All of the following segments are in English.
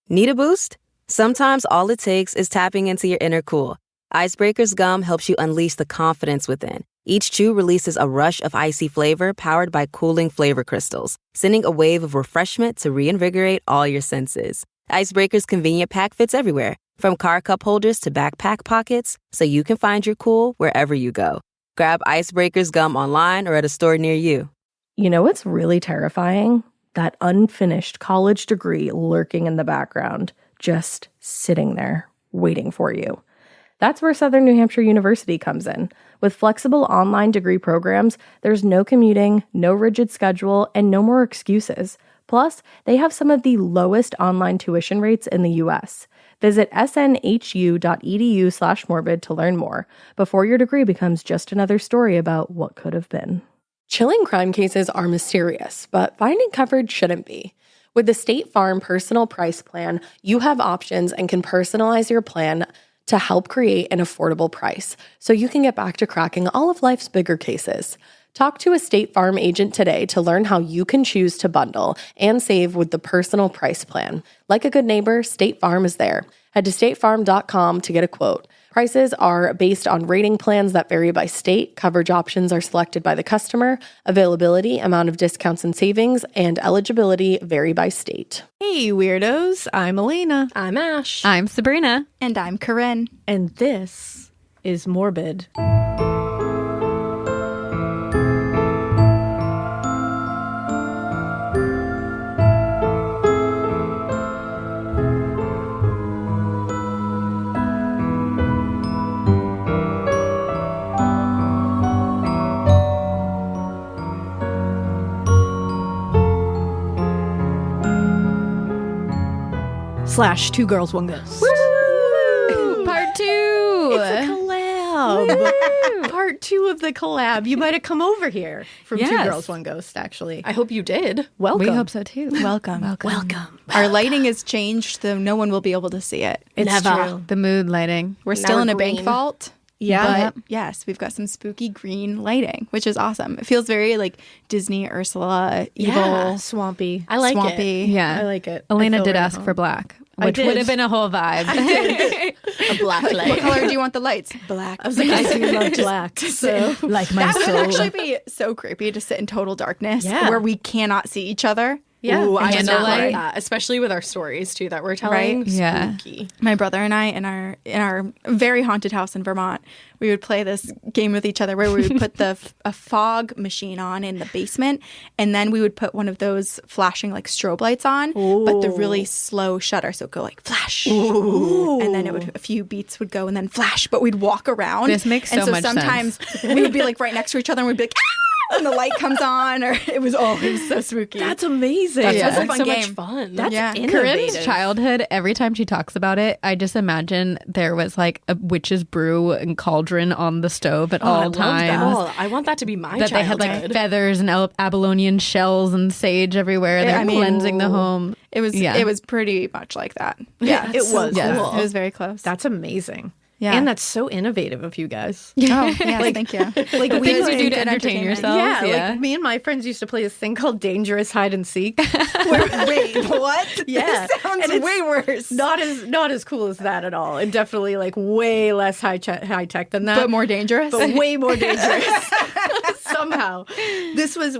Need a boost? Sometimes all it takes is tapping into your inner cool. Icebreaker's gum helps you unleash the confidence within. Each chew releases a rush of icy flavor powered by cooling flavor crystals, sending a wave of refreshment to reinvigorate all your senses. Icebreaker's convenient pack fits everywhere, from car cup holders to backpack pockets, so you can find your cool wherever you go. Grab Icebreaker's gum online or at a store near you. You know what's really terrifying? That unfinished college degree lurking in the background, just sitting there, waiting for you. That's where Southern New Hampshire University comes in. With flexible online degree programs, there's no commuting, no rigid schedule, and no more excuses. Plus, they have some of the lowest online tuition rates in the U.S. Visit snhu.edu/morbid to learn more before your degree becomes just another story about what could have been. Chilling crime cases are mysterious, but finding coverage shouldn't be. With the State Farm Personal Price Plan, you have options and can personalize your plan to help create an affordable price so you can get back to cracking all of life's bigger cases. Talk to a State Farm agent today to learn how you can choose to bundle and save with the Personal Price Plan. Like a good neighbor, State Farm is there. Head to statefarm.com to get a quote. Prices are based on rating plans that vary by state. Coverage options are selected by the customer. Availability, amount of discounts and savings, and eligibility vary by state. Hey, weirdos. I'm Alaina. I'm Ash. I'm Sabrina. And I'm Corinne. And this is Morbid. / Two Girls, One Ghost. Woo! Part 2. It's a collab. Part 2 of the collab. You might have come over here from Two Girls, One Ghost, actually. I hope you did. Welcome. We hope so too. Welcome. Our lighting has changed, so no one will be able to see it. It's Never. true. The mood lighting. We're still in a bank vault. Yeah. But yes, we've got some spooky green lighting, which is awesome. It feels very like Disney, Ursula, evil, Swampy. I like swampy. it. Yeah. I like it. Elena I feel did right ask home. for black, I which did. would have been a whole vibe. A black What light. color do you want the lights? Black. I was like, I do love black. So, Like my That would soul. actually be so creepy to sit in total darkness where we cannot see each other. yeah. Ooh, I Candlelight. just like that, especially with our stories too that we're telling. Right? Yeah. Spooky. My brother and I, in our very haunted house in Vermont, we would play this game with each other where we would put a fog machine on in the basement, and then we would put one of those flashing like strobe lights on, but the really slow shutter, so it'd go like flash, and then a few beats would go, and then flash. But we'd walk around. This makes so and so much sometimes we would be like right next to each other, and we'd be like, ah! And the light comes on, or it was so spooky. That's amazing. That's That a sounds fun so game. much fun. That's Yeah. innovative. Corinne's childhood, every time she talks about it, I just imagine there was like a witch's brew and cauldron on the stove at I all love times. that. Oh, I want that to be my That they had like childhood. feathers and Abelonian shells and sage everywhere. They're I mean- cleansing the home. It was pretty much like that. Yeah, It was. Yes. cool. It was very close. That's amazing. Yeah. And that's so innovative of you guys. Oh, yes, thank you. Like The we things you would- do to entertain yourselves. Yeah, like me and my friends used to play this thing called Dangerous Hide and Seek. Wait, what? Yeah, This sounds and it's way worse. Not as cool as that at all, and definitely like way less high tech than that, But more dangerous. but way more dangerous. Somehow,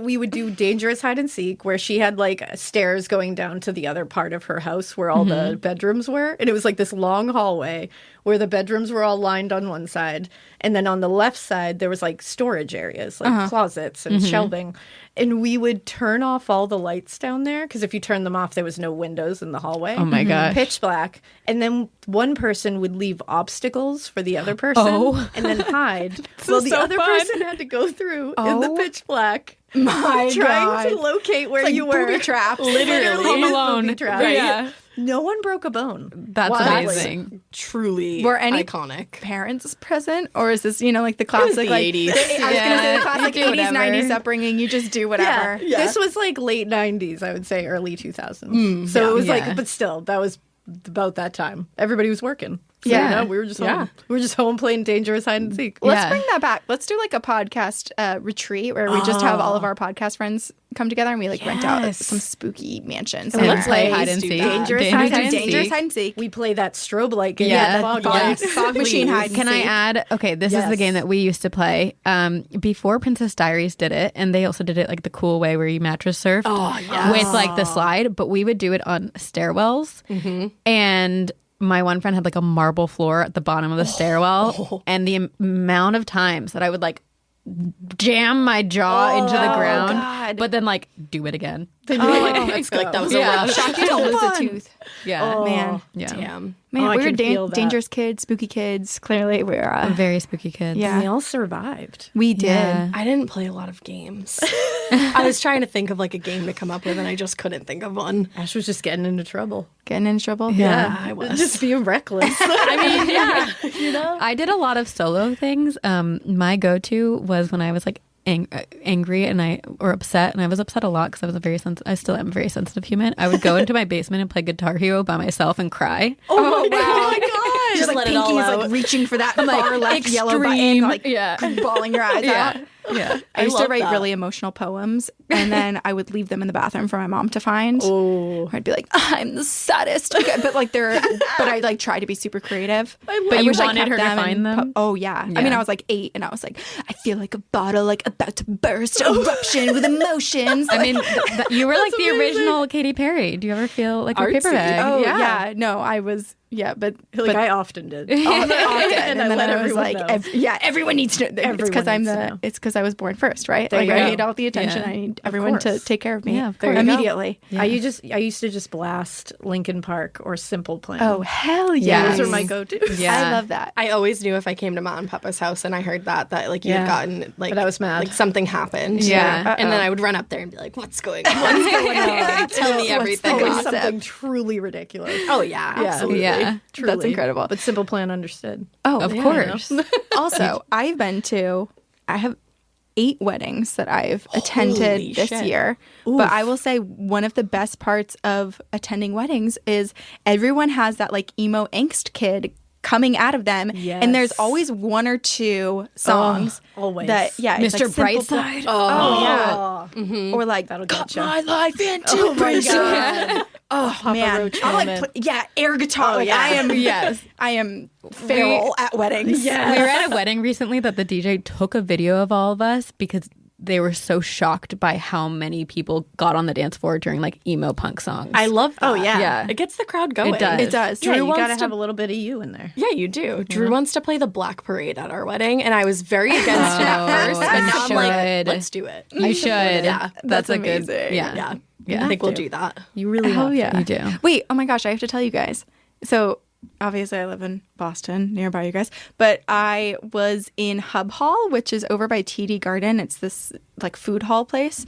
we would do Dangerous Hide and Seek, where she had like stairs going down to the other part of her house where all the bedrooms were, and it was like this long hallway where the bedrooms were all lined on one side, and then on the left side there was like storage areas, like closets and shelving. And we would turn off all the lights down there because if you turned them off, there was no windows in the hallway. Oh my gosh. Pitch black. And then one person would leave obstacles for the other person and then hide. Well, the other person had to go through in the pitch black. My trying to locate where It's like you were. booby traps. Literally. Home Alone. Booby traps. Right. Yeah. No one broke a bone. That's Wow. amazing. Truly Were any iconic. parents present, or is this like the classic the like 80s. I was gonna say the classic You do 80s, whatever. 90s upbringing? You just do whatever. Yeah. This was like late 90s, I would say, early 2000s. So it was Yeah. like, but still, that was about that time. Everybody was working. So, Yeah. we were just home. We were just home playing Dangerous Hide and Seek. Let's Yeah. bring that back. Let's do like a podcast retreat where we just have all of our podcast friends come together and we like rent out some spooky mansions. And let's play hide and seek. Dangerous hide and Dangerous hide and seek. We play that strobe light game. Yeah. Fog machine hide and Can I seek. add? Okay, this is the game that we used to play before Princess Diaries did it, and they also did it like the cool way where you mattress surf with like the slide. But we would do it on stairwells, and my one friend had like a marble floor at the bottom of the stairwell, and the amount of times that I would like jam my jaw into the ground, but then like do it again. That's like that was a rough. Shocked you to lose a tooth. Yeah, Man. yeah. Damn. Man, we were feel that. dangerous kids, spooky kids. Clearly, we're Very spooky kids. yeah. We all survived. We did. Yeah. I didn't play a lot of games. I was trying to think of like a game to come up with, and I just couldn't think of one. Ash was just getting into trouble. Getting in trouble. Yeah. I was. Just being reckless. I mean, yeah. You know, I did a lot of solo things. My go-to was when I was like angry or upset, and I was upset a lot because I was I still am a very sensitive human. I would go into my basement and play Guitar Hero by myself and cry. Oh, wow. Oh my god! Just like let it all Pinky is out. like reaching for that far left yellow button, like bawling your eyes out. Yeah. I used to love write that. really emotional poems, and then I would leave them in the bathroom for my mom to find. Oh. I'd be like, I'm the saddest. Okay, but like but I like try to be super creative. But you wish I wanted kept her to them find and them? oh yeah. I mean, I was like 8, and I was like, I feel like a bottle like about to burst, eruption with emotions. I mean, you were like the original Katy Perry. Do you ever feel like a paper bag? Oh yeah. No, I was. Yeah, but I often did. often. And then let I was everyone like, know. everyone needs to. It's because Everyone needs to know. It's because I was born first, right? There Like you I go. need all the attention. Yeah. I need everyone to course. take care of me. Yeah, of course. Immediately. I used to just blast Linkin Park or Simple Plan. Oh hell yeah! Those are my go-tos. Yeah. I love that. I always knew if I came to Mom and Papa's house and I heard that like you had gotten like But I was mad. like something happened. Yeah. And then I would run up there and be like, "What's going on? What's going on? Tell me everything." Always something truly ridiculous. Oh yeah, absolutely. Yeah. Truly. That's incredible. But Simple Plan understood. Oh, Of course. Also, I have 8 weddings that I've attended Holy this shit. year. But I will say one of the best parts of attending weddings is everyone has that like emo angst kid coming out of them. And there's Yes. always 1 or 2 songs. always. That, yeah. it's Mr. like Simple Brightside. Oh, yeah. Or like, That'll cut get you. my life into Oh my prison. God. Oh, man. Roach I like, moment. air guitar. Oh, like, yeah. I am feral at weddings. We were at a wedding recently that the DJ took a video of all of us because they were so shocked by how many people got on the dance floor during like emo punk songs. I love that. Oh, yeah. Yeah. It gets the crowd going. It does. It does. Yeah, you wants gotta to- have a little bit of you in there. Yeah, you do. Drew wants to play the Black Parade at our wedding, and I was very against it at first, but now I'm like, should. let's do it. You should. Yeah. That's a amazing. good. Yeah. Yeah, I think we'll do that. You really Oh, have to. yeah. You do. Wait, oh my gosh, I have to tell you guys. So obviously I live in Boston, nearby you guys, but I was in Hub Hall, which is over by TD Garden. It's this like food hall place.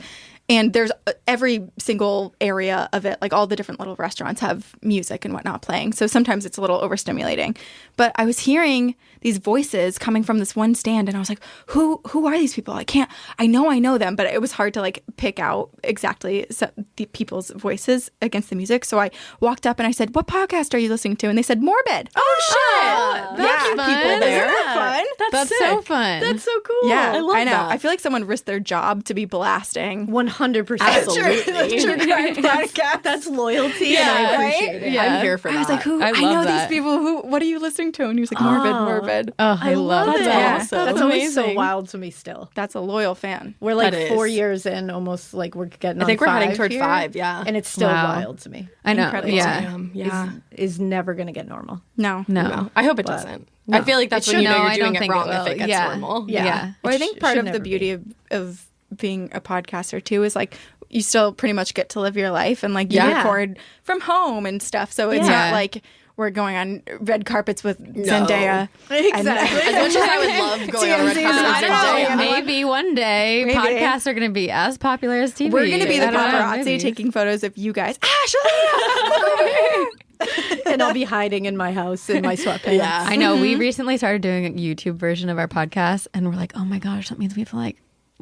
And there's every single area of it, like all the different little restaurants have music and whatnot playing. So sometimes it's a little overstimulating. But I was hearing these voices coming from this one stand, and I was like, who are these people? I know them, but it was hard to like pick out exactly the people's voices against the music. So I walked up and I said, what podcast are you listening to? And they said, Morbid. Oh shit! That's Yeah, fun. people there. Isn't that fun? That's so fun. That's so cool. Yeah, I love know. that. I feel like someone risked their job to be blasting. 100%. Absolutely. True crime podcast. That's loyalty, and I appreciate it. I'm here for that. I was like, I I know love that. these people. What are you listening to? And he was like, Morbid. Oh, I love Love it. that. awesome. That's always so amazing. wild to me still. That's a loyal fan. We're like That 4 is. years in, almost like we're getting I think on we're heading 5 toward here, 5, yeah. And it's still Wow. wild to me. I know. Incredible. Yeah. Yeah. Is never going to get normal. No. No. I hope it doesn't. I feel like that's It when you should. know No, you're I doing don't it think it wrong if will. it gets Yeah. normal. Yeah. Well, I think part should of the never be. beauty of being a podcaster too is like you still pretty much get to live your life and like you Yeah. record from home and stuff. So it's Yeah. not like we're going on red carpets with Zendaya. Exactly. As much as I would love going on a red TMZ, carpet with I don't know. Zendaya. Maybe one day Maybe. podcasts are going to be as popular as TV. We're going to be the I don't know, paparazzi maybe. taking photos of you guys. Ash, Alaina, look over here. And I'll be hiding in my house in my sweatpants. Yeah. I know. We recently started doing a YouTube version of our podcast, and we're like, oh my gosh, that means we have to like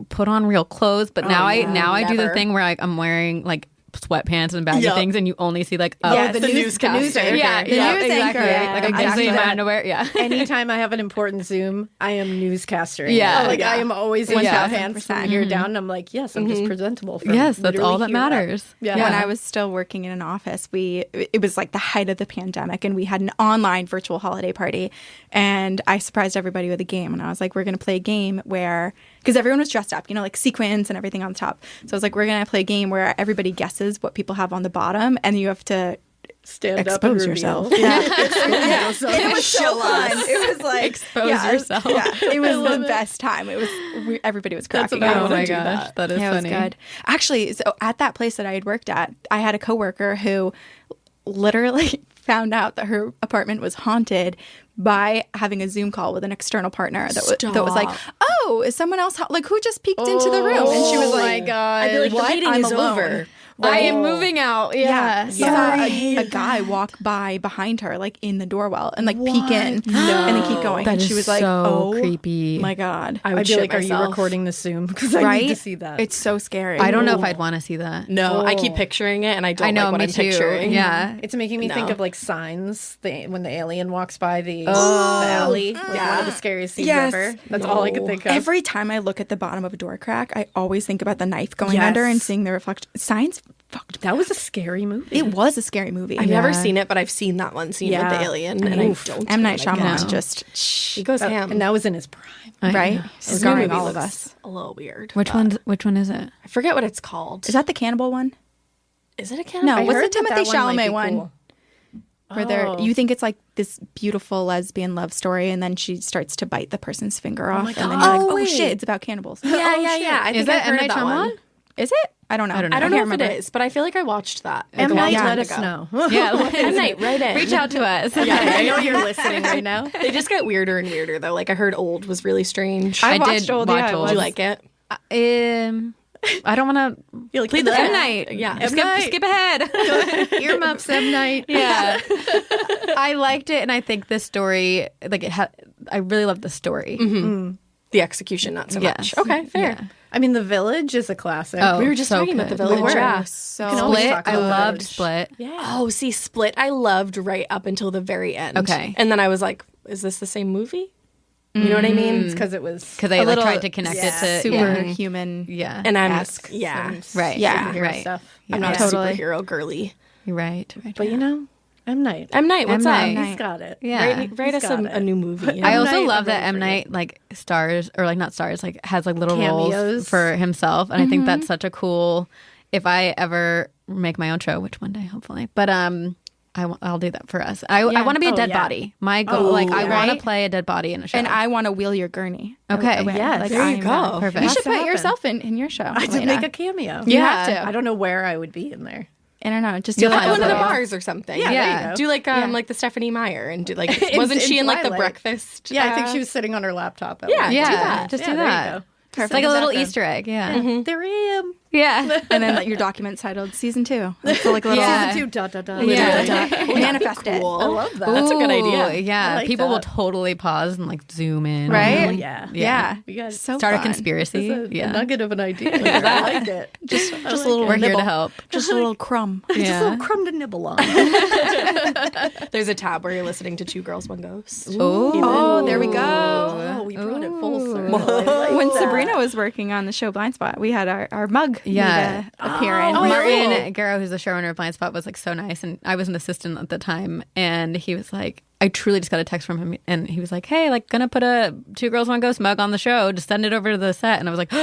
put on real clothes. But now I do the never. thing where like I'm wearing like sweatpants and baggy things, and you only see like the newscaster. Yeah, The news exactly. anchor. Like I'm Exactly. in my underwear. Yeah. Anytime I have an important Zoom, I am newscaster. Yeah. Like I am always in sweatpants from 1000%. here down. I'm like, yes, I'm just presentable. From Yes, that's literally all that here up. matters. Yeah. When I was still working in an office, it was like the height of the pandemic, and we had an online virtual holiday party, and I surprised everybody with a game, and I was like, we're going to play a game where, because everyone was dressed up, like sequins and everything on the top. So I was like, we're going to play a game where everybody guesses what people have on the bottom, and you have to stand expose up and yourself. reveal. Yeah. So It was so fun. It was like Expose yourself. Yeah, it was the best time. It was everybody was cracking up. Oh my gosh, that is Yeah, it was funny. good. Actually, so at that place that I had worked at, I had a coworker who literally found out that her apartment was haunted by having a Zoom call with an external partner that was like, oh, is someone else like who just peeked into the room? And she was Oh like, my God. I'd be like, What? the meeting I'm is alone. over. I am moving out. Yeah, Yeah. saw a guy walk by behind her, like in the doorwell, and like peek in, and then keep going. That and is she was like, so "Oh creepy. my god!" I'd be like, are you recording the Zoom? Because I right? need to see that. It's so scary. I don't know if I'd want to see that. No, I keep picturing it, and I don't I know, like what me I'm too. picturing. Yeah. It's making me think of like Signs, when the alien walks by the alley. Like one of the scariest scenes Yes. ever. That's all I could think of. Every time I look at the bottom of a door crack, I always think about the knife going Yes. under and seeing the reflection. Signs fucked. That was a scary movie. It was a scary movie. I've never seen it, but I've seen that one scene with Yeah. the alien, and I don't. M. Night like it. Shyamalan No. just He goes ham. and that was in his prime. right His scarring movie all of looks us. a little weird. Which one is it? I forget what it's called. Is that the cannibal one? Is it a cannibal? No, I what's the heard that Timothy that one might Chalamet be one? cool. Where you think it's like this beautiful lesbian love story, and then she starts to bite the person's finger off, and then you're like, oh shit, it's about cannibals. Yeah, yeah. I think that I've heard M. Night that one. Shyamalan? Is it? I don't know. I don't know. I don't know can't if it remember. is, but I feel like I watched that. M. a long Night, time let us ago. know. Yeah. M. Night, right in. Reach out to us. I know you're listening right now. They just get weirder and weirder, though. Like I heard Old was really strange. I watched did Old, watch yeah, it Old. Did you like it? I don't want You like to. the M. Night. Yeah. Skip ahead. Earmuffs, M. Night. Yeah. I liked it, and I think the story, like I really love the story. The execution, not so Yes. much. Okay, fair. Yeah. I mean, The Village is a classic. Oh, We were just so talking about good. the Village. We were. Yeah. So Can always Split. talk I about loved Village. Split. Oh, see, Split, I loved right up until the very end. Okay. And then I was like, is this the same movie? You know what I mean? It's because it was Because they A like little- tried to connect it to superhuman. Yeah. And I'm, Esque. yeah. Right. Yeah. superhero Right. stuff. I'm not Totally. a superhero girly. You're right. But you know, M. Night. M. Night, what's M. up? Night. He's got it. Yeah. Write He's us got a it. new movie. I M. also Night, love I'm that ready M. for Night like stars or like not stars, like has like little roles Cameos. for himself, and I think that's such a cool. If I ever make my own show, which one day hopefully, but I'll do that for us. I want to be a dead yeah. body. My goal, I want to right? play a dead body in a show. And I want to wheel your gurney. Okay. away. Yes. Like, There you I'm go. that. Perfect. You Has should to put happen. yourself in your show. I did Alaina. make a cameo. You have to. I don't know where I would be in there. I don't know. Just You'll do like find One of the Yeah. bars or something. Yeah, there you go. Do like the Stephanie Meyer and do like wasn't in she in like the Twilight. breakfast? Yeah, I think she was sitting on her laptop. At Yeah, one do point. that. Just Yeah, do there you that. go. It's like a in the little background. Easter egg. Yeah. There I am. Yeah. and then like your document's titled season 2. It's like a little Yeah. Season 2, dot, dot, dot. Yeah. manifest it. I love that. That's a good idea. Ooh, Yeah. I like People will that. totally pause and like zoom in. Right? Oh, yeah. Yeah. We got So Start a fun. conspiracy. a yeah. nugget of an idea. I like it. Just a like little it. We're here nibble. to help. Just a little crumb. Just a Yeah. little crumb to nibble on. There's a tab where you're listening to Two Girls, One Ghost. Oh, there we go. Oh, we brought it full circle. I like When that. Sabrina was working on the show Blind Spot, we had our mug Yeah. made a appearance. Martin Garrow, who's the showrunner of Blind Spot, was like so nice, and I was an assistant at the time, and he was like, I truly just got a text from him, and he was like, "Hey, like, gonna put a Two Girls One Ghost mug on the show. Just send it over to the set." And I was like, "What?"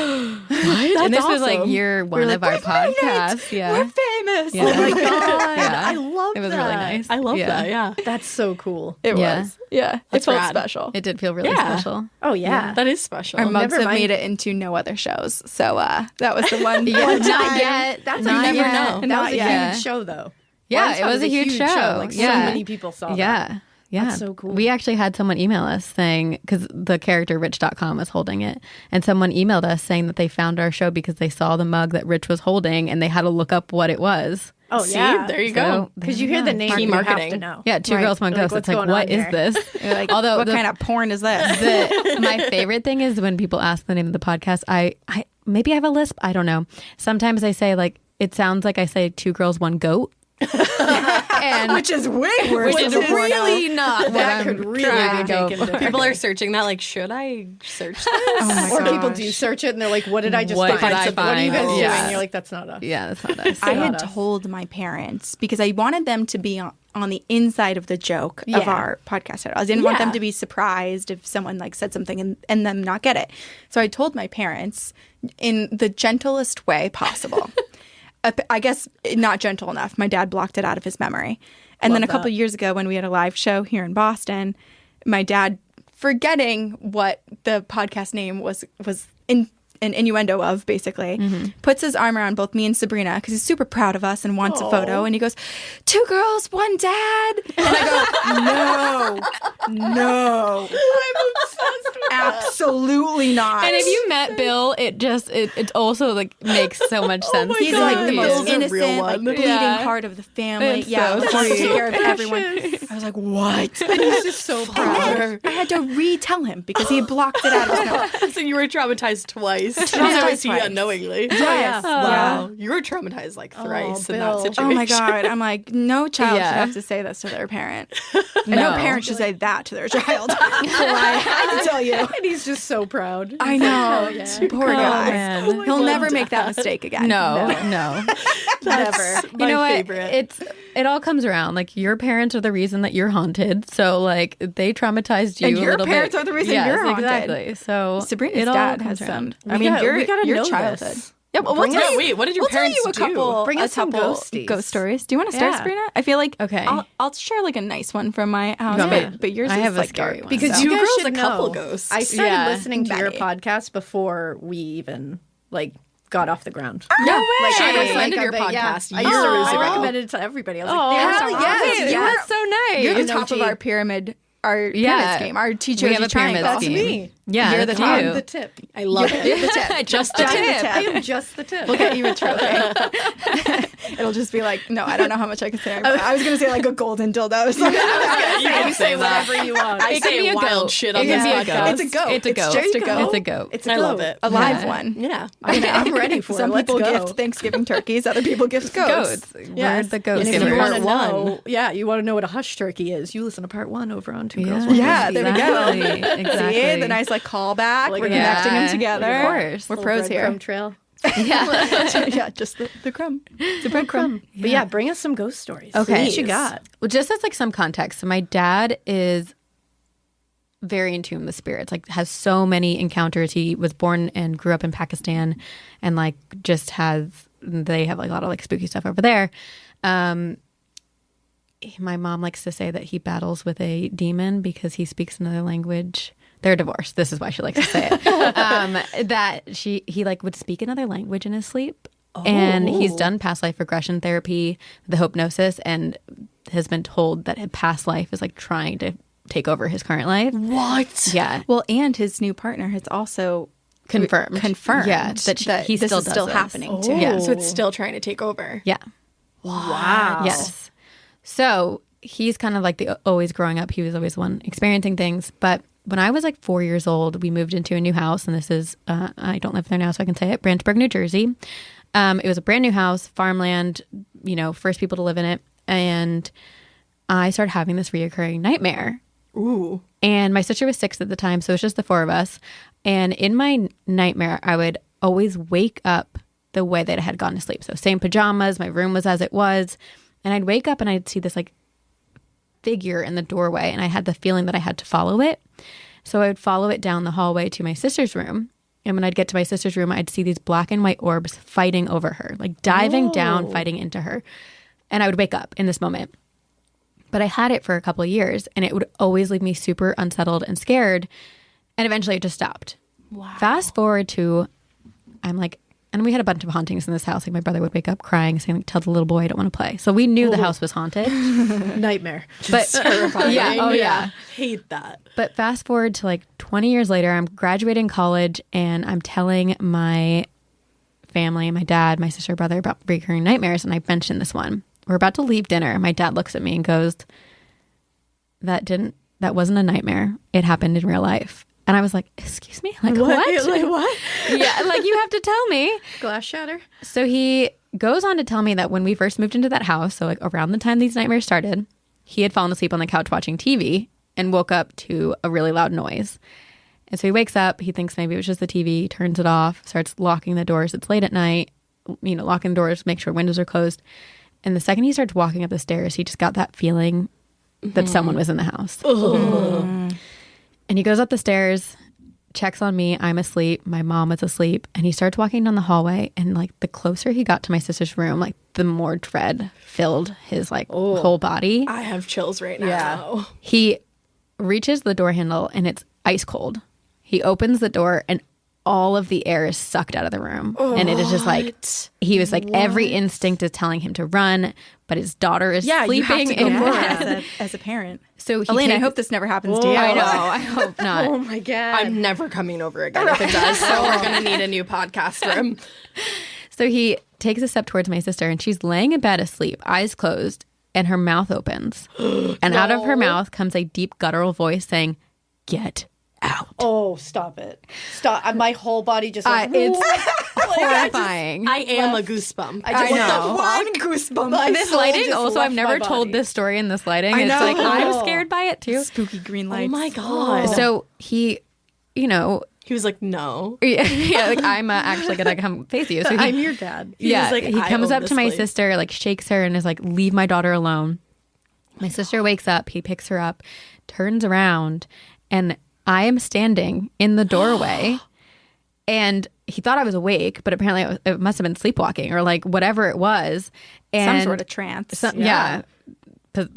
And this was like year one of our podcast. Yeah, We're famous. Yeah. Oh my God. Yeah. I love it was that. really nice. I love that. Yeah, That's so cool. It Yeah. was. Yeah. That's it felt rad. special. It did feel really Yeah. special. Oh, yeah. that is special. Our mugs never have mind. made it into no other shows. So that was the one. Yeah, one not time. yet. That's Not you never yet. know. That Not was a yet. huge show, though. Yeah, Blind it Spot was a huge show. Like, Yeah. so many people saw that. Yeah. Yeah. That's so cool. We actually had someone email us saying, because the character Rich.com was holding it, and someone emailed us saying that they found our show because they saw the mug that Rich was holding and they had to look up what it was. Oh, See, yeah. there you So, go. Because you hear the name, Key you have marketing. to know. Yeah, Two Right. Girls, One You're like, Ghost. what's It's like, going what on is here? this? You're like, Although what kind of porn is this? my favorite thing is when people ask the name of the podcast, I maybe I have a lisp. I don't know. Sometimes I say like, it sounds like I say 2 girls, 1 goat. And Which is way worse. which is really not what That I'm could really trying be to go taken for. to- People are searching that, like, should I search this? Oh my Or gosh. people do search it and they're like, what did I just What find? did I What are you find? guys Yeah. doing? You're like, that's not us. Yeah, that's not us. I not had us. told my parents because I wanted them to be on the inside of the joke of Yeah. our podcast title. I didn't want them Yeah. to be surprised if someone like said something and them not get it. So I told my parents in the gentlest way possible. I guess not gentle enough. My dad blocked it out of his memory. And then a couple years ago when we had a live show here in Boston, my dad, forgetting what the podcast name was in an innuendo of, basically, puts his arm around both me and Sabrina because he's super proud of us and wants a photo. And he goes, 2 girls, 1 dad. And I go, no. I'm obsessed with Absolutely not. And if you met Bill, it also like makes so much sense. my He's God. like the most Bill's a real innocent, like one. bleeding Yeah. heart of the family. It's Yeah, so wants to sweet. take care of everyone. I was like, what? And he's just so proud. I had to retell him because he had blocked it out of his memory. So you were traumatized twice. Traumatized So is he twice. unknowingly? Yes. Wow. You were traumatized like thrice in that Bill. situation. Oh my God. I'm like, no child Yeah. should have to say this to their parent. And no parent should say that to their child. So I had to tell you. And he's just so proud. I know. Poor guy. man. He'll never make that mistake again. No. Never. You know what? Favorite. It all comes around. Like your parents are the reason that you're haunted. So like they traumatized you And a your little parents bit. are the reason Yes, you're haunted. Exactly. So Sabrina's it all dad comes has around. some. I mean, we gotta your know childhood. this. Yeah, but we'll tell you. Wait, what did your We'll tell parents you a do? couple, Bring us some ghost ghosties. stories. Do you want to start, Yeah. Sabrina? I feel like Okay. I'll share like a nice one from my house, Yeah. but yours I is have a like scary dark. one. Because So- you Two guys girls, should a couple know. ghosts. I started Yeah. listening to your Betty. podcast before we even got off the ground. No way. Like, She I was recommended your a bit- yeah. podcast I used to years I ago. recommended it to everybody. I was Oh, like, hell there's yes, yes, you You're were- so nice. You're the an top of OG. our pyramid. Our Yeah. pyramid scheme. Our teacher We have a pyramid triangle. scheme. me. Yeah, You're that's the top. you. I'm the tip. I love it. Just the tip. I am just the tip. We'll get you a trophy. It'll just be like, no, I don't know how much I can say. I was going to say like a golden dildo or something. You can say whatever you want. I It could say be a wild goat. shit It on could this be a podcast. goat. It's a goat. It's a It's goat. just a goat. It's a goat. It's a I love goat. it. A live Yeah. one. Yeah. I'm ready for Some it. Let's people go. gift Thanksgiving turkeys. Other people gift goats. Goats. Yes. We're the goats. And if you Part want to one. know, you want to know what a hush turkey is, you listen to part 1 over on Two Girls Yeah. One Yeah, Whiskey. there we go. Exactly. Exactly. See, the nice like callback. Like We're a- connecting them Yeah. together. Of course. We're Little pros here. breadcrumb trail. Yeah, just the crumb. The breadcrumb. But yeah, bring us some ghost stories. Okay. What you got? Well, just as like some context, so my dad is very in tune with spirits, like has so many encounters. He was born and grew up in Pakistan and like just they have like a lot of like spooky stuff over there. My mom likes to say that he battles with a demon because he speaks another language. They're divorced. This is why she likes to say it. That he like would speak another language in his sleep. And he's done past life regression therapy, the hypnosis, and has been told that his past life is like trying to take over his current life. What? Yeah. Well, and his new partner has also Confirmed. that Yeah. That he this still is does still this. happening too. Yeah. So it's still trying to take over. Yeah. Wow. Yes. So he's kind of like always growing up. He was always the one experiencing things. But when I was like 4 years old, we moved into a new house. And this is, I don't live there now, so I can say it, Branchburg, New Jersey. It was a brand new house, farmland, first people to live in it. And I started having this reoccurring nightmare. Ooh. And my sister was 6 at the time, so it was just the 4 of us. And in my nightmare, I would always wake up the way that I had gone to sleep. So same pajamas, my room was as it was. And I'd wake up and I'd see this like figure in the doorway, and I had the feeling that I had to follow it. So I would follow it down the hallway to my sister's room. And when I'd get to my sister's room, I'd see these black and white orbs fighting over her, like diving down, fighting into her. And I would wake up in this moment. But I had it for a couple of years, and it would always leave me super unsettled and scared. And eventually it just stopped. Wow. Fast forward to, I'm like, and we had a bunch of hauntings in this house. Like my brother would wake up crying, saying, like, tell the little boy I don't want to play. So we knew the house was haunted. Nightmare. But yeah, oh yeah. Hate that. But fast forward to like 20 years later, I'm graduating college, and I'm telling my family, my dad, my sister, brother about recurring nightmares. And I mentioned this one. We're about to leave dinner. My dad looks at me and goes, that wasn't a nightmare. It happened in real life. And I was like, excuse me? Like what? Like what? Yeah, like you have to tell me. Glass shatter. So he goes on to tell me that when we first moved into that house, so like around the time these nightmares started, he had fallen asleep on the couch watching TV and woke up to a really loud noise. And so he wakes up, he thinks maybe it was just the TV, turns it off, starts locking the doors. It's late at night, locking the doors, make sure windows are closed. And the second he starts walking up the stairs, he just got that feeling that someone was in the house. And he goes up the stairs, checks on me. I'm asleep. My mom is asleep. And he starts walking down the hallway. And like the closer he got to my sister's room, like the more dread filled his like whole body. I have chills right now. Yeah. He reaches the door handle and it's ice cold. He opens the door and all of the air is sucked out of the room. And it is just like, he was like, every instinct is telling him to run, but his daughter is sleeping. You have to go in for bed. it as a parent. So he Alaina, I takes- hope this never happens to you. I know. I hope not. Oh my God. I'm never coming over again if it does. So we're going to need a new podcast room. So he takes a step towards my sister and she's laying in bed asleep, eyes closed, and her mouth opens. And out of her mouth comes a deep guttural voice saying, "Get out." Oh, stop it. Stop. My whole body just like, It's horrifying. I am a goosebump. I know. One goosebump. My This soul lighting just also, left I've never my told body. this story in this lighting. I It's like, know. I'm scared by it too. Spooky green lights. Oh my God. So he, He was like, no. yeah, like I'm actually going to come face you. So I'm your dad. yeah, like, he "I comes own up to this my place." sister, like shakes her and is like, "Leave my daughter alone." My sister wakes up, he picks her up, turns around, and I am standing in the doorway. And he thought I was awake, but apparently it must have been sleepwalking or like whatever it was. And Some sort of trance. yeah.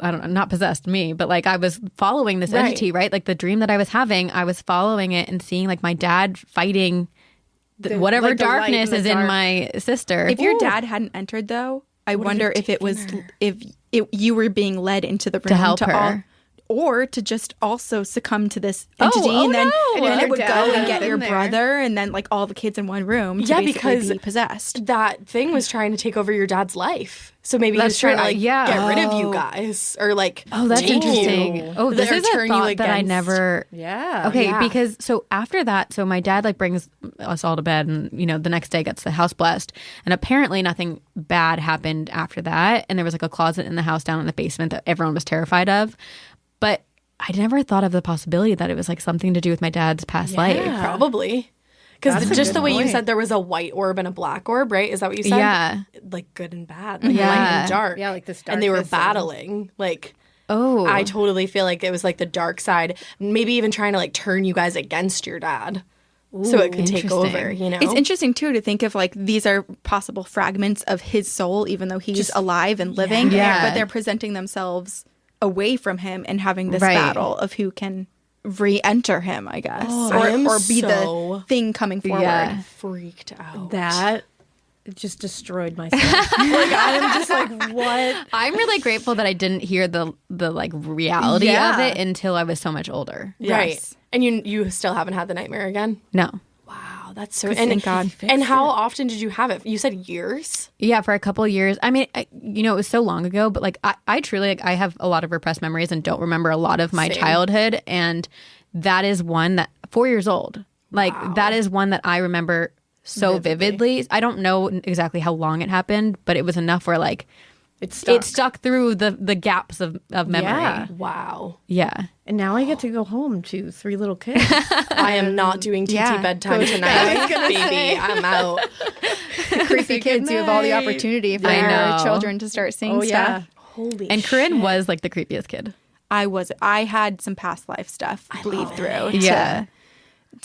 I don't know, not possessed me, but like I was following this Right. entity, right? Like the dream that I was having, I was following it and seeing like my dad fighting whatever like the light darkness in the is in dark. my sister. If your dad hadn't entered, though, I wonder if it was you were being led into the room To help her. or to just also succumb to this entity, oh and then no. and then And it your would dad go and hadn't get your been there. brother, and then like all the kids in one room. To Yeah, basically because be possessed. That thing was trying to take over your dad's life. So maybe he That's was trying true. to like Yeah. get rid of you guys or like that's take interesting. you. Oh, this Or is a turn you thought that I against- never. Yeah. Okay, Yeah. because so after that, so my dad like brings us all to bed, and the next day gets the house blessed, and apparently nothing bad happened after that, and there was like a closet in the house down in the basement that everyone was terrified of, but I never thought of the possibility that it was like something to do with my dad's past life. Probably. Because That's a just good the way you point. said there was a white orb and a black orb, right? Is that what you said? Yeah. Like good and bad, like Yeah. light and dark. Yeah, like this And they were darkness and- battling. Like, Oh, I totally feel like it was like the dark side, maybe even trying to like turn you guys against your dad. So it could take over, interesting. It's interesting too to think of like these are possible fragments of his soul, even though he's alive and living. Yeah. But they're presenting themselves away from him and having this Right. battle of who can re-enter him, I guess, I am or be so the thing coming forward. Yeah. freaked out. That just destroyed myself. Like I'm just like, what? I'm really grateful that I didn't hear the like reality of Yeah. it until I was so much older. Right. Yes. And you still haven't had the nightmare again? No. Wow, that's so. Thank God. And how often did you have it? You said years. Yeah, for a couple of years. I mean, it was so long ago, but like I truly like I have a lot of repressed memories and don't remember a lot of my childhood, and that is one that 4 years old. Like that is one that I remember so vividly. I don't know exactly how long it happened, but it was enough where like It's stuck. it stuck through the gaps of memory. Yeah. Wow. Yeah. And now I get to go home to 3 little kids. I am not doing TT Yeah. bedtime tonight, baby. I'm out. Creepy kids, you have all the opportunity for I your know. children to start seeing Oh, yeah. stuff. Holy And Corinne was like the creepiest kid. I had some past life stuff bleed through. Yeah.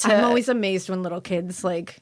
I'm always amazed when little kids like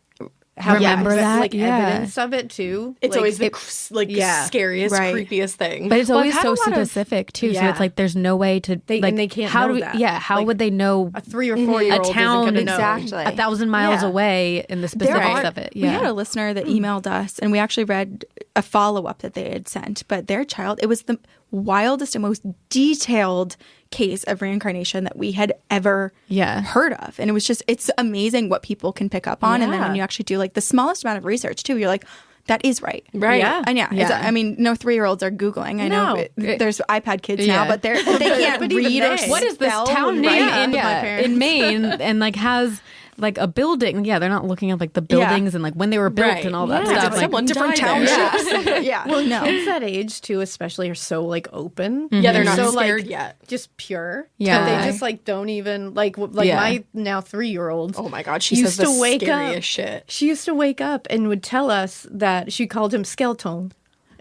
Remember that? like Yeah. evidence of it too. It's Like, always the yeah. scariest, Right. creepiest thing. But it's Well, I've always had so a lot of- specific too. So Yeah. it's like there's no way to They- like and they can't how know do we, that. Yeah, how Like, would they know a 3 or 4 year a old town isn't gonna know. Exactly. 1,000 miles Yeah. away in the specifics of it? We had Yeah. a listener that emailed us, and we actually read a follow-up that they had sent. But their child, it was the wildest and most detailed case of reincarnation that we had ever Yeah. heard of. And it was just, it's amazing what people can pick up on. And then Yeah. when you actually do like the smallest amount of research too, you're like, that is right. Right. Yeah. And yeah, Yeah. I mean, no 3-year-olds are Googling. I know there's iPad kids now, Yeah. but they can't But even read or they- What is this spell town and name write. in, my parents. in Maine and like has like a building. Yeah, they're not looking at like the buildings and like when they were built and all that stuff. Like, someone different died there. townships. Yeah. Well, kids that age too, especially, are so like open. Yeah, they're not so, scared like, yet. Just pure. Yeah. They just like don't even like Yeah. my now 3-year-old. Oh my God, she used says the to wake scariest up. shit. She used to wake up and would tell us that she called him skeleton.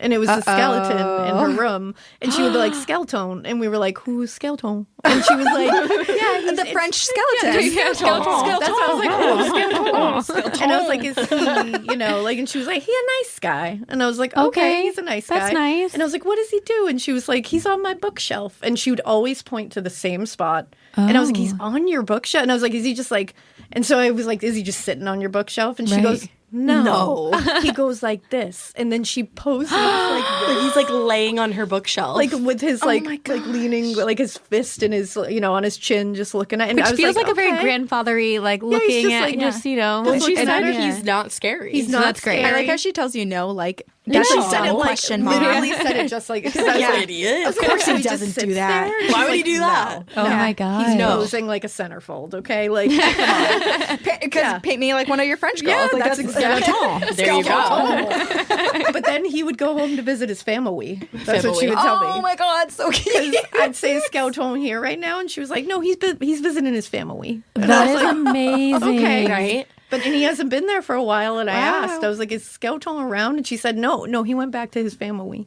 And it was a skeleton in her room. And she would be like, skeleton. And we were like, who's skeleton? And she was like, yeah, The French skeleton. Yeah, skeleton. That's why I was like, oh, skeleton. And I was like, is he, like, and she was like, he a nice guy. And I was like, okay, he's a nice guy. That's nice. And I was like, what does he do? And she was like, he's on my bookshelf. And she would always point to the same spot. And I was like, he's on your bookshelf? And I was like, is he just like, and so I was like, is he just sitting on your bookshelf? And she goes, no. He goes like this. And then she poses like this. He's like laying on her bookshelf. Like with his like leaning, like his fist in his, on his chin, just looking at it. And which I was feels like a okay. very grandfathery, like looking just at, like, just, But she looking said at it. he's not scary. He's So not that's great. I scary. like how she tells you no, like, And that's she a said it dumb like, question mark. literally said it just like, because I was like, idiot. of course he just doesn't do sits that. there. And Why she's would he like, do that? Oh my God. He's posing like a centerfold, okay? Like, come on. Because paint me like one of your French girls. Like, that's exactly. There you go. But then he would go home to visit his family. That's what she would tell me. Oh my God, so cute. I'd say skeleton here right now, and she was like, "No, he's visiting his family." And I That was is like, amazing. okay, Right? But and he hasn't been there for a while, and I asked, I was like, "Is skeleton around?" And she said, "No, he went back to his family."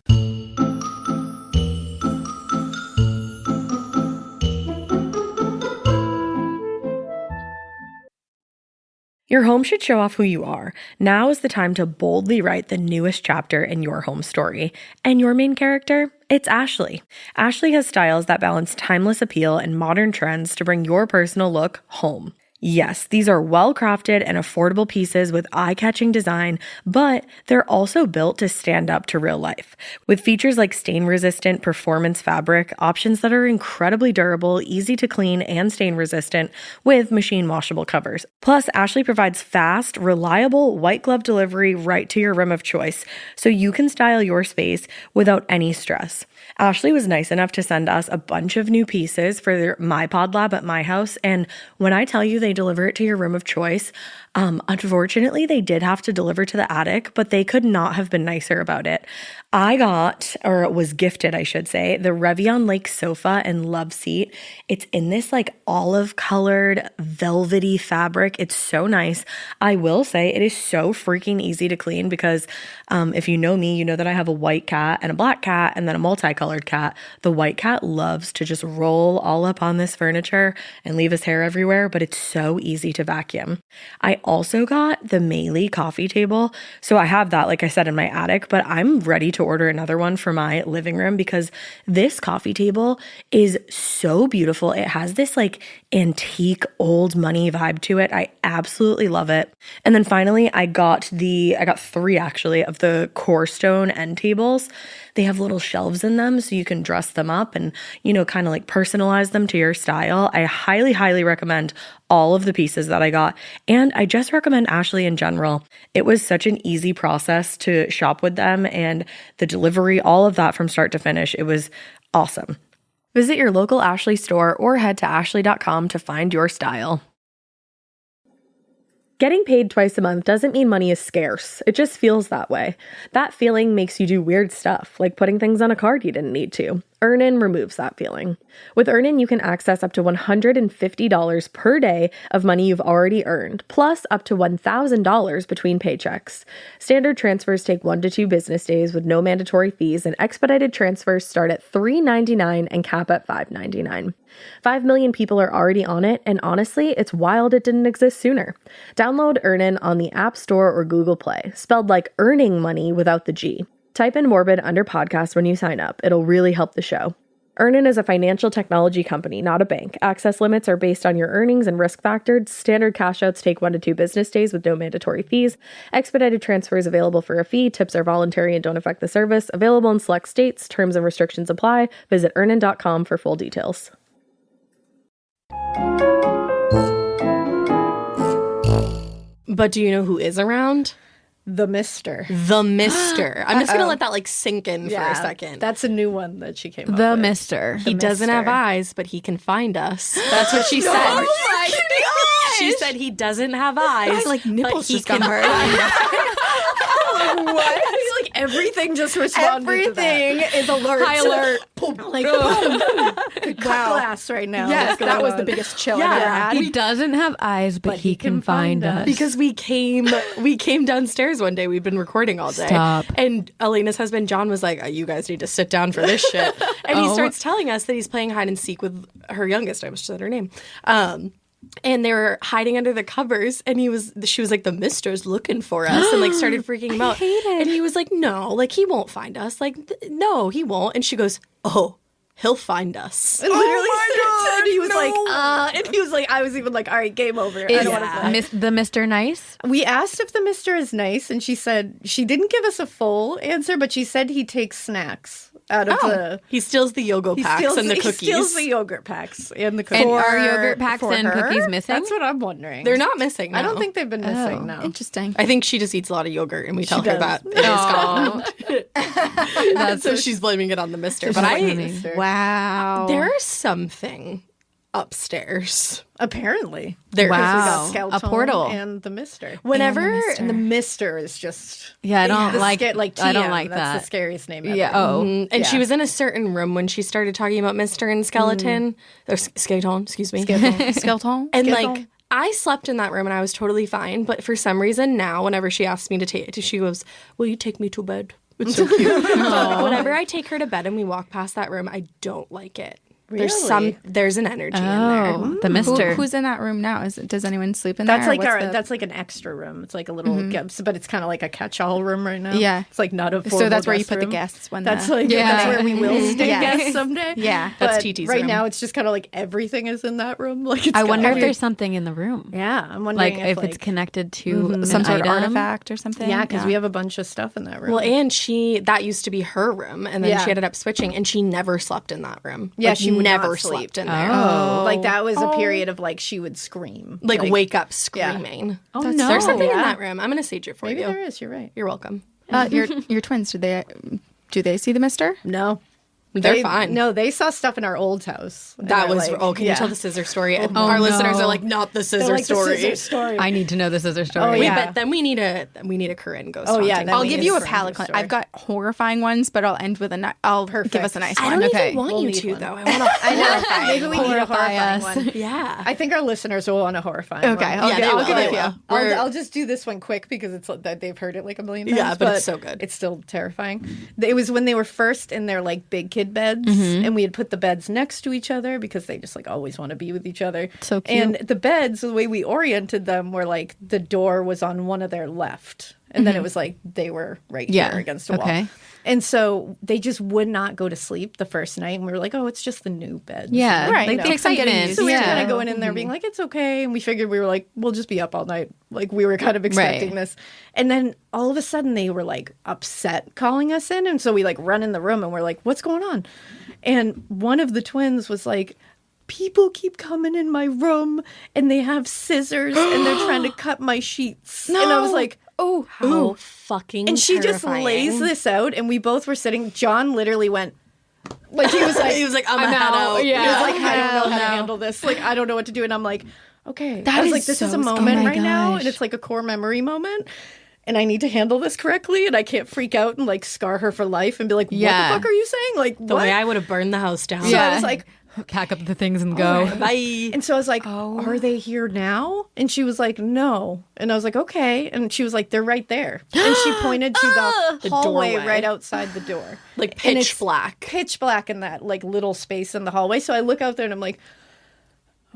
Your home should show off who you are. Now is the time to boldly write the newest chapter in your home story. And your main character? It's Ashley. Ashley has styles that balance timeless appeal and modern trends to bring your personal look home. Yes, these are well-crafted and affordable pieces with eye-catching design, but they're also built to stand up to real life. With features like stain-resistant performance fabric, options that are incredibly durable, easy to clean, and stain-resistant with machine-washable covers. Plus, Ashley provides fast, reliable, white-glove delivery right to your room of choice, so you can style your space without any stress. Ashley was nice enough to send us a bunch of new pieces for my pod lab at my house, and when I tell you they deliver it to your room of choice, unfortunately they did have to deliver to the attic, but they could not have been nicer about it. I got, or was gifted, I should say, the Revion Lake sofa and love seat. It's in this like olive colored velvety fabric. It's so nice. I will say it is so freaking easy to clean because if you know me, you know that I have a white cat and a black cat and then a multicolored cat. The white cat loves to just roll all up on this furniture and leave his hair everywhere, but it's so easy to vacuum. I also got the Meili coffee table. So I have that, like I said, in my attic, but I'm ready to order another one for my living room because this coffee table is so beautiful. It has this like antique old money vibe to it. I absolutely love it. And then finally, I got 3 actually of the core stone end tables. They have little shelves in them so you can dress them up and, kind of like personalize them to your style. I highly, highly recommend all of the pieces that I got. And I just recommend Ashley in general. It was such an easy process to shop with them and the delivery, all of that from start to finish. It was awesome. Visit your local Ashley store or head to ashley.com to find your style. Getting paid twice a month doesn't mean money is scarce. It just feels that way. That feeling makes you do weird stuff, like putting things on a card you didn't need to. Earnin removes that feeling. With Earnin, you can access up to $150 per day of money you've already earned, plus up to $1,000 between paychecks. Standard transfers take 1 to 2 business days with no mandatory fees, and expedited transfers start at $3.99 and cap at $5.99. 5 million people are already on it, and honestly, it's wild it didn't exist sooner. Download Earnin on the App Store or Google Play, spelled like earning money without the G. Type in Morbid under podcast when you sign up. It'll really help the show. Earnin is a financial technology company, not a bank. Access limits are based on your earnings and risk factors. Standard cash outs take 1 to 2 business days with no mandatory fees. Expedited transfers available for a fee. Tips are voluntary and don't affect the service. Available in select states. Terms and restrictions apply. Visit earnin.com for full details. But do you know who is around? The Mister. The Mister. I'm just going to let that like sink in for a second. That's a new one that she came up The with. Mister. He doesn't have eyes, but he can find us. That's what she said. Oh my gosh! She said he doesn't have eyes. Like nipples he just got can hurt. What? I feel like everything just responded to that. Everything is alert. High alert. Like, cut glass right now. Yes, What's that was going the on? biggest chill I've ever had. He doesn't have eyes, but he can find us. Because we came downstairs one day. We've been recording all day. Stop. And Elena's husband John was like, you guys need to sit down for this shit. And he starts telling us that he's playing hide and seek with her youngest. I almost said her name. And they were hiding under the covers, and she was like, the Mister's looking for us, and like started freaking him out. And he was like, no, like he won't find us. Like, no, he won't. And she goes, oh, he'll find us. And literally and he was like, and he was like, I was even like, all right, game over. I don't want to play. The Mr. Nice? We asked if the Mister is nice, and she said she didn't give us a full answer, but she said he takes snacks out of the. He steals the Yogo packs and the cookies. He steals the yogurt packs and the cookies. And are yogurt packs and cookies missing? That's what I'm wondering. They're not missing now. I don't think they've been missing now. Interesting. I think she just eats a lot of yogurt, and we tell her does. that it is gone. That's So she's blaming it on the Mister. She's But blaming the Mister. Wow. there's something upstairs. Apparently. There Wow. is. Skeleton A portal. and the Mister. Whenever And the Mister is just Yeah, I don't like TM, I don't like that's that. the scariest name ever. Yeah. Oh. and she was in a certain room when she started talking about Mister and Skeleton. Or Skeleton, excuse me. Skeleton. And like I slept in that room and I was totally fine. But for some reason now, whenever she asks me to take, she goes, "Will you take me to bed?" It's so cute. But whenever I take her to bed and we walk past that room, I don't like it. Really? There's an energy in there. Oh, the Mister. Who's in that room now? Does anyone sleep in That's there? like that's like an extra room. It's like a little, but it's kind of like a catch-all room right now. Yeah. it's like not a So formal that's where you guest put the room. guests when That's the, like that's where we will stay Yes. guests someday. Yeah. That's But TT's right room. now it's just kind of like everything is in that room. Like it's I wonder if got- there's something in the room. Yeah, I'm Like wondering if it's connected to an some sort of item. artifact or something. Yeah, because we have a bunch of stuff in that room. Well, and that used to be her room, and then Yeah. she ended up switching, and she never slept in that room. Yeah, Like, she would never not sleep. slept in there. like that was a period of like she would scream, Like wake up screaming. Oh There's no. something in that room. I'm gonna sage it for Maybe you. there is. You're right. You're welcome. Your twins, do they see the Mister? No, They're fine. No, they saw stuff in our old house. And That they're was like, can you tell the scissor story? And our no. listeners are like, not the They're scissor like the story. scissor story. I need to know the scissor story. Oh, Wait, yeah. but then we need a Corinne ghost. Oh, yeah, haunting. then I'll we give need you a a palate story. cleanse. I've got horrifying ones, but I'll end with I'll give us a nice I one. don't Okay. even want We'll you need to one. though. I want to. I know. Maybe we need a Horrify horrifying us. one. Yeah. I think our listeners will want a horrifying Okay, one. I'll give it to you. I'll just do this one quick because it's that they've heard it like a million times. Yeah, but it's so good. It's still terrifying. It was when they were first in their like big kid beds, and we had put the beds next to each other because they just like always want to be with each other. So cute. And the beds, the way we oriented them, were like the door was on one of their left, and then it was like they were right Yeah. here against a wall. Okay. And so they just would not go to sleep the first night, and we were like, "Oh, it's just the new bed." Yeah, Right. like No. the Takes some getting excitement. used So we were yeah. kind of going in there being like, it's okay. And we figured we were like, we'll just be up all night. Like we were kind of expecting Right. this. And then all of a sudden they were like upset calling us in. And so we like run in the room and we're like, what's going on? And one of the twins was like, people keep coming in my room and they have scissors and they're trying to cut my sheets. And I was like, Oh, How fucking and she just terrifying. lays this out. And we both were sitting. John literally went, like he was like, He was like, I'm a head out. He was like, I don't know how to handle this. Like, I don't know what to do. And I'm like, okay. That I was is like, this is so a moment my right now. gosh. And it's like a core memory moment. And I need to handle this correctly. And I can't freak out and like scar her for life and be like, what Yeah. the fuck are you saying? Like, The what? way I would have burned the house down. So I was like, Pack up the things and go. Bye. and so I was like, are they here now? And she was like, no. And I was like, okay. And she was like, they're right there. And she pointed to the hallway doorway. right outside the door. Like And pitch it's black. Pitch black in that like little space in the hallway. So I look out there and I'm like,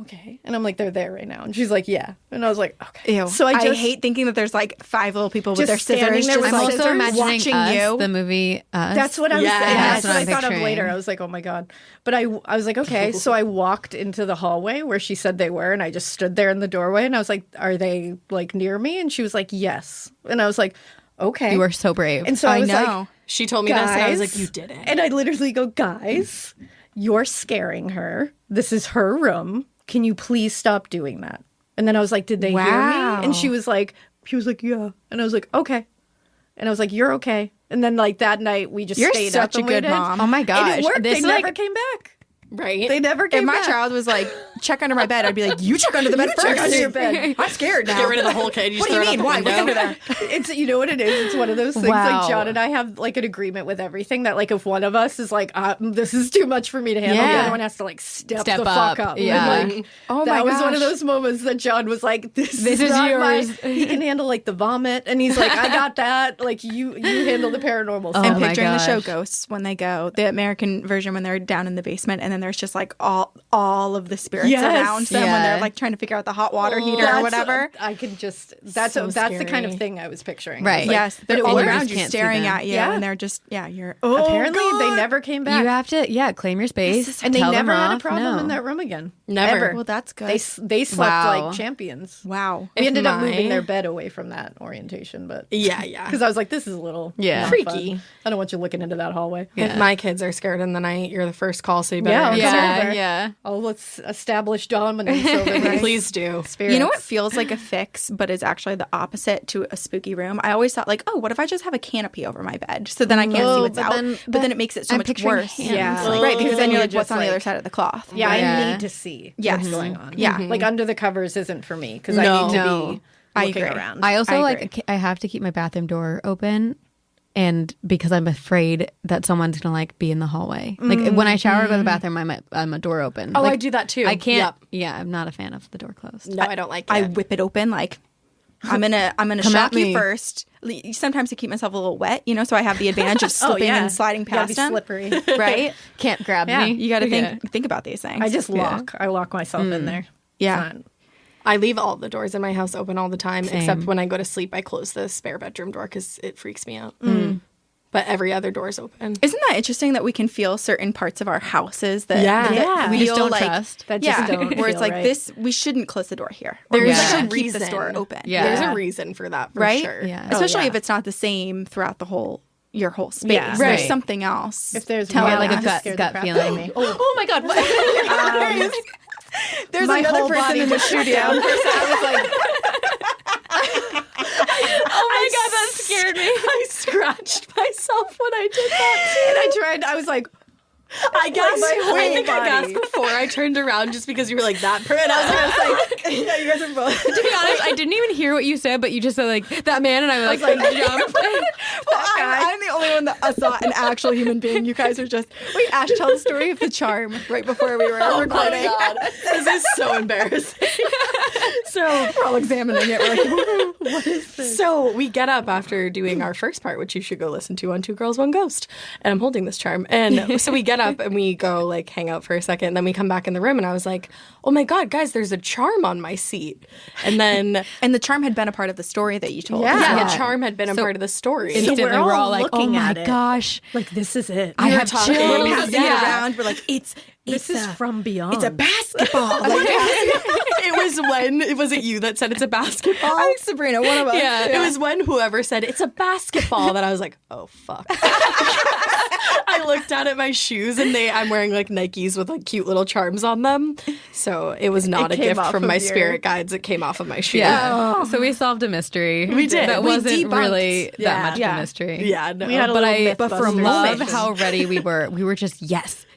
okay. And I'm like, they're there right now. And she's like, yeah. And I was like, okay. ew. So I just hate thinking that there's like 5 little people with Just their standing scissors there just with I'm like also scissors imagining watching Us, you. the movie Us. That's what I was Yeah. saying. That's That's what what I I'm thought of picturing. later. I was like, oh my God. But I was like, okay. So I walked into the hallway where she said they were, and I just stood there in the doorway, and I was like, are they like near me? And she was like, yes. And I was like, okay. You were so brave. And so I was know. like, She told me this, and I was guys. like, you did it. And I literally go, guys, you're scaring her. This is her room. Can you please stop doing that? And then I was like, did they hear Wow. me? And she was like, yeah. And I was like, okay. And I was like, you're okay. And then like that night we just You're stayed such up a and good waited. mom. Oh my And gosh. it worked. This, They like, never came back. Right? They never came If my back. child was like, check under my bed, I'd be like, you check under the bed Check first. under your bed. I'm scared now. Get rid of the whole kid. You What just do you throw it mean? out the Why? What's window. under there? It's, you know what it is? It's one of those things Wow. like John and I have like an agreement with everything that like if one of us is like, this is too much for me to handle, the Yeah. other one has to like step Step the fuck up. up. Yeah. And, like, Oh that my was one of gosh. those moments that John was like, this is not yours. He can handle like the vomit. And he's like, I got that. Like you handle the paranormal stuff. Oh I'm my picturing the show gosh. Ghosts when they go, the American version when they're down in the basement, and then there's just like all of the spirits Yes. around them when Yeah. they're like trying to figure out the hot water heater or That's- whatever. I could just, that's So the kind of scary. thing I was picturing. Right. I was like, Yes, but they're it all was- you around just you, can't see staring them. at you, Yeah. and they're just, you're. Apparently God. they never came back. You have to, claim your space. and they tell them never had a off. problem No. in that room again. Never. Ever. Well, that's good. They slept Wow. like champions. Wow. We ended up moving my- their bed away from that orientation, but Yeah. because I was like, this is a little Yeah. not Freaky. fun. I don't want you looking into that hallway. If my kids are scared in the night, you're the first call, so you better Yeah, answer. Yeah, over. yeah. Oh, let's establish dominance over these Please do. spirits. You know what feels like a fix, but is actually the opposite to a spooky room? I always thought, like, oh, what if I just have a canopy over my bed so then I can't see what's but out? then- but then it makes it so I'm much picturing worse. hands. Yeah. Right, because then you're like, Just what's on the like- other side of the cloth? Yeah, Yeah. I need to see Yes. what's going on. Yeah. Like under the covers isn't for me because No. I need to No. be I looking agree. around. I also I agree. I have to keep my bathroom door open, and because I'm afraid that someone's gonna be in the hallway. Like when I shower or go to the bathroom, I'm a door open. Oh, Like, I do that too. I can't. Yep. Yeah, I'm not a fan of the door closed. No, I don't like it. I whip it open like I'm gonna Come shock at you me. first. Sometimes to keep myself a little wet, so I have the advantage of slipping and sliding You gotta past be them. slippery. Right? Can't grab Yeah. me. You got to Yeah. think about these things. I just lock. I lock myself in there. Yeah. It's not- I leave all the doors in my house open all the time, Same. except when I go to sleep, I close the spare bedroom door because it freaks me out. But every other door is open. Isn't that interesting that we can feel certain parts of our houses that, Yeah. that Yeah. We just feel don't like, trust. That just yeah, don't where it's feel like right. this, we shouldn't close the door here. Or There's we like a should keep this reason. door open. Yeah. There's a reason for that, for Right? sure. Yeah. Especially yeah. if it's not the same throughout your whole space. Yeah. There's Right. something else. If there's Tell me, one, like, a it just gut- scared gut the crap out of feeling. me. Oh my God. What? There's My another whole person body in the just shut studio. down for a second. I was like, Oh my god, that scared me. I scratched myself when I did that. and I tried. I was like, I gasped. my whole I think I body. gasped before I turned around just because you were like that. And I was like, yeah, you guys are both. To be honest, I didn't even hear what you said, but you just said that man, and I was like jumped. I'm the only one that saw an actual human being. You guys are just. Wait, Ash, tell the story of the charm right before we were recording. God, this is so embarrassing. So We're all examining it. We're like, what is this? So we get up after doing our first part, which you should go listen to on Two Girls, One Ghost. And I'm holding this charm. And so we get up and we go hang out for a second. And then we come back in the room and I was like, oh my God, guys, there's a charm on my seat. And then And the charm had been a part of the story that you told. Yeah. the charm had been a part of the story. Instantly, we're we're all all like, "Oh looking my at it. gosh, Like, this is it. I have talking. We're chills." passing it Yeah. around. We're like, it's This is from beyond. It's a basketball. It was when, was it you that said it's a basketball? I think Sabrina, one of us. Yeah, it was when whoever said it's a basketball that I was like, oh fuck. I looked down at my shoes and I'm wearing Nikes with cute little charms on them. So it was not It a came gift off from of my your- spirit guides. It came off of my shoe. Yeah. So we solved a mystery. We did. That We wasn't debunked. really Yeah. that much of Yeah. a mystery. Yeah, no. We had a but little I but for a Mythbusters love moment. how ready we were. We were just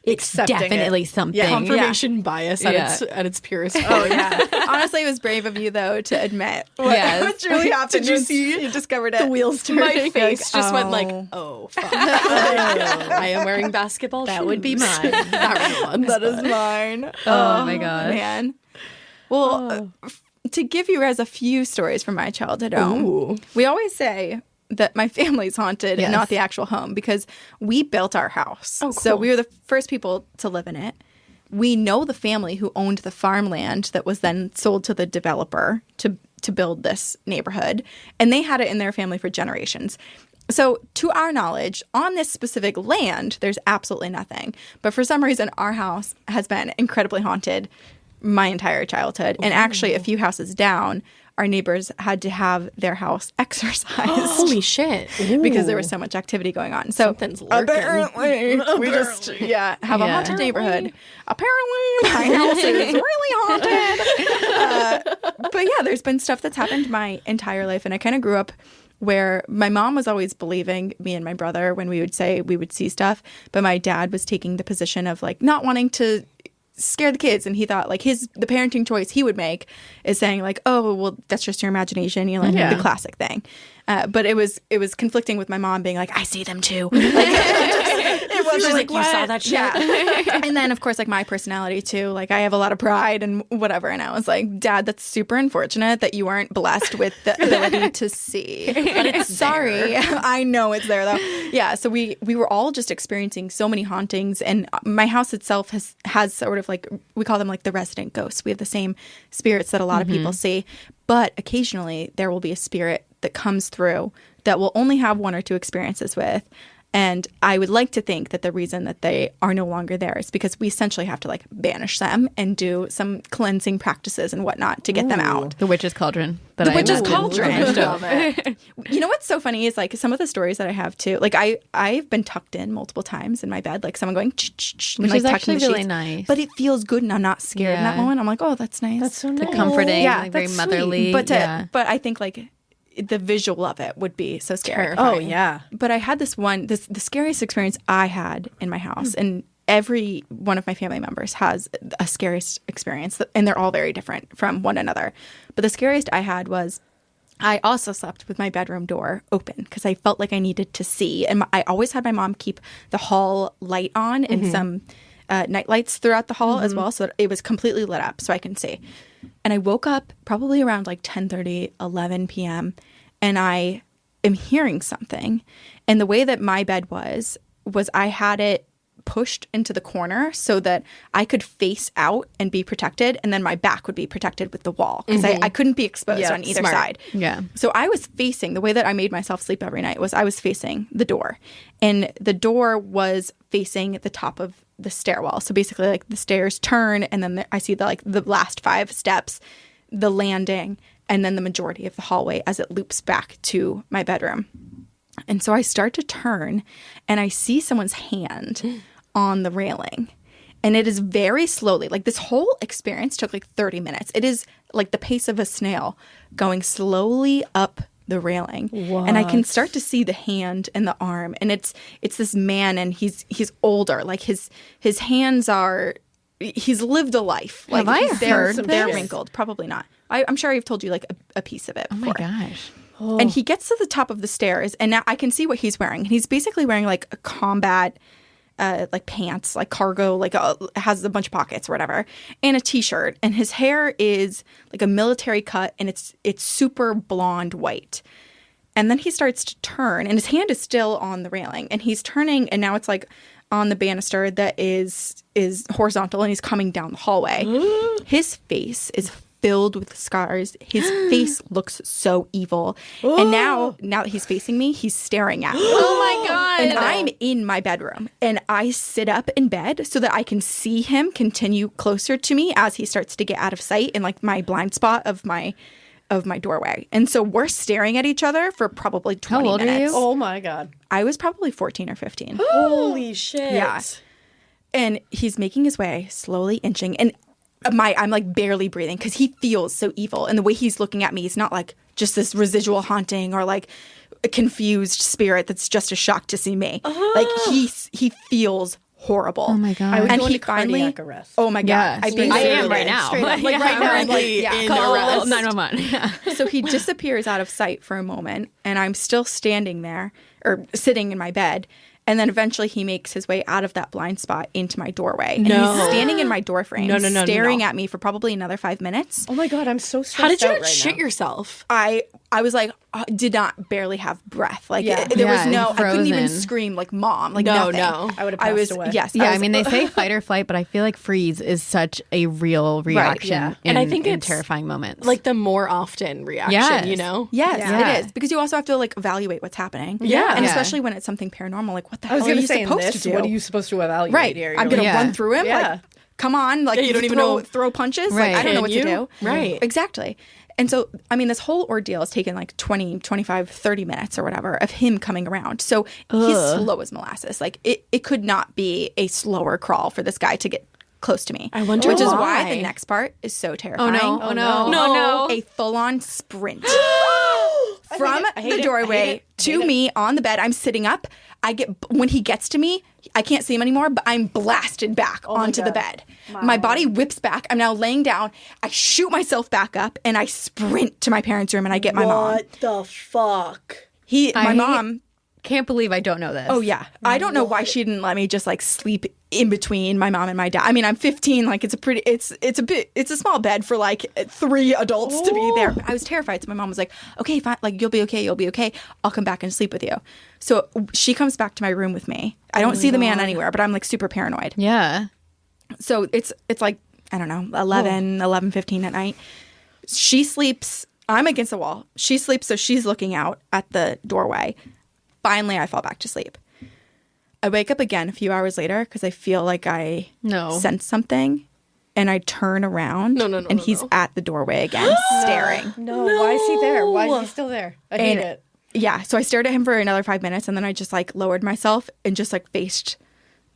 it's Accepting definitely it. something. Yeah. Confirmation bias at Yeah. its purest. Oh, yeah. Honestly, it was brave of you, though, to admit what, Yes. what truly happened. Did you once see you discovered it? The wheels turning. My face just went oh. oh fuck. I am wearing basketball shoes. That would be mine. Not really ones. That is mine. Oh my gosh. Man. Well, to give you guys a few stories from my childhood home, Ooh. we always say that my family's haunted and Yes. not the actual home because we built our house. Oh, So cool. we were the first people to live in it. We know the family who owned the farmland that was then sold to the developer to build this neighborhood. And they had it in their family for generations. So to our knowledge, on this specific land, there's absolutely nothing. But for some reason, our house has been incredibly haunted my entire childhood. And actually, a few houses down, our neighbors had to have their house exorcised. Holy shit. Because there was so much activity going on. So Something's lurking. apparently, we just have a Yeah. haunted neighborhood. Apparently, my house is really haunted. But yeah, there's been stuff that's happened my entire life, and I kind of grew up where my mom was always believing me and my brother when we would say we would see stuff, but my dad was taking the position of like not wanting to scare the kids, and he thought like the parenting choice he would make is saying like, oh well, that's just your imagination, you know, like the classic thing. But it was conflicting with my mom being like, I see them too. It wasn't like you saw that shit. Yeah. And then of course like my personality too, like I have a lot of pride and whatever, and I was like, Dad, that's super unfortunate that you aren't blessed with the ability to see. But it's sorry. I know it's there though. Yeah. So we were all just experiencing so many hauntings, and my house itself has sort of like, we call them like the resident ghosts. We have the same spirits that a lot of people see, but occasionally there will be a spirit that comes through that we'll only have one or two experiences with. And I would like to think that the reason that they are no longer there is because we essentially have to like banish them and do some cleansing practices and whatnot to get them out. The witch's cauldron. The witch's cauldron. You know what's so funny is like some of the stories that I have too. Like I've been tucked in multiple times in my bed, like someone going, which like, is actually the really sheets. nice. But it feels good, and I'm not scared in that moment. I'm like, oh, that's nice. That's so nice. Comforting, Yeah, like very that's motherly. sweet. But I think like the visual of it would be so scary. Oh yeah. But I had the scariest experience I had in my house, and every one of my family members has a scariest experience, and they're all very different from one another. But the scariest I had was I also slept with my bedroom door open because I felt like I needed to see. And I always had my mom keep the hall light on and some night lights throughout the hall as well, so that it was completely lit up so I can see. And I woke up probably around like 10:30, 11 p.m., and I am hearing something. And the way that my bed was I had it pushed into the corner so that I could face out and be protected, and then my back would be protected with the wall because I couldn't be exposed on either side. Yeah. So I was facing, the way that I made myself sleep every night was I was facing the door, and the door was facing the top of the stairwell. So basically like the stairs turn, and then I see the last 5 steps, the landing, and then the majority of the hallway as it loops back to my bedroom. And so I start to turn, and I see someone's hand on the railing. And it is very slowly, like this whole experience took like 30 minutes. It is like the pace of a snail going slowly up the railing. What? And I can start to see the hand and the arm. And it's this man, and he's older. Like his hands are, he's lived a life. Like, have I heard this? They're wrinkled. Probably not. I'm sure I've told you like a piece of it before. Oh my gosh. And he gets to the top of the stairs, and now I can see what he's wearing. He's basically wearing like a combat, like pants, like cargo, like has a bunch of pockets or whatever, and a t-shirt. And his hair is like a military cut, and it's super blonde white. And then he starts to turn, and his hand is still on the railing, and he's turning, and now it's like on the banister that is horizontal, and he's coming down the hallway. His face is filled with scars. His face looks so evil. And now that he's facing me, he's staring at me. Oh my God. And I'm in my bedroom, and I sit up in bed so that I can see him continue closer to me as he starts to get out of sight in like my blind spot of my doorway. And so we're staring at each other for probably 20 How old minutes. are you? Oh my God. I was probably 14 or 15. Holy shit. Yeah. And he's making his way, slowly inching. And I'm like barely breathing because he feels so evil. And the way he's looking at me is not like just this residual haunting or like a confused spirit that's just a shock to see me. Like he feels horrible. Oh my God. I would And go he into cardiac arrest. Oh my God. Yes. I'd be I so am good. right now. Straight up. Like Yeah. right now. I'm like, Currently in Call arrest. 911. Yeah. So he disappears out of sight for a moment, and I'm still standing there or sitting in my bed. And then eventually he makes his way out of that blind spot into my doorway. And he's standing in my doorframe, staring at me for probably another 5 minutes. Oh my God, I'm so stressed How did you out not right shit now. yourself? I was like, did not barely have breath. Like Yeah. there was Yeah, no, I couldn't even frozen. scream like mom. Like No, nothing. no. I would have I passed was away. yes. Yeah, I I was- mean, they say fight or flight, but I feel like freeze is such a real reaction yeah. in, And I think in it's terrifying moments. Like the more often reaction, Yes. you know? Yes, Yeah. it is because you also have to like evaluate what's happening. Yeah. and Yeah. especially when it's something paranormal. Like what the I was hell are going you to say in supposed this, to do? what are you supposed to evaluate Right. here? I'm going to Yeah. run through him. Yeah. Like, come on. Like, Yeah, you don't even throw punches. Right. Like, I don't know what Can to you? do. Right. Exactly. And so, I mean, this whole ordeal has taken like 20, 25, 30 minutes or whatever of him coming around. So he's slow as molasses. Like, it could not be a slower crawl for this guy to get close to me. I wonder Which is why. why the next part is so terrifying. oh no. No. A full-on sprint. from the doorway to me on the bed. I'm sitting up. When he gets to me, I can't see him anymore, but I'm blasted back onto the bed. My body whips back. I'm now laying down. I shoot myself back up and I sprint to my parents' room and I get my mom. What the fuck? My mom. Can't believe I don't know this. Oh yeah, I don't know why she didn't let me just like sleep in between my mom and my dad. I mean, I'm 15. Like it's a small bed for like 3 adults to be there. I was terrified. So my mom was like, "Okay, fine. Like you'll be okay. I'll come back and sleep with you." So she comes back to my room with me. I don't see the man anywhere, but I'm like super paranoid. Yeah. So it's like, I don't know, 11:15 at night. She sleeps. I'm against the wall. She sleeps, so she's looking out at the doorway. Finally, I fall back to sleep. I wake up again a few hours later because I feel like I sense something. And I turn around and he's at the doorway again, staring. No, why is he there? Why is he still there? I hate it. Yeah, so I stared at him for another 5 minutes and then I just like lowered myself and just like faced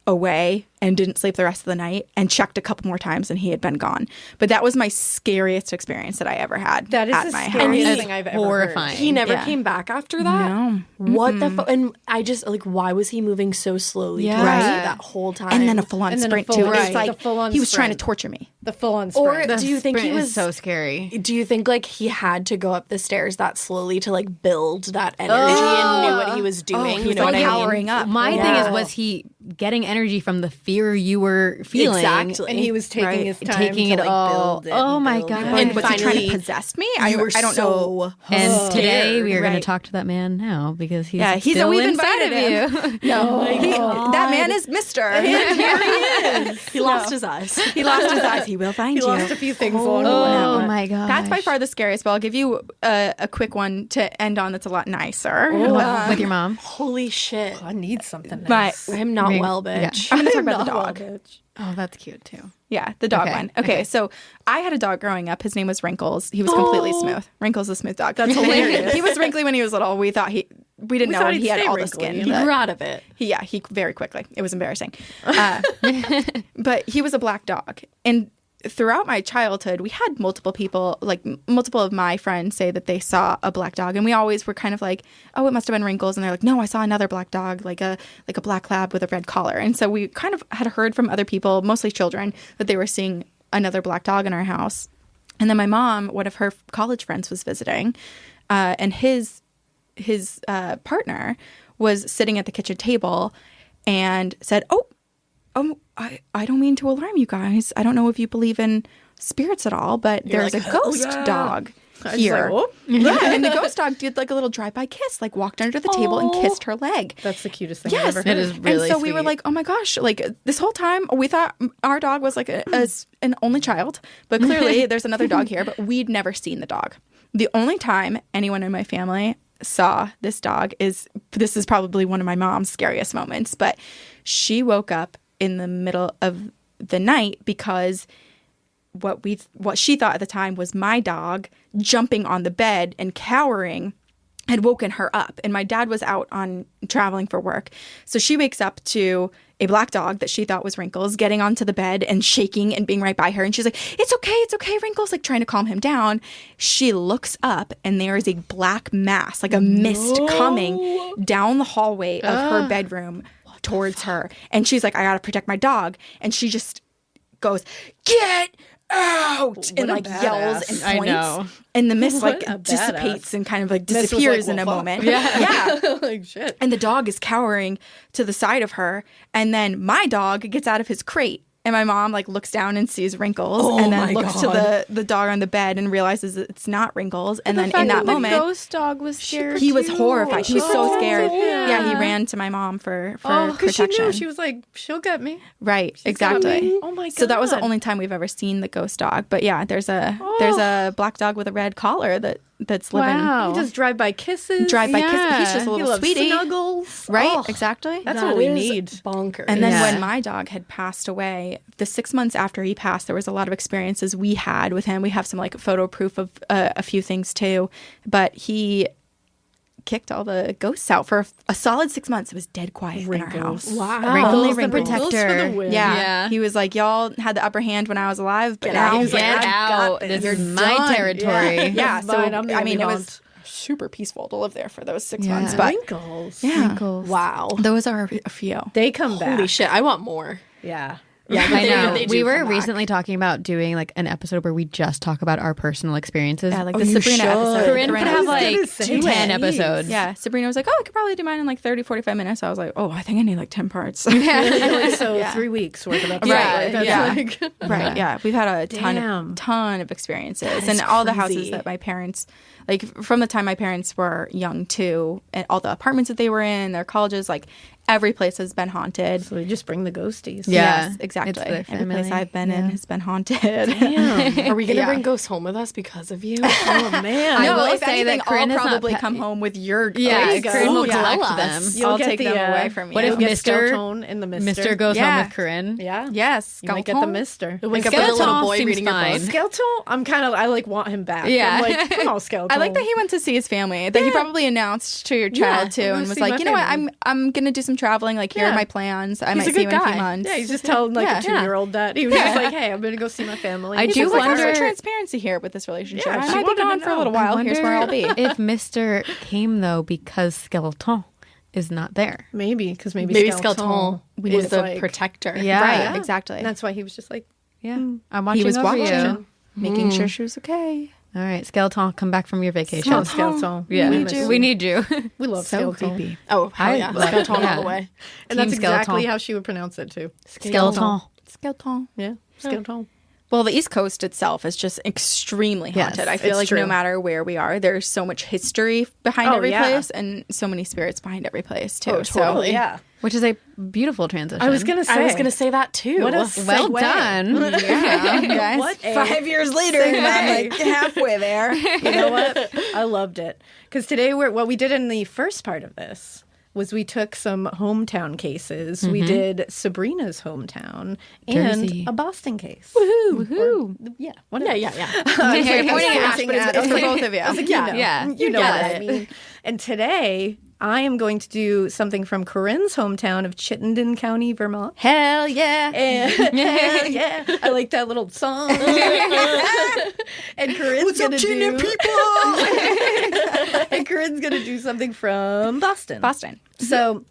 away and didn't sleep the rest of the night and checked a couple more times and he had been gone. But that was my scariest experience that I ever had. That is at the my scariest house. thing I've ever Horrifying. heard. He never came back after that? No. What the fuck? And I just, like, why was he moving so slowly towards you that whole time? And then a full-on sprint too. right. It's like The full-on he was trying to sprint. torture me. The full-on Or sprint. do you think he Sprint was is so scary? Do you think like he had to go up the stairs that slowly to like build that energy and knew what he was doing? He you was know like what I mean? powering up. My thing is, was he getting energy from the fear you were feeling? Exactly. and he was taking his time Taking to it like all. build it. Oh and my build God. it. And was he trying finally, to possess me? I You were don't know. And today we are going to Right. talk to that man now because he's He's still we've inside invited of him. you. No, that man is Mister. He lost his eyes. He lost his eyes. He will find He you. lost a few things along the way. Oh my God. That's by far the scariest, but I'll give you a quick one to end on that's a lot nicer. With your mom. Holy shit. I need something My- nice. I'm not well, bitch. I'm going to talk about the dog. Oh, that's cute too. Yeah, the dog Okay, one. Okay, so I had a dog growing up. His name was Wrinkles. He was completely smooth. Wrinkles, the smooth dog. That's hilarious. He was wrinkly when he was little. We didn't know thought he he'd had stay all the wrinkly, skin. you He that- grew out of it. he very quickly. It was embarrassing. But he was a black dog. And throughout my childhood, we had multiple of my friends say that they saw a black dog. And we always were kind of like, oh, it must have been Wrinkles. And they're like, no, I saw another black dog, like a black lab with a red collar. And so we kind of had heard from other people, mostly children, that they were seeing another black dog in our house. And then my mom, one of her college friends was visiting, and his partner was sitting at the kitchen table and said, oh, I don't mean to alarm you guys. I don't know if you believe in spirits at all, but there's like, a ghost dog was here. like, oh. Yeah, and the ghost dog did like a little drive-by kiss, like walked under the table and kissed her leg. That's the cutest thing Yes, I've ever it heard. is really and so we were sweet. like, oh my gosh, like this whole time we thought our dog was like an only child, but clearly there's another dog here, but we'd never seen the dog. The only time anyone in my family saw this dog this is probably one of my mom's scariest moments, but she woke up in the middle of the night because what she thought at the time was my dog jumping on the bed and cowering had woken her up. And my dad was out on traveling for work. So she wakes up to a black dog that she thought was Wrinkles getting onto the bed and shaking and being right by her. And she's like, it's okay, Wrinkles, like trying to calm him down. She looks up and there is a black mass, like a mist coming down the hallway of her bedroom towards her. And she's like, I gotta protect my dog. And she just goes, get out, and a like yells and badass. I points. know. And the mist like a dissipates badass. and kind of like Mist was disappears like, in a well, fuck. moment. Yeah. like shit. And the dog is cowering to the side of her. And then my dog gets out of his crate. And my mom like looks down and sees Wrinkles and then looks to the dog on the bed and realizes that it's not Wrinkles. And then in that moment, the ghost dog was scared. he was horrified. He was so scared. him. Yeah, he ran to my mom for Because she protection. knew. She was like, she'll get me. Right, got exactly. me. Oh my So that was the God. only time we've ever seen the ghost dog. But yeah, there's a black dog with a red collar that's living. Wow. He just drive-by kisses. Drive-by kiss. He's just a He little loves sweetie. snuggles. Right, Oh, exactly. That's That what we is need. bonkers. And then Yeah. when my dog had passed away, the 6 months after he passed, there was a lot of experiences we had with him. We have some like photo proof of a few things too. But he kicked all the ghosts out for a solid 6 months. It was dead quiet in our house. wow. Wrinkles Only the Wrinkles. protector. For the win. Yeah. Yeah. He was like, y'all had the upper hand when I was alive, but now out. He was like, Get "I've got out. this. This is You're my done." territory. Yeah, It's so mine. I'm the I mean, only it was super peaceful to live there for those 6 Yeah. months. But Wrinkles. yeah, Wrinkles. Wow. those are a few. They come back. Holy shit, I want more. Yeah. Yeah, but I know. they do We were come back. recently talking about doing like an episode where we just talk about our personal experiences. Yeah, like the Sabrina episode. Corinne could have I like was gonna say, 10 please. episodes. Yeah, Sabrina was like, oh, I could probably do mine in like 30, 45 minutes. I was like, oh, I think I need like 10 parts. So 3 weeks worth of episodes. Right, That's yeah. like, Right. Yeah. We've had a Damn. ton of experiences. That And is all the crazy. houses that my parents, like from the time my parents were young too, and all the apartments that they were in, their colleges, like every place has been haunted. so we just bring the ghosties. Yeah. Yes, exactly. It's their Every place family. I've been in Yeah. has been haunted. Damn. Are we going to Yeah. bring ghosts home with us because of you? Oh man. I No, will if say anything, that Corinne I'll has not probably pa- come home with your Yeah, you go. Corinne will Yeah. collect Tell them. us. You'll I'll get take them away from you. What if You'll get Mr. Skeleton in the Mister. Mr. goes home Yeah. with Corinne? Yeah. Yes, You might get the Mister. Wake up with a little Skeleton boy seems reading your fine. book. Skeleton, I like want him back. Yeah. I'm like, come on, Skeleton. I like that he went to see his family. That he probably announced to your child too, I'm gonna and was see like, my you know what, family." I'm gonna do some traveling. Like, here are Yeah. my plans. I He's might a see you good in a few guy. months. Yeah, he's just telling like Yeah. a 2-year-old that. He was just like, hey, I'm going to go see my family. I He's do just like, There's wonder- some transparency here with this relationship. Yeah, I she might be wanted to gone for a know. little while. Here's where I'll be. If Mr. came though because Skeleton is not there. maybe because maybe Skeleton was is the like, protector. Yeah. Right, exactly. And that's why he was just like, Yeah. I'm watching He was over watching, you. making sure she was okay. All right, Skeleton, come back from your vacation. come on, Skeleton. Yeah, we need you. We love So Skeleton. creepy. Oh, hell yeah. love- Skeleton yeah. all the way. And that's Team exactly Skeleton. how she would pronounce it too. Skeleton. Skeleton. Yeah, Skeleton. Well, the East Coast itself is just extremely Yes, haunted. I feel it's like true. no matter where we are, there's so much history behind Oh, every yeah. place and so many spirits behind every place, too. Oh, totally. Yeah. Which is a beautiful transition. I was going to say. I was going to say that too. What a Well segue. done. Yeah, guys. What a 5 years later, and I'm like halfway there. You know what? I loved it. Because today, what we did in the first part of this was we took some hometown cases. We did Sabrina's hometown Jersey. and a Boston case. Woohoo. Yeah. Whatever. Yeah. You're pointing at Ash, pointing but at it's for us. both of you. Yeah. You know got what I it. mean. And today, I am going to do something from Corinne's hometown of Chittenden County, Vermont. Hell yeah. And hell yeah, I like that little song. And Corinne's gonna do and Corinne's gonna do something from Boston. Boston. So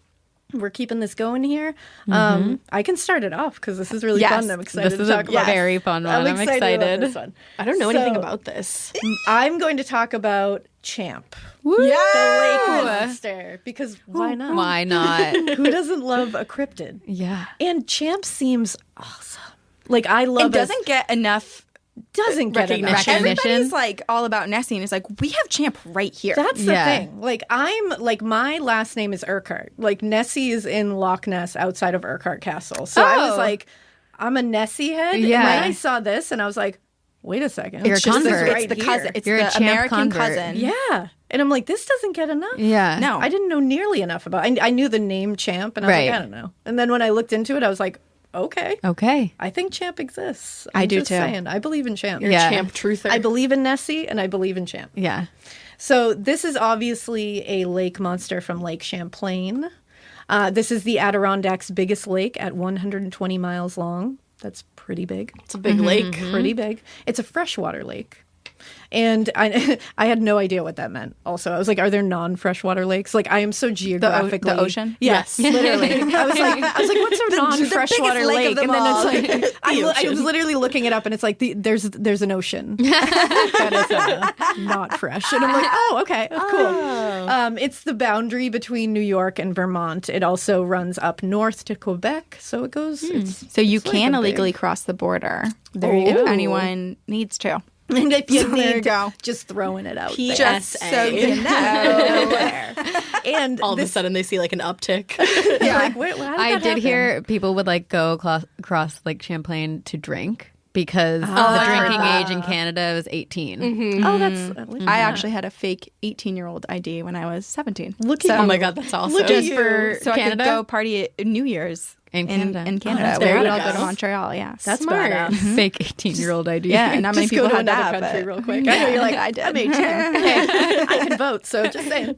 we're keeping this going here. I can start it off because this is really Yes. fun. I'm excited This to is a talk about. very fun one. I'm about excited. this one. I don't know anything So- about this. I'm going to talk about Champ, Woo. the lake monster, because why not? Why not? Who doesn't love a cryptid? Yeah. And Champ seems awesome. Like I love It doesn't get enough doesn't get recognition. enough. Everybody's like all about Nessie and is like, we have Champ right here. That's the Yeah. thing. Like I'm like my last name is Urquhart. Like Nessie is in Loch Ness outside of Urquhart Castle. So I was Oh. like, I'm a Nessie head. Yeah. And then I saw this and I was like, wait a second. You're a It's just this convert. right it's the here. cousin. It's You're a the Champ American convert. cousin. Yeah. And I'm like, this doesn't get enough. Yeah. No. I didn't know nearly enough about I knew the name Champ and I was Right. like, I don't know. And then when I looked into it, I was like, okay. Okay. I think Champ exists. I I'm do just too. saying. I believe in Champ. You're Yeah. a champ truther. I believe in Nessie and I believe in Champ. Yeah. So this is obviously a lake monster from Lake Champlain. This is the Adirondacks' biggest lake at 120 miles long. That's pretty big. It's a big lake. Pretty big. It's a freshwater lake. And I had no idea what that meant. Also, I was like, "Are there non-freshwater lakes?" Like, I am so geographically the ocean? Yes, literally. I was like, "What's a non-freshwater biggest lake lake?" of them And then all. it's like, I was literally looking it up, and it's like there's an ocean that is not fresh, and I'm like, "Oh, okay, that's cool." It's the boundary between New York and Vermont. It also runs up north to Quebec, so it goes. So you It's like can a big- illegally cross the border. There you if go. anyone needs to. And if you So there you need go. just throwing it out there. Just so you know. And All of a this, sudden, they see like an uptick. like, wait, how did I that did happen? hear people would like go across Lake Champlain to drink because the I've heard drinking that. age in Canada was 18. Oh, that's I actually had a fake 18-year-old ID when I was 17. Look at Oh my God, that's awesome. Just you. for So Canada. I could go party at New Year's In Canada. In Canada. that's we very would all go badass. to Montreal, yeah. That's Smart. badass. Fake 18-year-old ID. Yeah, and not many Just people go to had another that. country but- real quick. I know you're like, I did. I'm 18. Hey, I can vote, so just saying.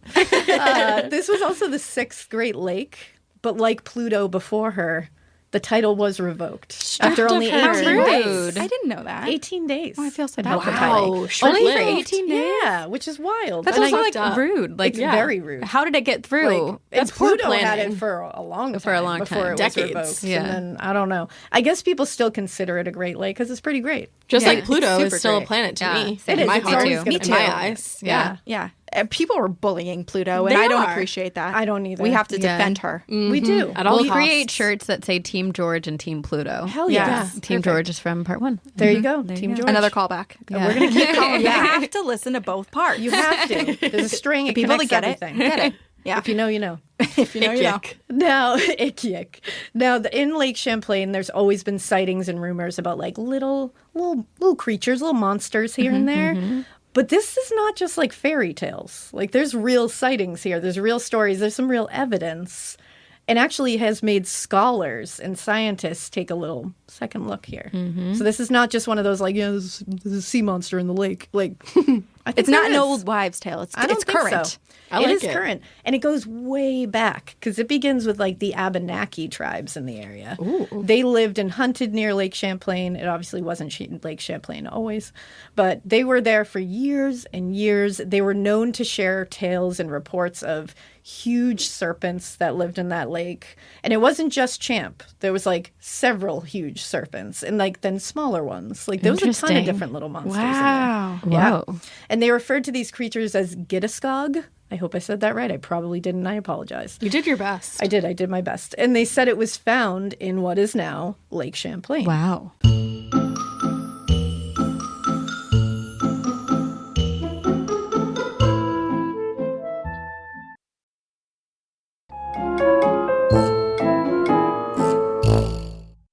This was also the 6th Great Lake, but like Pluto before her, The title was revoked after only of her. 18 days. I didn't know that. 18 days. Oh, I feel so bad. about the Wow. title. Short Only for lived. 18 days. Yeah, which is wild. That's And also I- like rude. Like It's very rude. How did it get through? Like, That's and poor Pluto had planning. it for a long time. For a long before time. it Decades. was revoked. Yeah. And then, I don't know. I guess people still consider it a great lake because it's pretty great. Just Yeah, like Pluto it's is super still great. a planet to Yeah, me. same. It is. In my It's heart. always gonna In be. my eyes. Yeah. Yeah. People are bullying Pluto, and They I don't are. appreciate that. I don't either. We have to Yeah. defend her. We do. At all We'll costs. create shirts that say Team George and Team Pluto. Hell Yeah. yeah. Team George is from part 1. There you go. There you Team go. George. Another callback. Yeah. We're going to keep calling You back. have to listen to both parts. You have to. There's a string. It People that connects get it, everything. get it. Yeah. If you know, you know. If you know, you know. Now, ick. Now, in Lake Champlain, there's always been sightings and rumors about like little creatures, little monsters here and there. But this is not just like fairy tales. Like there's real sightings here. There's real stories. There's some real evidence. And actually has made scholars and scientists take a little second look here. So this is not just one of those like, yeah, there's a sea monster in the lake. Like, I think It's not there an is. old wives' tale. It's I don't think current. so. I It like is it. current. And it goes way back because it begins with like the Abenaki tribes in the area. They lived and hunted near Lake Champlain. It obviously wasn't Lake Champlain always, but they were there for years and years. They were known to share tales and reports of huge serpents that lived in that lake. And it wasn't just Champ. There was like several huge serpents and like then smaller ones. Like there was a ton of Interesting. different little monsters in there. Wow. Yeah. Whoa. And they referred to these creatures as Gittaskog. I hope I said that right. I probably didn't. I apologize. You did your best. I did my best. And they said it was found in what is now Lake Champlain. Wow.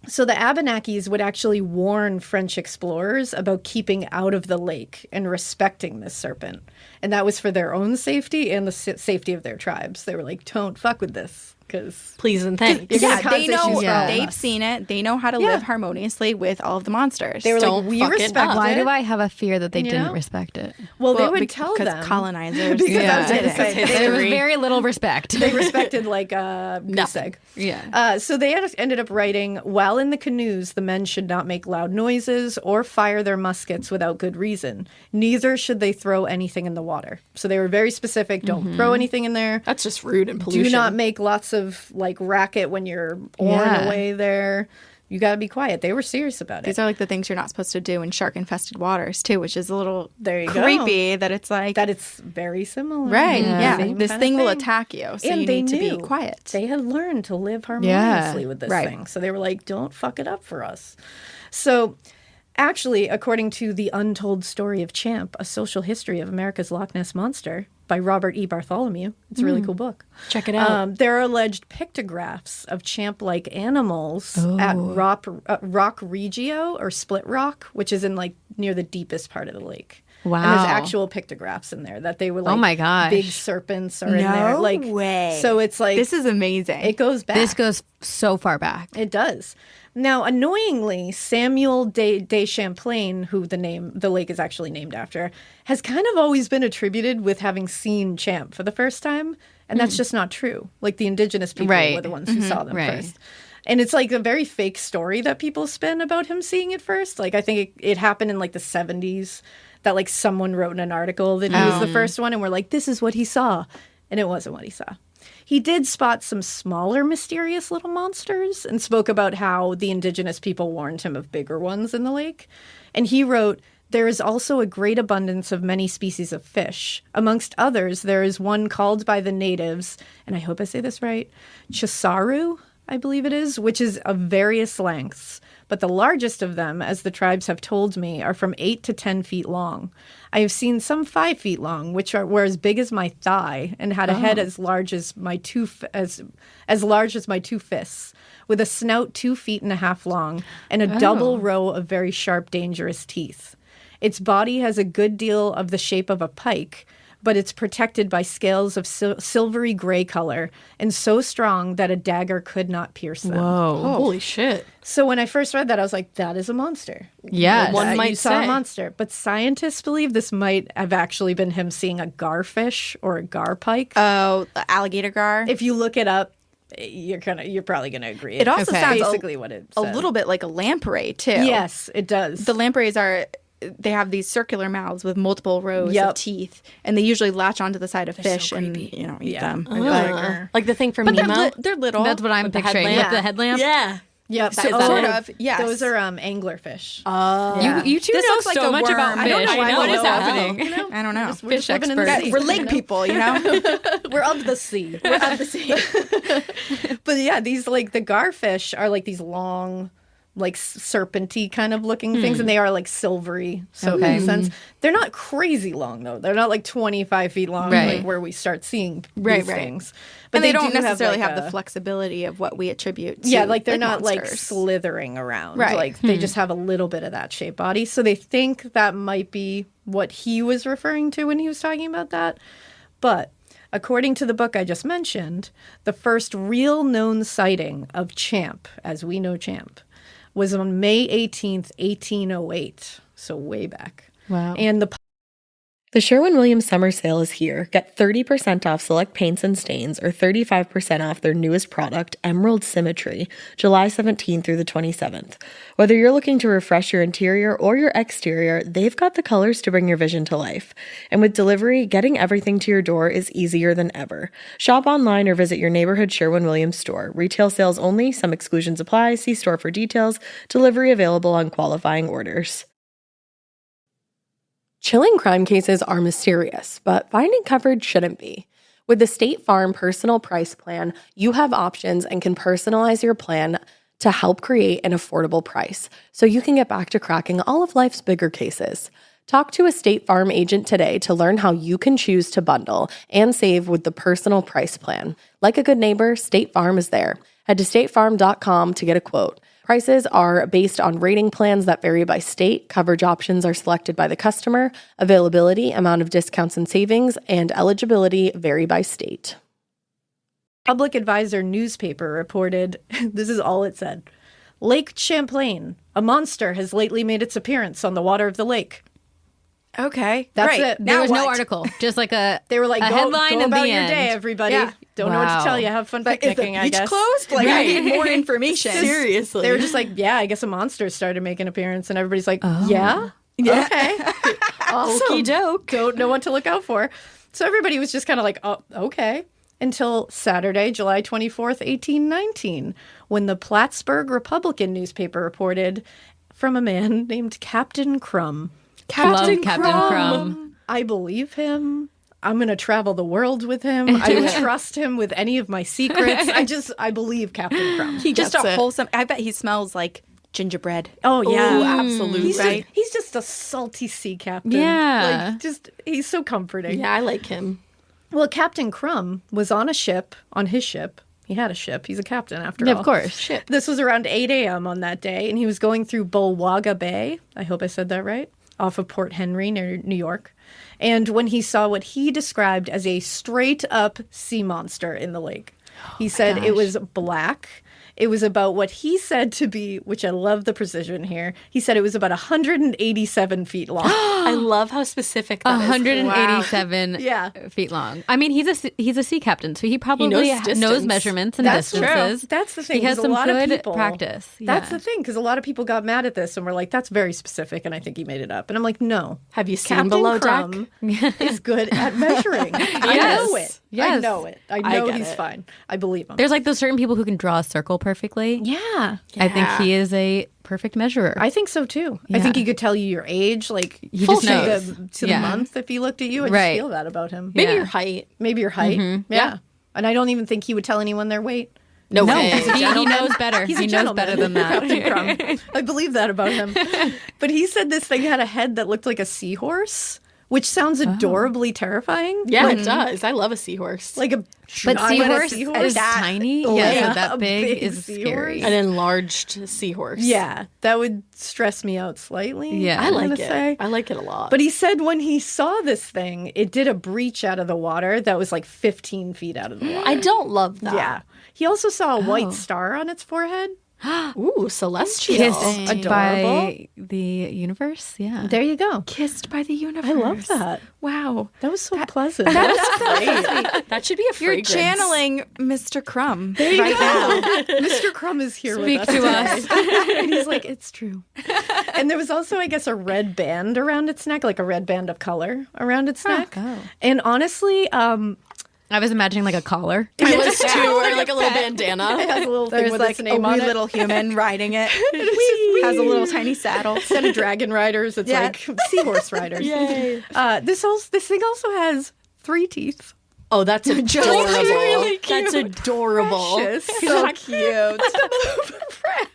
So the Abenakis would actually warn French explorers about keeping out of the lake and respecting this serpent. And that was for their own safety and the safety of their tribes. They were like, don't fuck with this because Please and thanks. You're gonna Yeah, cause they know. issues for all of They've us. seen it. They know how to live harmoniously with all of the monsters. They were Don't like, we fuck it respect up. it. Why do I have a fear that they You didn't know? respect it? Well, they would tell because them. colonizers. Because I was going to did it. say, There was History. very little respect. they respected like a goose egg. Yeah. So they ended up writing, while in the canoes, the men should not make loud noises or fire their muskets without good reason. Neither should they throw anything in the water. So they were very specific. Don't throw anything in there. That's just rude and pollution. Do not make lots of like racket when you're oaring Yeah. away there. You got to be quiet. They were serious about it. These are like the things you're not supposed to do in shark-infested waters too, which is a little There you go. creepy. That it's like That it's very similar. right, yeah. Same This kind of thing will thing. attack you, so And you they need to knew. be quiet. They had learned to live harmoniously with this right. thing. So they were like, don't fuck it up for us. So actually, according to The Untold Story of Champ, A Social History of America's Loch Ness Monster by Robert E. Bartholomew, it's a really cool book. Check it out. There are alleged pictographs of champ-like animals at Rock Regio or Split Rock, which is in like near the deepest part of the lake. And Wow. there's actual pictographs in there that they were like, Oh my gosh. big serpents are in there. No Like, way. So it's like, This is amazing. it goes back. This goes so far back. It does. Now, annoyingly, Samuel de Champlain, who the lake is actually named after, has kind of always been attributed with having seen Champ for the first time, and that's just not true. Like the indigenous people Right. were the ones who saw them Right. first. And it's like a very fake story that people spin about him seeing it first. Like I think it happened in like the 70s that like someone wrote in an article that he was the first one and we're like, this is what he saw. And it wasn't what he saw. He did spot some smaller, mysterious little monsters and spoke about how the indigenous people warned him of bigger ones in the lake. And he wrote, there is also a great abundance of many species of fish. Amongst others, there is one called by the natives, and I hope I say this right, Chisaru, I believe it is, which is of various lengths. But the largest of them, as the tribes have told me, are from 8 to 10 feet long. I have seen some 5 feet long, which were as big as my thigh and had a head as large as my as large as my 2 fists, with a snout 2.5 feet long and a double row of very sharp, dangerous teeth. Its body has a good deal of the shape of a pike, but it's protected by scales of silvery gray color and so strong that a dagger could not pierce them. Whoa. Holy shit. So when I first read that, I was like, that is a monster. Yes. One You might saw a say. monster. But scientists believe this might have actually been him seeing a garfish or a garpike. oh, the alligator gar. If you look it up, you're probably gonna agree. It also sounds basically what it a said. little bit like a lamprey too. Yes, it does. The lampreys they have these circular mouths with multiple rows Yep. of teeth, and they usually latch onto the side of fish so and creepy. eat them. Like the thing from But Nemo. they're little. That's what I'm With the picturing. headlamp? With the headlamp. Yeah. Yep. So, sort of. Yes. Those are anglerfish. You two This know looks like so a much about worm. fish. I don't know why What we is know. happening? I don't know. We're just living in the experts. sea. We're lake people, you know. We're of the sea. We're of the sea. But yeah, these like the garfish are like these long, like serpenty kind of looking things, and they are like silvery. So it makes sense. They're not crazy long though. They're not like 25 feet long, Right. like where we start seeing Right, these right. things. But And they don't do necessarily like, have the flexibility of what we attribute to yeah, like they're lake not like monsters. slithering around. Right. Like they just have a little bit of that shaped body. So they think that might be what he was referring to when he was talking about that. But according to the book I just mentioned, the first real known sighting of Champ, as we know Champ, was on May 18th, 1808. So way back. Wow. And The Sherwin-Williams summer sale is here. Get 30% off select paints and stains or 35% off their newest product, Emerald Symmetry, July 17th through the 27th. Whether you're looking to refresh your interior or your exterior, they've got the colors to bring your vision to life. And with delivery, getting everything to your door is easier than ever. Shop online or visit your neighborhood Sherwin-Williams store. Retail sales only. Some exclusions apply. See store for details. Delivery available on qualifying orders. Chilling crime cases are mysterious, but finding coverage shouldn't be. With the State Farm Personal Price Plan, you have options and can personalize your plan to help create an affordable price so you can get back to cracking all of life's bigger cases. Talk to a State Farm agent today to learn how you can choose to bundle and save with the Personal Price Plan. Like a good neighbor, State Farm is there. Head to statefarm.com to get a quote. Prices are based on rating plans that vary by state. Coverage options are selected by the customer. Availability, amount of discounts and savings, and eligibility vary by state. Public Advisor newspaper reported, this is all it said, Lake Champlain, a monster has lately made its appearance on the water of the lake. Okay, That's great. it. There Now was no what? article, just like a They were like, a go headline and about the your end. day, everybody. Yeah. Don't know what to Wow. tell you. Have fun Is the picnicking, I beach guess. closed? Like, I Right. need more information. Seriously. They were just like, yeah, I guess a monster started making an appearance. And everybody's like, yeah? Okay. Awesome. Okey doke. Don't know what to look out for. So everybody was just kind of like, oh, okay. Until Saturday, July 24th, 1819, when the Plattsburgh Republican newspaper reported from a man named Captain Crumb. Love Captain Crumb. I believe him. I'm going to travel the world with him. I would trust him with any of my secrets. I believe Captain Crumb. He just That's a it. wholesome. I bet he smells like gingerbread. Oh, yeah. Ooh, absolutely. He's just a salty sea captain. Yeah. He's so comforting. Yeah, I like him. Well, Captain Crumb was on his ship. He had a ship. He's a captain after all. Of course. This was around 8 a.m. on that day, and he was going through Bulwaga Bay. I hope I said that right. Off of Port Henry near New York. And when he saw what he described as a straight-up sea monster in the lake, he said it was black. It was about what he said to be, which I love the precision here. He said it was about 187 feet long. I love how specific that is. 187 Yeah. feet long. I mean, he's a sea captain, so he probably knows knows distance. measurements and That's distances. true. That's the thing. He has 'cause some a lot of good people, practice. That's Yeah. the thing, because a lot of people got mad at this and were like, "That's very specific," and I think he made it up. And I'm like, "No, Have you seen Captain Below Crumb is good at measuring. I know it. I Yes. know it. I know get he's it. fine. I believe him." There's like those certain people who can draw a circle perfectly. Yeah, I think he is a perfect measurer. I think so too. I think he could tell you your age, like He full just to knows. the Yeah. month if he looked at you. I Right. just feel that about him. Maybe Yeah. your height. Maybe your height. Yeah. And I don't even think he would tell anyone their weight. No, no, way. he knows better. He's he a knows gentleman. better than that. Captain Crumb. I believe that about him. But he said this thing had a head that looked like a seahorse, which sounds adorably terrifying. Yeah, it does. I love a seahorse. Like a But giant seahorse is that tiny. big. Yeah, Yeah, so that a big big is seahorse. scary. An enlarged seahorse. Yeah, that would stress me out slightly. Yeah. I I'm like gonna it. say. I like it a lot. But he said when he saw this thing, it did a breach out of the water that was like 15 feet out of the water. I don't love that. Yeah. He also saw a white star on its forehead. Ooh, celestial. Kissed Adorable. by the universe. Yeah. There you go. Kissed by the universe. I love that. Wow. That was so pleasant. That should be a You're fragrance. channeling Mr. Crumb right now. Mr. Crumb is here Speak with us to us. today. And he's like, it's true. And there was also, I guess, a red band around its neck, like a red band of color around its neck. Oh. And honestly, I was imagining like a collar. I was too, or like a little bandana. it has a little thing There's with like its a name wee on it. little human riding it. Has a little tiny saddle. Instead of dragon riders, it's Yeah. like seahorse riders. Yay. This thing also has 3 teeth. Oh, that's adorable. really cute. That's adorable. Precious. So cute.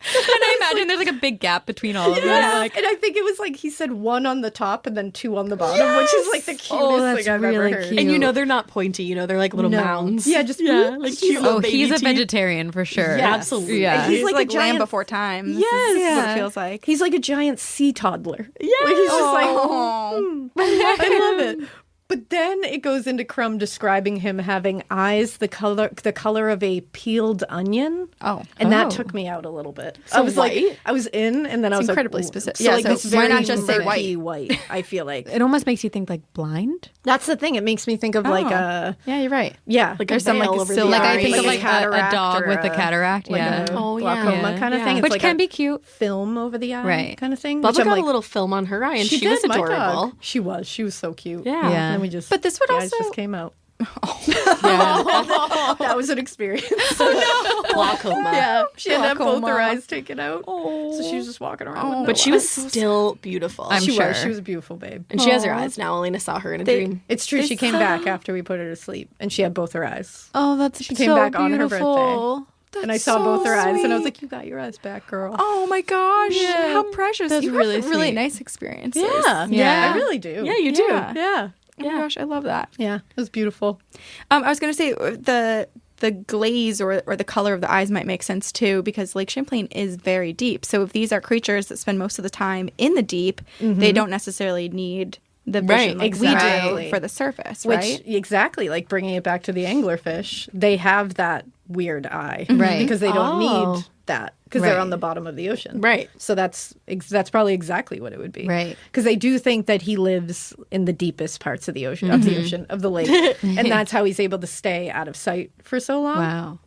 And I imagine there's like a big gap between all of them. And I think it was like he said 1 on the top and then 2 on the bottom, which is like the cutest that's thing I've really ever heard. cute. And you know they're not pointy, you know, they're like little No. mounds. Yeah, just like cute little Oh, baby he's a teeth. vegetarian for sure. Yeah, absolutely. Yeah. He's like like a giant- Land Before Time. This Yes. is what Yeah. it feels like. He's like a giant sea toddler. Yeah. Like, he's just like, Oh. I love it. But then it goes into Crumb describing him having eyes the color of a peeled onion. Oh. And that Oh. took me out a little bit. So I was white? like, I was in, and then I was incredibly like, specific. So Yeah, like so this why very not just say murky white? I feel like It almost makes you think like blind. that's the thing. It makes me think of like a Yeah, you're right. like There's some like veil over the silver. Like I eyes. think of like like a a cataract dog or with a cataract. like Yeah. a Oh, yeah. glaucoma kind of Yeah. thing. It's Which like can a be cute. film over the eye, Right. kind of thing. Bubba which I'm got like, a little film on her eye, and she did, was my dog. adorable. She was so cute. Yeah. Yeah. And then we just, But this would the eyes also- just came out. Yeah. That was an experience. Glaucoma. Yeah, she had to have both her Glaucoma. eyes taken out. So she was just walking around. with no But she was eyes. still beautiful. I'm sure. She was a beautiful babe. and she has her eyes now. Alaina saw her in a dream. It's true. She came back after we put her to sleep, and she had both her eyes. Oh, that's She came back on her birthday, and I saw both her eyes, and I was like, "You got your eyes back, girl." Oh my gosh. How precious. That's you really have really sweet. nice experiences. Yeah. I really do. Yeah, you do. Yeah. Yeah, Oh my gosh, I love that. yeah. It was beautiful. I was going to say the glaze or the color of the eyes might make sense too, because Lake Champlain is very deep. So if these are creatures that spend most of the time in the deep, they don't necessarily need the vision Right, like we exactly. do for the surface, Which right? exactly, like bringing it back to the anglerfish, they have that weird eye, Right. Because they don't Oh. need that because they're Right. on the bottom of the ocean, Right. So that's probably exactly what it would be, Right. Because they do think that he lives in the deepest parts of the ocean, of the lake, and that's how he's able to stay out of sight for so long. Wow.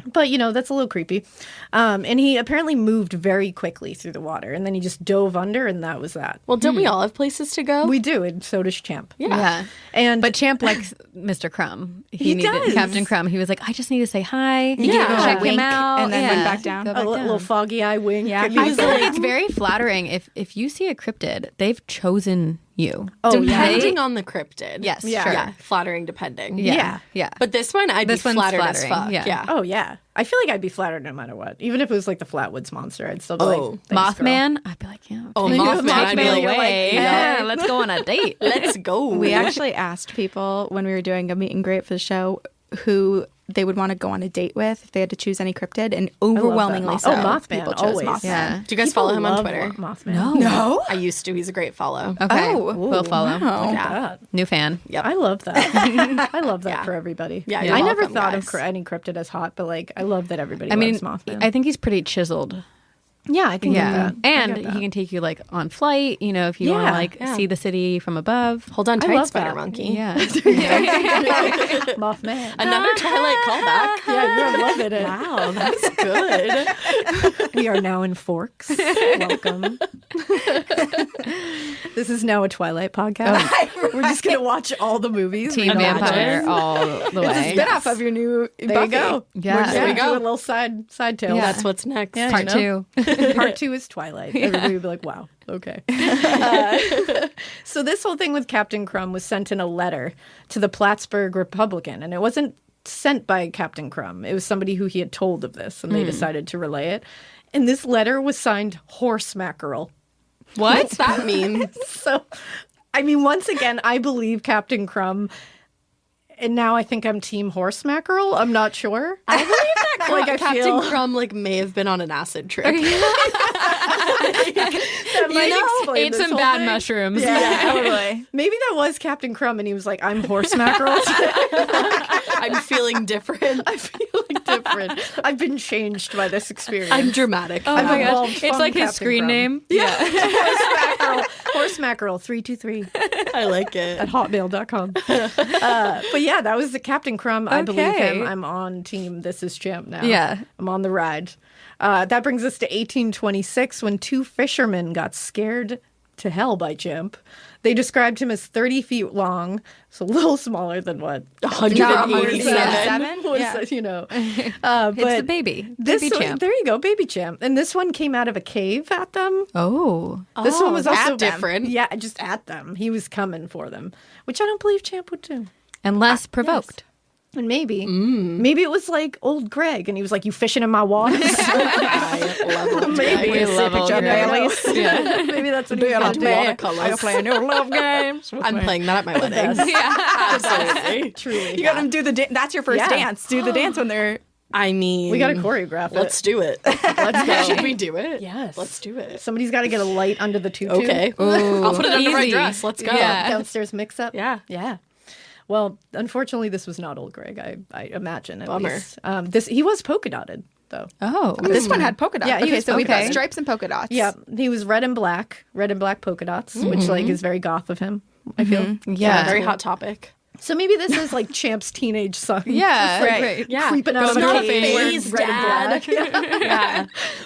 But, that's a little creepy. And he apparently moved very quickly through the water, and then he just dove under, and that was that. Well, don't we all have places to go? We do, and so does Champ. Yeah. And But Champ likes Mr. Crumb. He does. Captain Crumb. He was like, I just need to say hi. He gave him a Check him wink out. and then went Yeah. back down. Go a back little down. foggy eye wink. Yeah. And I he's feel like, like it's very flattering if you see a cryptid, they've chosen you. Depending on the cryptid. Yes, Yeah. sure. Yeah. Flattering depending. Yeah. Yeah. But this one, I'd This be one's flattered as flattering, fuck. yeah. Yeah. oh, yeah. I feel like I'd be flattered no matter what. Even if it was like the Flatwoods monster, I'd still be Oh. like, thanks, girl. Mothman, I'd be like, yeah. Oh, okay. Mothman, I'd be like, away. yeah. Yeah, let's go on a date. Let's go. We actually asked people when we were doing a meet and greet for the show who they would want to go on a date with if they had to choose any cryptid, and overwhelmingly so. Oh, Mothman, People chose always. Mothman. Yeah. Do you guys follow him on Twitter? Mothman. No. I used to. He's a great follow. Okay, Oh. we'll follow. Wow. Yeah. New fan. Yep. I love that. I love that Yeah. for everybody. Yeah, you're I never welcome, thought guys. of any cryptid as hot, but like I love that everybody I mean, loves Mothman. I think he's pretty chiseled. yeah, I can get Yeah, that. I and get that. he can take you like on flight. If you want to Yeah, like yeah. see the city from above. Hold on I tight, love Spider that. Monkey. Yeah, Mothman. Another Twilight callback. Yeah, you're loving it. Wow, that's good. We are now in Forks. Welcome. This is now a Twilight podcast. We're just gonna watch all the movies. Team Imagine. Vampire all the way. Spin-off of your new There you go. Yeah. We're just There gonna you go. do a little side tale. Yeah. That's what's next. Yeah, Part you know? 2. Part 2 is Twilight. Everybody would be like, wow, okay. So this whole thing with Captain Crumb was sent in a letter to the Plattsburgh Republican, and it wasn't sent by Captain Crumb. It was somebody who he had told of this, and they decided to relay it. And this letter was signed Horse Mackerel. What's that mean? So, I mean, once again, I believe Captain Crumb. And now I think I'm Team Horse Mackerel. I'm not sure. I believe that Like, I Captain feel- Crumb may have been on an acid trip. That might explain Ate this some whole bad thing. mushrooms. Yeah, totally. Maybe that was Captain Crumb, and he was like, "I'm horse mackerel. I'm feeling different. I'm feeling different. I've been changed by this experience. I'm dramatic. Oh my evolved gosh. It's from like his Captain screen Crumb. name. Horse mackerel 323 I like it. at hotmail.com. But yeah, that was the Captain Crumb. I believe Okay. him. I'm on team This Is Champ now. Yeah. I'm on the ride. That brings us to 1826 when two fishermen got scared to hell by Champ. They described him as 30 feet long, so a little smaller than what 187. was, Yeah. you know. It's But the baby. this Baby one, champ. there you go, baby Champ. And this one came out of a cave at them. Oh. This one was also at them. different. Yeah, just at them. He was coming for them, which I don't believe Champ would do. And less provoked. And maybe it was like old Greg, and he was like, "You fishing in my waters?" I love it. Maybe We love old Greg. Yeah. Maybe that's what he's gonna do. Watercolors. Playing your love games. I'm playing that at my wedding. Absolutely. Truly, You got them do the dance. That's your first Yeah. dance. Do the dance when they're. I mean, we got to choreograph it. Let's do it. Let's go. Should we do it? Yes. Let's do it. Somebody's got to get a light under the tutu. Okay. I'll put it under my Easy. dress. Let's go. Yeah. Downstairs mix up. Yeah. Yeah. Well, unfortunately, this was not old Greg. I imagine at Bummer. least. He was polka dotted though. Oh. This one had polka dots. Yeah, he okay, was so we've got okay. stripes and polka dots. Yeah, he was red and black polka dots, which like is very goth of him. I feel. Yeah. Very hot topic. So maybe this is like Champ's teenage son. Yeah. Just, like, Right. Yeah. creeping out of the Not a cave, phase, red and Dad. black. Yeah.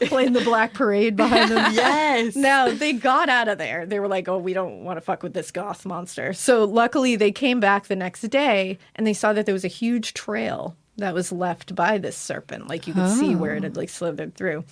Playing the Black Parade behind them. Yes. Now, they got out of there. They were like, oh, we don't want to fuck with this goth monster. So luckily, they came back the next day, and they saw that there was a huge trail that was left by this serpent. Like, you could see where it had, like, slithered through.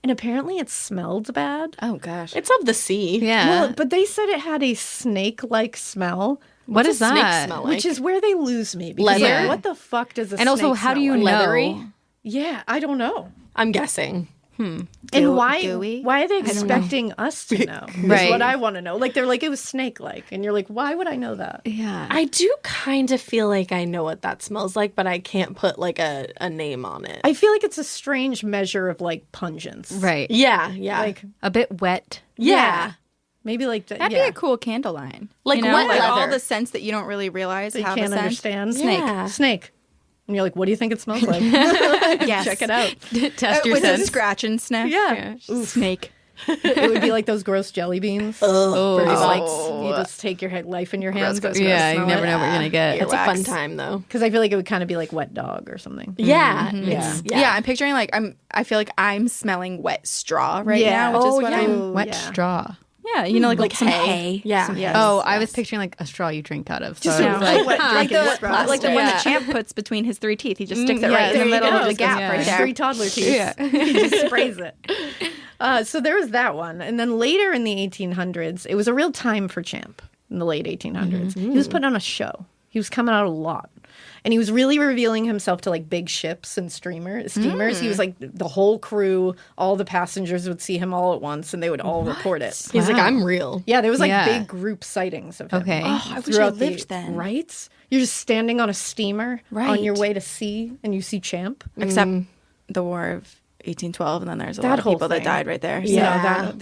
And apparently it smelled bad. Oh gosh. It's of the sea. Yeah. Well, but they said it had a snake-like smell. What is Snake that? smell like? Which is where they lose me. Because Leather. like, what the fuck does a And also, snake how do smell you like? know? Leathery? Yeah, I don't know. I'm guessing. And why gooey? are they expecting us to know? Is Right. what I want to know. Like, they're like, it was snake-like. And you're like, why would I know that? Yeah. I do kind of feel like I know what that smells like, but I can't put like a name on it. I feel like it's a strange measure of, like, pungence. Right. Yeah. Yeah. Like, A bit wet. yeah. maybe, like, That'd yeah. be a cool candle line. Like you know, wet like all leather. the scents that you don't really realize that you have can't a scent. understand. Yeah. Snake. And you're like, what do you think it smells like? Yes. Check it out. Test your With a sense. scratch and sniff. Yeah. Snake. It would be like those gross jelly beans. Oh. Where it's like, you just take your life in your hands. Yeah, you never know what you're going to get. It's a fun Earwax. time though. Because I feel like it would kind of be like wet dog or something. Yeah. Yeah. It's, Yeah. I'm picturing like I feel like I'm smelling wet straw right Yeah. now, which Oh, is what yeah. I'm. Wet Yeah. straw. Yeah, you know, like some hay. hay. Yeah. Yes. Oh, I was picturing like a straw you drink out of. So Just I was like, Like the one Yeah. the champ puts between his 3 teeth. He just sticks it yeah, right in there the you middle go. of the gap Yeah. right there. 3 toddler teeth. Yeah. He just sprays it. So there was that one. And then later in the 1800s, it was a real time for Champ in the late 1800s. He was putting on a show. He was coming out a lot. And he was really revealing himself to like big ships and steamers. He was like the whole crew, all the passengers would see him all at once and they would all report it. He's like, I'm real. Yeah, there was like Yeah. big group sightings of him. Okay. Oh, I wish I throughout lived then. Right? You're just standing on a steamer on Right. your way to sea and you see Champ. Except the War of 1812, and then there's a That lot of whole people thing. that died right there. You know, Yeah. that,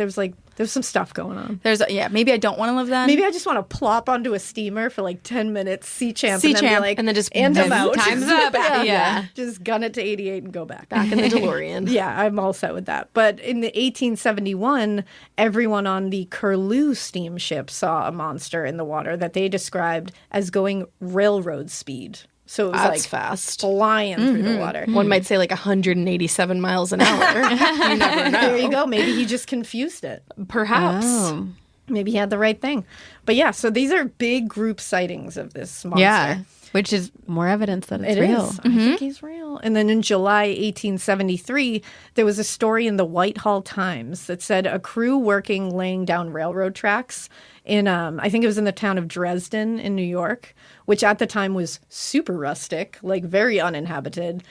there's some stuff going on. Maybe I don't want to live then. Maybe I just want to plop onto a steamer for like 10 minutes, see Champ, See and then be Champ, like, and then just and I'm out. time's up. Yeah. Just gun it to 88 and go back. Back in the DeLorean. Yeah, I'm all set with that. But in the 1871, everyone on the Curlew steamship saw a monster in the water that they described as going railroad speed. So it was That's like fast. flying through the water. One might say like 187 miles an hour. You never know. There you go. Maybe he just confused it. Perhaps. Oh. Maybe he had the right thing. But yeah, so these are big group sightings of this monster. Yeah. Which is more evidence that it's It real. is. I think he's real. And then in July 1873, there was a story in the Whitehall Times that said a crew working laying down railroad tracks in, I think it was in the town of Dresden in New York, which at the time was super rustic, like very uninhabited,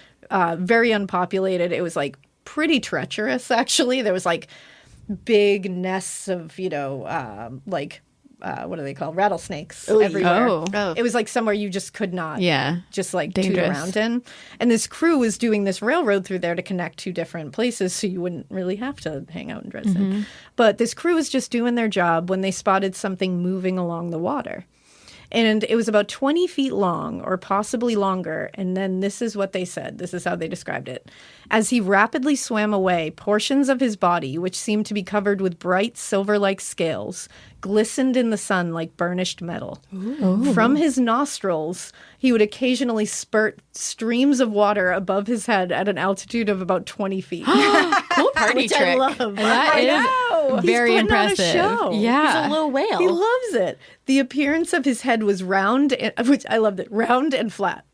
very unpopulated. It was like pretty treacherous, actually. There was like big nests of, like what do they call rattlesnakes everywhere. Oh. It was like somewhere you just could not just like toot Dangerous. around in. And this crew was doing this railroad through there to connect two different places so you wouldn't really have to hang out in Dresden. But this crew was just doing their job when they spotted something moving along the water. And it was about 20 feet long or possibly longer. And then this is what they said. This is how they described it. As he rapidly swam away, portions of his body, which seemed to be covered with bright silver-like scales, glistened in the sun like burnished metal. Ooh. From his nostrils, he would occasionally spurt streams of water above his head at an altitude of about 20 feet. Cool party Which trick. I love. That is very He's putting on a impressive. show. Yeah. He's a little whale. He loves it. The appearance of his head was round, which I loved it, round and flat.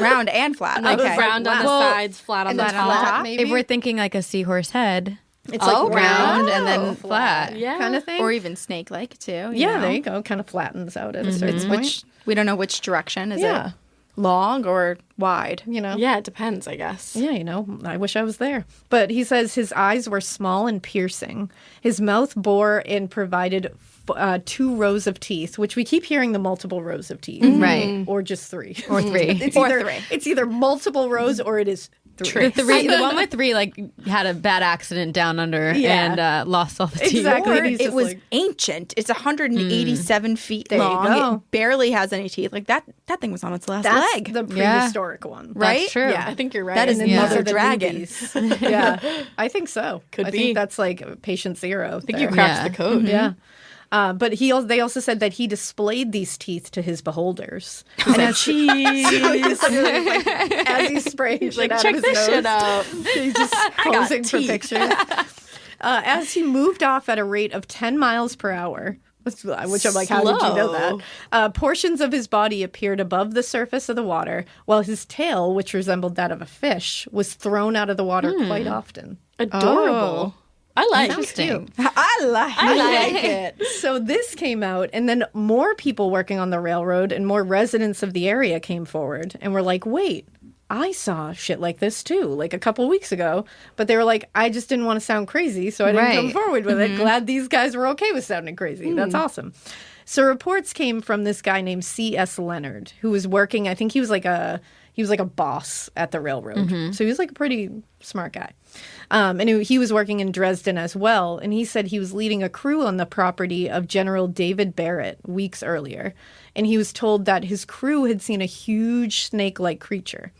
Round and flat. Like Okay. round on the Well, sides, flat on the top. maybe? If we're thinking like a seahorse head, It's like round and then flat. Yeah. kind of thing. Or even snake-like too. you yeah, know? there you go. Kind of flattens out at a certain point. Which we don't know which direction. Is Yeah. it long or wide? You know? Yeah, it depends, I guess. Yeah, you know, I wish I was there. But he says his eyes were small and piercing. His mouth bore and provided 2 rows of teeth, which we keep hearing the multiple rows of teeth. Right. Or just 3. Or 3. It's either multiple rows or it is 3. The one with 3 like had a bad accident down under and lost all the teeth. Exactly. Or He's it just was like- ancient. It's 187 feet There you long. go. It barely has any teeth. Like that thing was on its last That's leg. the prehistoric one. Right? That's true. Yeah. I think you're right. That is And then Mother those are the Dragon. movies. Yeah, I think so. Could I be. think that's like patient zero. I think you cracked the code. Yeah. But they also said that he displayed these teeth to his beholders. And as he's spraying shit out Check of his this nose, shit out. he's just posing for pictures. As he moved off at a rate of 10 miles per hour, which I'm like, how did you know that? Portions of his body appeared above the surface of the water, while his tail, which resembled that of a fish, was thrown out of the water quite often. Adorable. I like Interesting. I like it. So this came out, and then more people working on the railroad and more residents of the area came forward and were like, wait, I saw shit like this too, like a couple weeks ago. But they were like, I just didn't want to sound crazy, so I didn't come Right. forward with it. Glad these guys were okay with sounding crazy. That's awesome. So reports came from this guy named C.S. Leonard, who was working, I think he was like a boss at the railroad. So he was like a pretty smart guy. And he was working in Dresden as well. And he said he was leading a crew on the property of General David Barrett weeks earlier. And he was told that his crew had seen a huge snake-like creature.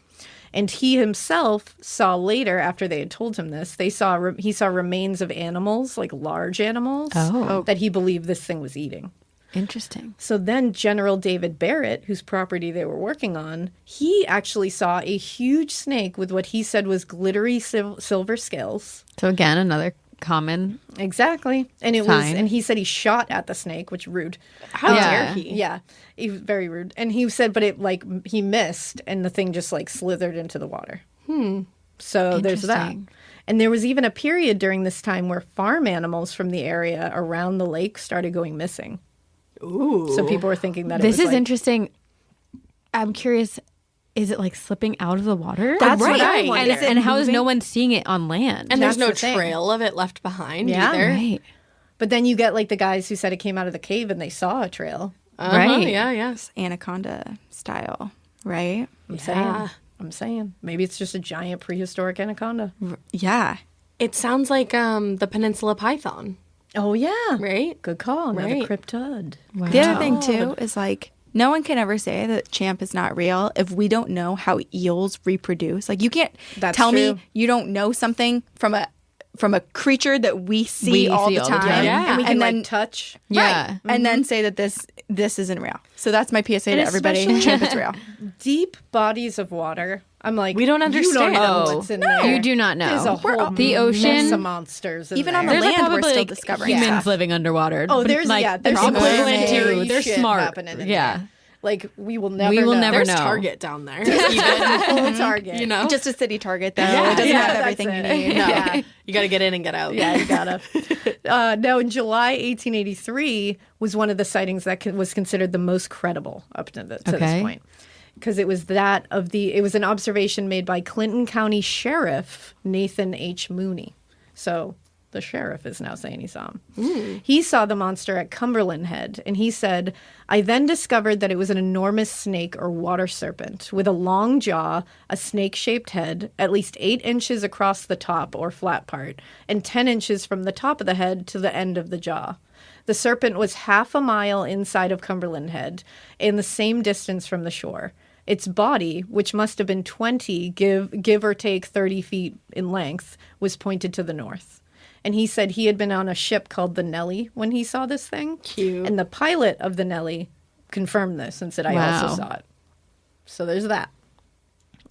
And he himself saw later, after they had told him this, he saw remains of animals, like large animals, that he believed this thing was eating. Interesting. So then General David Barrett, whose property they were working on, he actually saw a huge snake with what he said was glittery silver scales. So again, another common. Exactly. And and he said he shot at the snake, which rude. How Yeah. dare he? Yeah. He was very rude. And he said, but it he missed and the thing just like slithered into the water. So there's that. Interesting. And there was even a period during this time where farm animals from the area around the lake started going missing. Ooh. So people were thinking that This it was is interesting. I'm curious. Is it like slipping out of the water? That's what I wonder. And how is no one seeing it on land? And there's That's no the thing. trail of it left behind Yeah. either. right. But then you get like the guys who said it came out of the cave and they saw a trail. Right. Yeah, yeah. Anaconda style, right? I'm saying. Maybe it's just a giant prehistoric anaconda. Yeah. It sounds like the Peninsula Python, Oh, yeah. right? Good call. Another Right. cryptid. The other thing too is like no one can ever say that Champ is not real if we don't know how eels reproduce. Like you can't That's tell true. me you don't know something from a creature that we see all the time. Yeah. And we can And then like touch. Yeah. Right. And then say that this isn't real. So that's my PSA to everybody. especially- Champ is real. Deep bodies of water. I'm like, We don't You understand. don't know Oh, what's in there. You do not know. There's a whole The mess ocean- of monsters. In Even there. on the There's land, we're probably still like discovering humans stuff. living underwater. Oh, But, there's like, there's equivalent scary to. They're shit smart. happening in Yeah. there. Like we will never. We will know. never There's know. Target down there. Full Target. You know? Just a city target though. Yeah. It doesn't Yeah, have that's everything you it. need. No. Yeah. You got to get in and get out. Yeah, you gotta. Now, in July 1883 was one of the sightings that was considered the most credible up to this point. Because it was it was an observation made by Clinton County Sheriff Nathan H. Mooney. So The sheriff is now saying he saw him. He saw the monster at Cumberland Head, and he said, I then discovered that it was an enormous snake or water serpent with a long jaw, a snake-shaped head, at least 8 inches across the top or flat part, and 10 inches from the top of the head to the end of the jaw. The serpent was half a mile inside of Cumberland Head, and the same distance from the shore. Its body, which must have been 20, give or take 30 feet in length, was pointed to the north. And he said he had been on a ship called the Nelly when he saw this thing. Cute. And the pilot of the Nelly confirmed this and said, I also saw it. So there's that.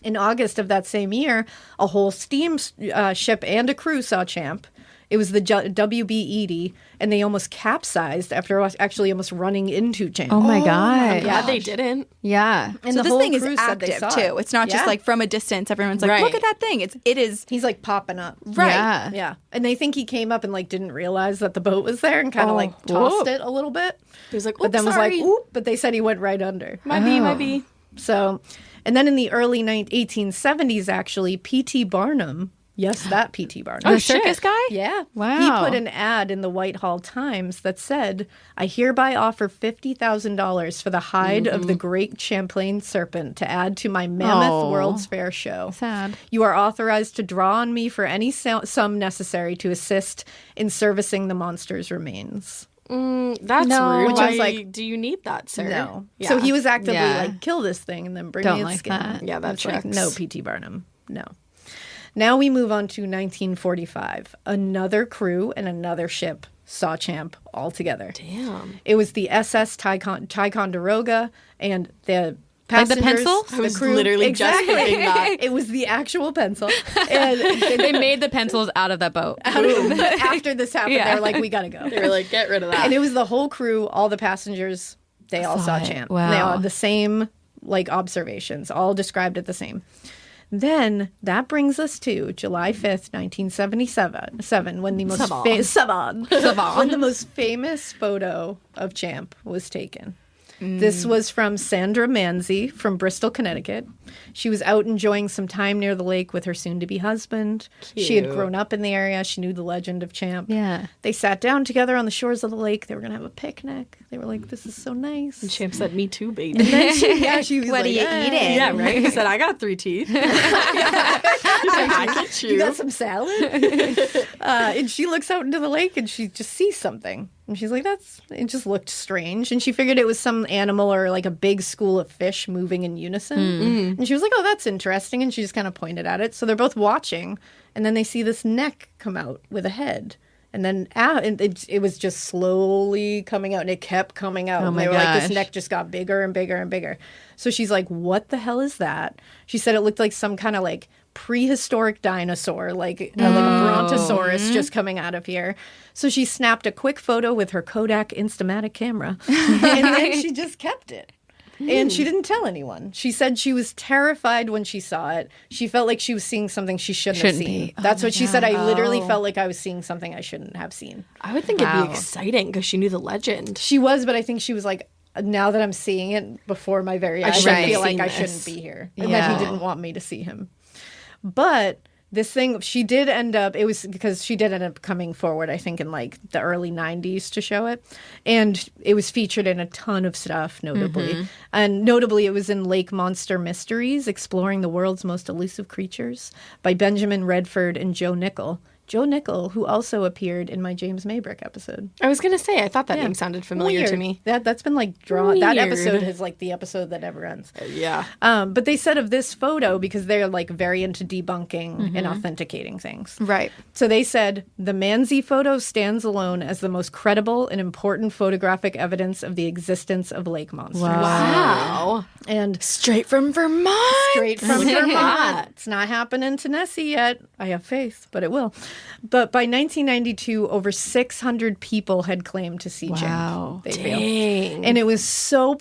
In August of that same year, a whole steam ship and a crew saw Champ. It was the W.B. Edie, and they almost capsized after actually almost running into Champ. Oh my God. Yeah, they didn't. Yeah. And so the this whole thing is crew said they active saw it. too. It's not just Yeah. like from a distance. Everyone's like, Right. look at that thing. It is. He's like popping up. Right. Yeah. Yeah. And they think he came up and like didn't realize that the boat was there and kind of like tossed it a little bit. He was like, But then sorry. was like, oop, but they said he went right under. Might be. So, and then in the early 1870s, actually, P.T. Barnum, yes, that P.T. Barnum. The circus guy? Yeah. Wow. He put an ad in the Whitehall Times that said, I hereby offer $50,000 for the hide of the great Champlain serpent to add to my mammoth World's Fair show. Sad. You are authorized to draw on me for any sum necessary to assist in servicing the monster's remains. That's No. rude. Which I was Why like, do you need that, sir? No. Yeah. So he was actively Yeah. like, kill this thing and then bring Don't me its like skin. that. Yeah, that It's like, tracks. no, P.T. Barnum. No. Now we move on to 1945. Another crew and another ship saw Champ all together. Damn. It was the SS Ticonderoga and the Like the passengers. pencil? I was crew. literally just thinking that. It was the actual pencil. And They made the pencils out of that boat. after this happened, they were like, we got to go. They were like, get rid of that. And it was the whole crew, all the passengers, they all saw it. Champ. Wow. They all had the same like observations, all described it the same. Then that brings us to July 5th, 1977, when the most when the most famous photo of Champ was taken. This was from Sandra Manzi from Bristol, Connecticut. She was out enjoying some time near the lake with her soon-to-be husband. She had Cute. grown up in the area. She knew the legend of Champ. Yeah. They sat down together on the shores of the lake. They were going to have a picnic. They were like, this is so nice. And Champ said, me too, baby. And then she was What like, are you eating? Yeah, right? He said, I got 3 teeth. I can chew. You got some salad? And she looks out into the lake and she just sees something. And she's like, it just looked strange. And she figured it was some animal or like a big school of fish moving in unison. And she was like, oh, that's interesting. And she just kind of pointed at it. So they're both watching. And then they see this neck come out with a head. And then and it was just slowly coming out. And it kept coming out. Oh and my they were like, gosh. this neck just got bigger and bigger and bigger. So she's like, what the hell is that? She said it looked like some kind of like prehistoric dinosaur, like a brontosaurus just coming out of here. So she snapped a quick photo with her Kodak Instamatic camera, and then she just kept it. And she didn't tell anyone. She said she was terrified when she saw it. She felt like she was seeing something she shouldn't have Shouldn't seen. be. Oh That's my what she said. I literally God. felt like I was seeing something I shouldn't have seen. I would think it'd be exciting because she knew the legend. She was, but I think she was like, now that I'm seeing it before my very eyes, shouldn't I have feel like seen I this. shouldn't be here. And that Yeah. he didn't want me to see him. But this thing, she did end up, it was because she did end up coming forward, I think, in like the early 90s to show it. And it was featured in a ton of stuff, notably. And notably, it was in Lake Monster Mysteries, Exploring the World's Most Elusive Creatures by Benjamin Redford and Joe Nickel. Joe Nickel, who also appeared in my James Maybrick episode. I was going to say, I thought that name sounded familiar to Weird. me. That's been like drawn. That Weird. episode is like the episode that never ends. Yeah. But they said of this photo, because they're like very into debunking and authenticating things. Right. So they said the Manzi photo stands alone as the most credible and important photographic evidence of the existence of lake monsters. Wow. And Straight from Vermont. straight from Look at Vermont. that. It's not happening to Nessie yet. I have faith, but it will. But by 1992, over 600 people had claimed to see Wow. Champ. They failed. Dang. And it was so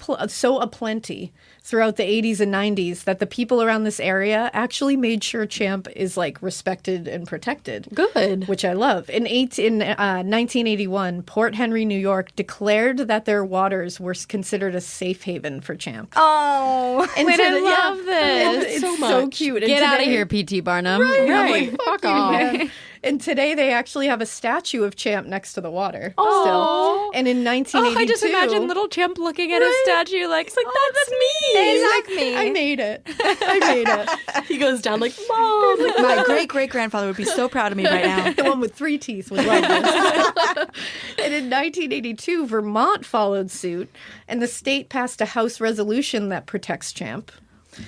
aplenty throughout the 80s and 90s that the people around this area actually made sure Champ is like respected and protected. Good. Which I love. In 1981, Port Henry, New York declared that their waters were considered a safe haven for Champ. Oh, And Wait, to I the- love I love this. it. It's so so much. cute. And Get out of today- here, P.T. Barnum. I'm Right. like, Fuck you, off. man. And today they actually have a statue of Champ next to the water. Still. And in 1982... I just imagine little Champ looking at his statue like, that's me. Exactly. I made it. I made it. He goes down like, Mom. My great-great-grandfather would be so proud of me right now. The one with 3 teeth would love this. And in 1982, Vermont followed suit, and the state passed a House resolution that protects Champ.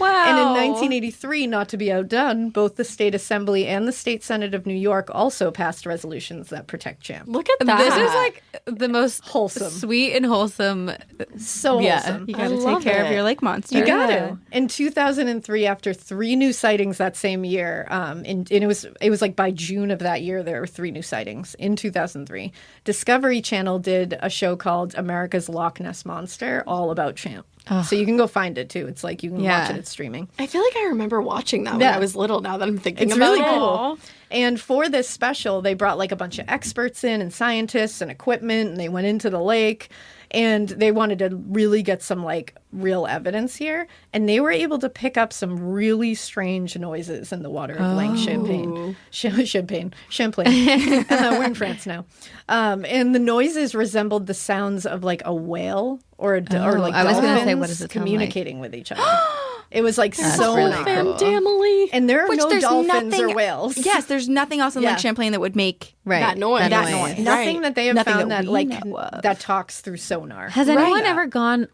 Wow. And in 1983, not to be outdone, both the State Assembly and the State Senate of New York also passed resolutions that protect Champ. Look at that. This is like the most Wholesome. sweet and wholesome. So Yeah. wholesome. You got to love take care of it. your lake monster. You got to. In 2003, after 3 new sightings that same year, and it was like by June of that year, there were 3 new sightings in 2003. Discovery Channel did a show called America's Loch Ness Monster, all about Champ. So you can go find it too. It's like you can watch it. It's streaming. I feel like I remember watching that when Yeah. I was little. Now that I'm thinking It's about really it. cool. And for this special, they brought like a bunch of experts in and scientists and equipment, and they went into the lake, and they wanted to really get some like real evidence here. And they were able to pick up some really strange noises in the water of Lake Champlain. We're in France now. And the noises resembled the sounds of like a whale or like I was gonna dolphins say, what does it sound communicating with each other. It was like so really cool. Family. And there are Which no there's dolphins nothing, or whales. Yes, there's nothing else in Yeah. Lake Champlain that would make Right. That noise. That noise. Nothing that they have Nothing found that that we like know of. that talks through sonar. Has anyone ever gone?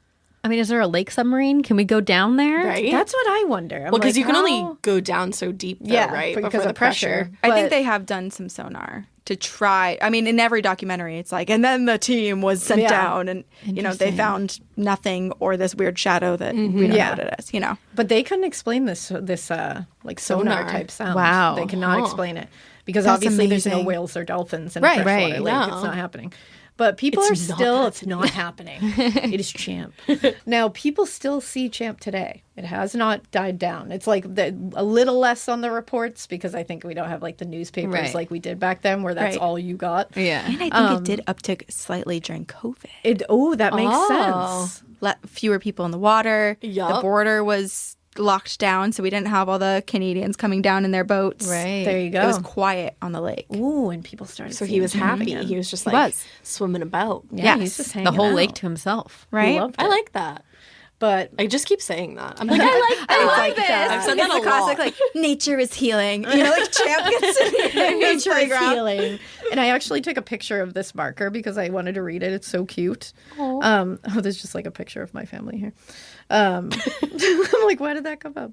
I mean, is there a lake submarine? Can we go down there? Right? That's what I wonder. well, because you can only how- go down so deep, though, Yeah, right? because Before of the pressure. I think But- they have done some sonar to try. I mean, in every documentary, it's like, and then the team was sent Yeah. down, and they found nothing or this weird shadow that we don't Yeah. know what it is. You know, But they couldn't explain this like sonar type sound. Wow. They cannot explain it because That's obviously there's no amazing. whales or dolphins in Right, a freshwater right, lake. no. It's not happening. But people It's are not still, it's not happening. It is Champ. Now, people still see Champ today. It has not died down. It's like a little less on the reports because I think we don't have like the newspapers Right. like we did back then where that's Right. all you got. Yeah. and I think it did uptick slightly during COVID. That makes sense. Fewer people in the water. Yup. The border was locked down, so we didn't have all the Canadians coming down in their boats. Right. There you go. It was quiet on the lake. Ooh, and people started So seeing he was him happy. again. He was just He like was. swimming about. Yeah, Yes. he's just The hanging whole out. lake to himself. Right? Loved I it. like that. But I just keep saying that. I'm like, I like that. I like that. I've said It's that a the classic, lot. like, nature is healing. You know, like Champ gets in his nature is playground. healing. And I actually took a picture of this marker because I wanted to read it. It's so cute. There's just like a picture of my family here. I'm like, why did that come up?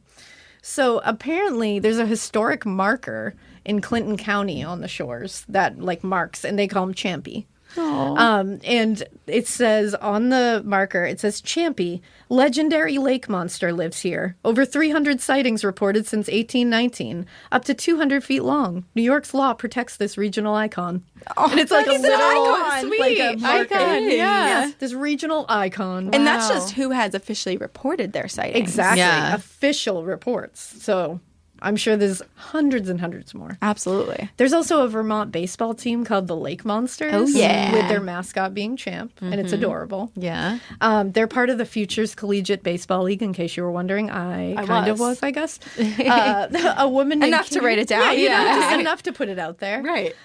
So apparently there's a historic marker in Clinton County on the shores that like marks, and they call him Champy. And it says on the marker, it says Champy, legendary lake monster lives here. Over 300 sightings reported since 1819, up to 200 feet long. New York's law protects this regional icon. And it's like a little icon. like a marker. Icon, yeah. This regional icon. And that's just who has officially reported their sightings. Exactly. Yeah. Official reports. So I'm sure there's hundreds and hundreds more. Absolutely. There's also a Vermont baseball team called the Lake Monsters. Oh, yeah. With their mascot being Champ, and it's adorable. Yeah. They're part of the Futures Collegiate Baseball League, in case you were wondering. I kind of was. was, I guess. A woman named Enough to write it down. Yeah, just enough to put it out there. Right.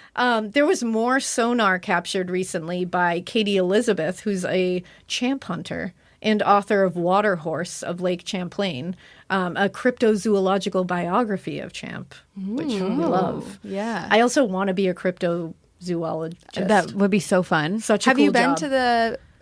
There was more sonar captured recently by Katie Elizabeth, who's a champ hunter and author of Water Horse of Lake Champlain, a cryptozoological biography of Champ, which we love. Yeah. I also want to be a cryptozoologist. That would be so fun. Such a Have cool you been job. to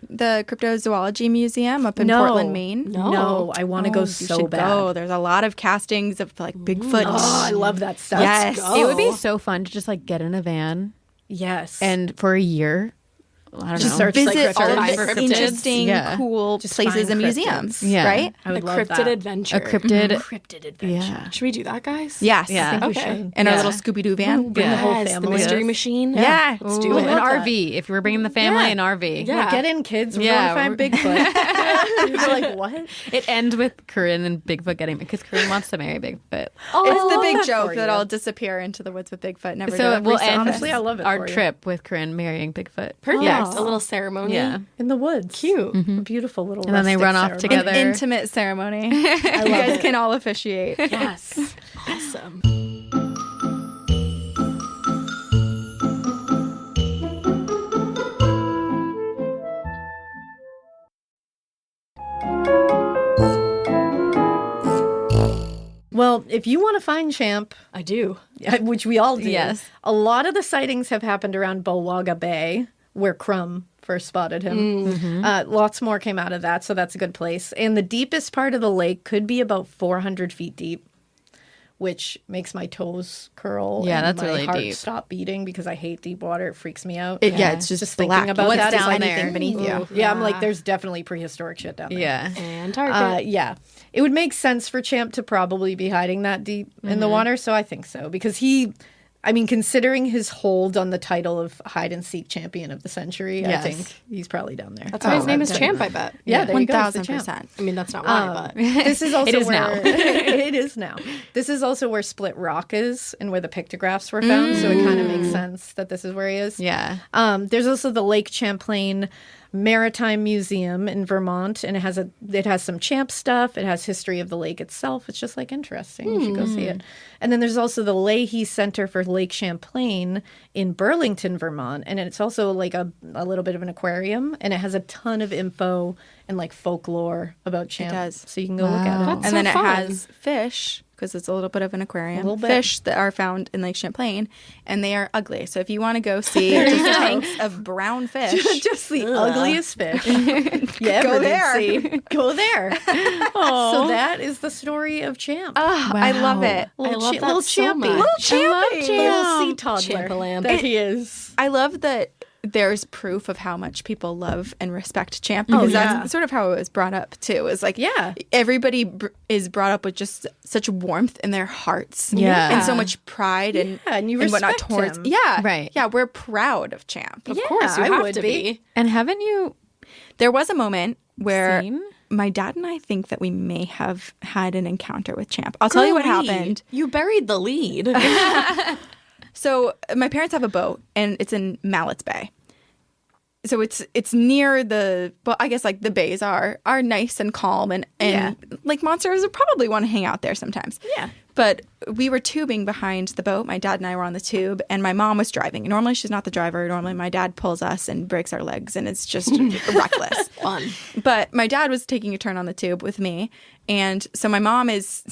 the Cryptozoology Museum up in No. Portland, Maine? No, I want to go You so should bad. go. There's a lot of castings of like Bigfoot. Oh, I love that stuff. Yes. It would be so fun to just like get in a van Yes. and for a year, I don't Just know. search like Visit all of cryptids. the Cryptids. interesting, Yeah. cool Just places find and cryptids. museums. Yeah. Right? I A would love cryptid that. adventure. A cryptid. Cryptid adventure. Yeah. Should we do that, guys? Yes. Yeah. I think we Okay. should. In our Yeah. little Scooby-Doo van. Bring the whole Yes, the family. mystery Yes. machine. Yeah. Let's do Ooh, it. an RV. If you were bringing the family, an RV. Yeah. Get in, kids. We're Yeah, going to find Bigfoot. You're like, what? It ends with Corinne and Bigfoot getting because Corinne wants to marry Bigfoot. Oh, It's the big that joke for that you. I'll disappear into the woods with Bigfoot. Never So to we'll resurface. end Honestly, I love it our for you. trip with Corinne marrying Bigfoot. Perfect. Yes. A little ceremony. Yeah. In the woods. Cute. A beautiful little And then they rustic run off ceremony. together. An intimate ceremony. You guys can all officiate. Yes. Awesome. Well, if you want to find Champ, I do. which we all do, Yes. a lot of the sightings have happened around Bulwaga Bay, where Crumb first spotted him. Lots more came out of that, so that's a good place. And the deepest part of the lake could be about 400 feet deep, which makes my toes curl. Yeah, and that's my really heart deep. stop beating because I hate deep water. It freaks me out. It's just thinking black. about What's that is down like anything there? beneath you. Yeah, I'm like, there's definitely prehistoric shit down there. Yeah. And Target. Yeah. It would make sense for Champ to probably be hiding that deep in the water, so I think so. Because considering his hold on the title of hide and seek champion of the century, Yes. I think he's probably down there. That's why his name is Champ, I bet. Yeah, there you go. It's the Champ. 1000%. I mean, that's not why, but This is also It is where now. it is now. This is also where Split Rock is and where the pictographs were found, so it kind of makes sense that this is where he is. Yeah. There's also the Lake Champlain Maritime Museum in Vermont, and it has some Champ stuff. It has history of the lake itself. It's just like interesting. You should go see it. And then there's also the Leahy Center for Lake Champlain in Burlington, Vermont, and it's also like a little bit of an aquarium, and it has a ton of info and like folklore about Champ. It does. So you can go look at it. And so then it fun. has fish, because it's a little bit of an aquarium. little bit. Fish that are found in Lake Champlain, and they are ugly. So if you want to go see just tanks of brown fish, Just the ugliest fish you ever Go did there. see. Go there. So that is the story of Champ. I love it. I love that little so champy. much. Little Little champy. sea toddler Champ-a-lamp. that he is. I love that there's proof of how much people love and respect Champ, because that's sort of how it was brought up too. Is like, Yeah. everybody is brought up with just such warmth in their hearts, Yeah. and so much pride and and you whatnot respect towards. him. Yeah, Right. Yeah, we're proud of Champ. of course, you I have would to be. And haven't you There was a moment where seen? my dad and I think that we may have had an encounter with Champ. I'll tell you what Golly, happened. You buried the lead. So my parents have a boat, and it's in Mallett's Bay. So it's near I guess like the bays are nice and calm, and like monsters would probably want to hang out there sometimes. Yeah. But we were tubing behind the boat. My dad and I were on the tube, and my mom was driving. Normally she's not the driver. Normally my dad pulls us and breaks our legs, and it's just reckless. Fun. But my dad was taking a turn on the tube with me, and so my mom is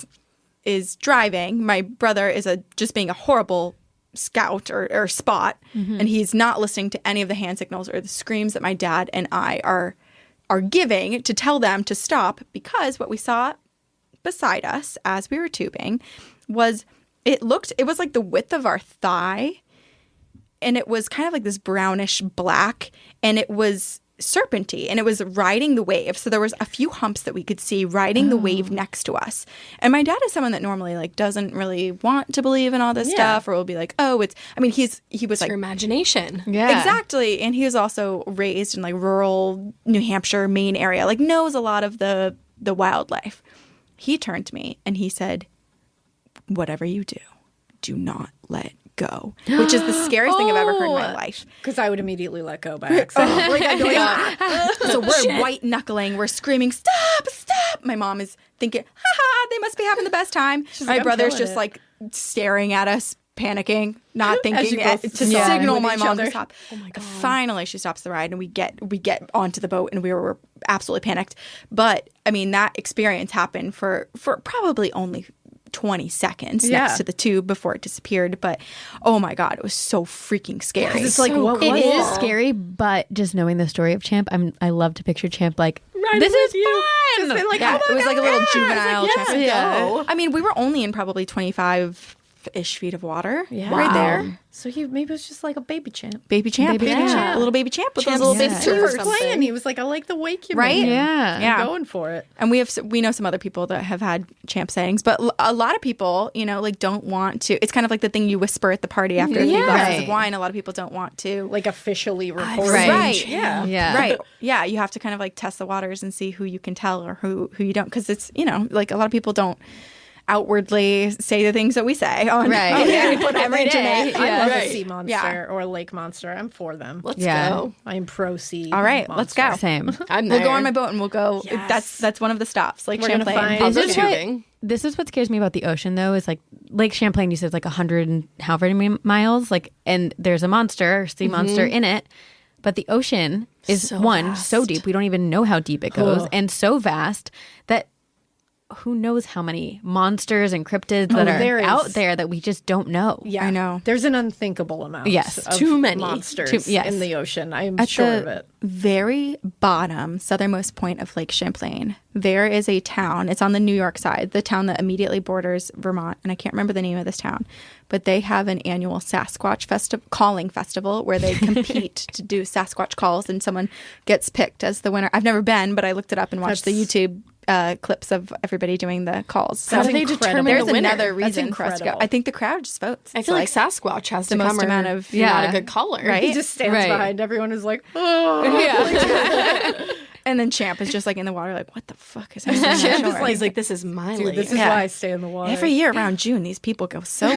driving. My brother is just being a horrible scout or spot, and he's not listening to any of the hand signals or the screams that my dad and I are giving to tell them to stop, because what we saw beside us as we were tubing was it was like the width of our thigh, and it was kind of like this brownish black, and it was serpenty, and it was riding the wave. So there was a few humps that we could see riding the wave next to us. And my dad is someone that normally like doesn't really want to believe in all this stuff, or will be like, oh, he was like Your imagination. Yeah. exactly. And he was also raised in like rural New Hampshire, Maine area, like knows a lot of the wildlife. He turned to me and he said, whatever you do not let go, which is the scariest thing I've ever heard in my life. Because I would immediately let go by accident. Like I'd go, "Ah." So we're white knuckling, we're screaming, stop, stop. My mom is thinking, haha, they must be having the best time. like, My "I'm brother's killing just it." like staring at us, panicking, not thinking you go to through signal with my each mom other. to stop. Oh my God. Finally, she stops the ride, and we get onto the boat, and we were absolutely panicked. But I mean, that experience happened for probably only 20 seconds next to the tube before it disappeared. But oh my God, it was so freaking scary. It's like, what It was is it? scary, but just knowing the story of Champ, I love to picture Champ like, this is fun. Just been like, Yeah, oh my it was like a little God. juvenile. It's like, Champ. yes, go. I mean, we were only in probably 25-ish feet of water Yeah. right there. So maybe it was just like a baby Champ. Baby Champ. Baby Champ. A little baby Champ with Champ's those little big sister He or was surfers. something. playing. He was like, I like the wake you Right? made. Yeah. Yeah. I'm going for it. And we know some other people that have had Champ sightings, but a lot of people, like don't want to. It's kind of like the thing you whisper at the party after a few glasses of Right. wine. A lot of people don't want to. Like officially recorded. Right. Yeah. Yeah. Right. Yeah. You have to kind of like test the waters and see who you can tell or who you don't. Because it's, like a lot of people don't outwardly say the things that we say on Right. put on the Every day. internet. I love Right. a sea monster Yeah. or a lake monster. I'm for them. Let's Yeah. go. I'm pro sea. All right, let's go. Same. I'm We'll there. go on my boat and we'll go. That's one of the stops. Like We're gonna Champlain. find- I'll This go is what- tubing. This is what scares me about the ocean, though, is like Lake Champlain, you said it's like 100 and however many miles, like, and there's a monster, sea monster in it. But the ocean is So so vast. deep. We don't even know how deep it goes, and so vast that who knows how many monsters and cryptids that are out there that we just don't know. Yeah, I know. There's an unthinkable amount. Yes. Of Too many monsters in the ocean. I'm At sure the of it. very bottom, southernmost point of Lake Champlain, there is a town. It's on the New York side, the town that immediately borders Vermont. And I can't remember the name of this town, but they have an annual Sasquatch calling festival where they compete to do Sasquatch calls, and someone gets picked as the winner. I've never been, but I looked it up and watched the YouTube clips of everybody doing the calls. How do they determine There's the winner? another reason for us to go. I think the crowd just votes. I feel like Sasquatch has the to most come amount or of you're not a good caller. right? He just stands behind everyone who's like, oh. Yeah. And then Champ is just like in the water, like, what the fuck is happening? Champ is like, he's like, this is my lake. This is why I stay in the water. Every year around June, these people go so.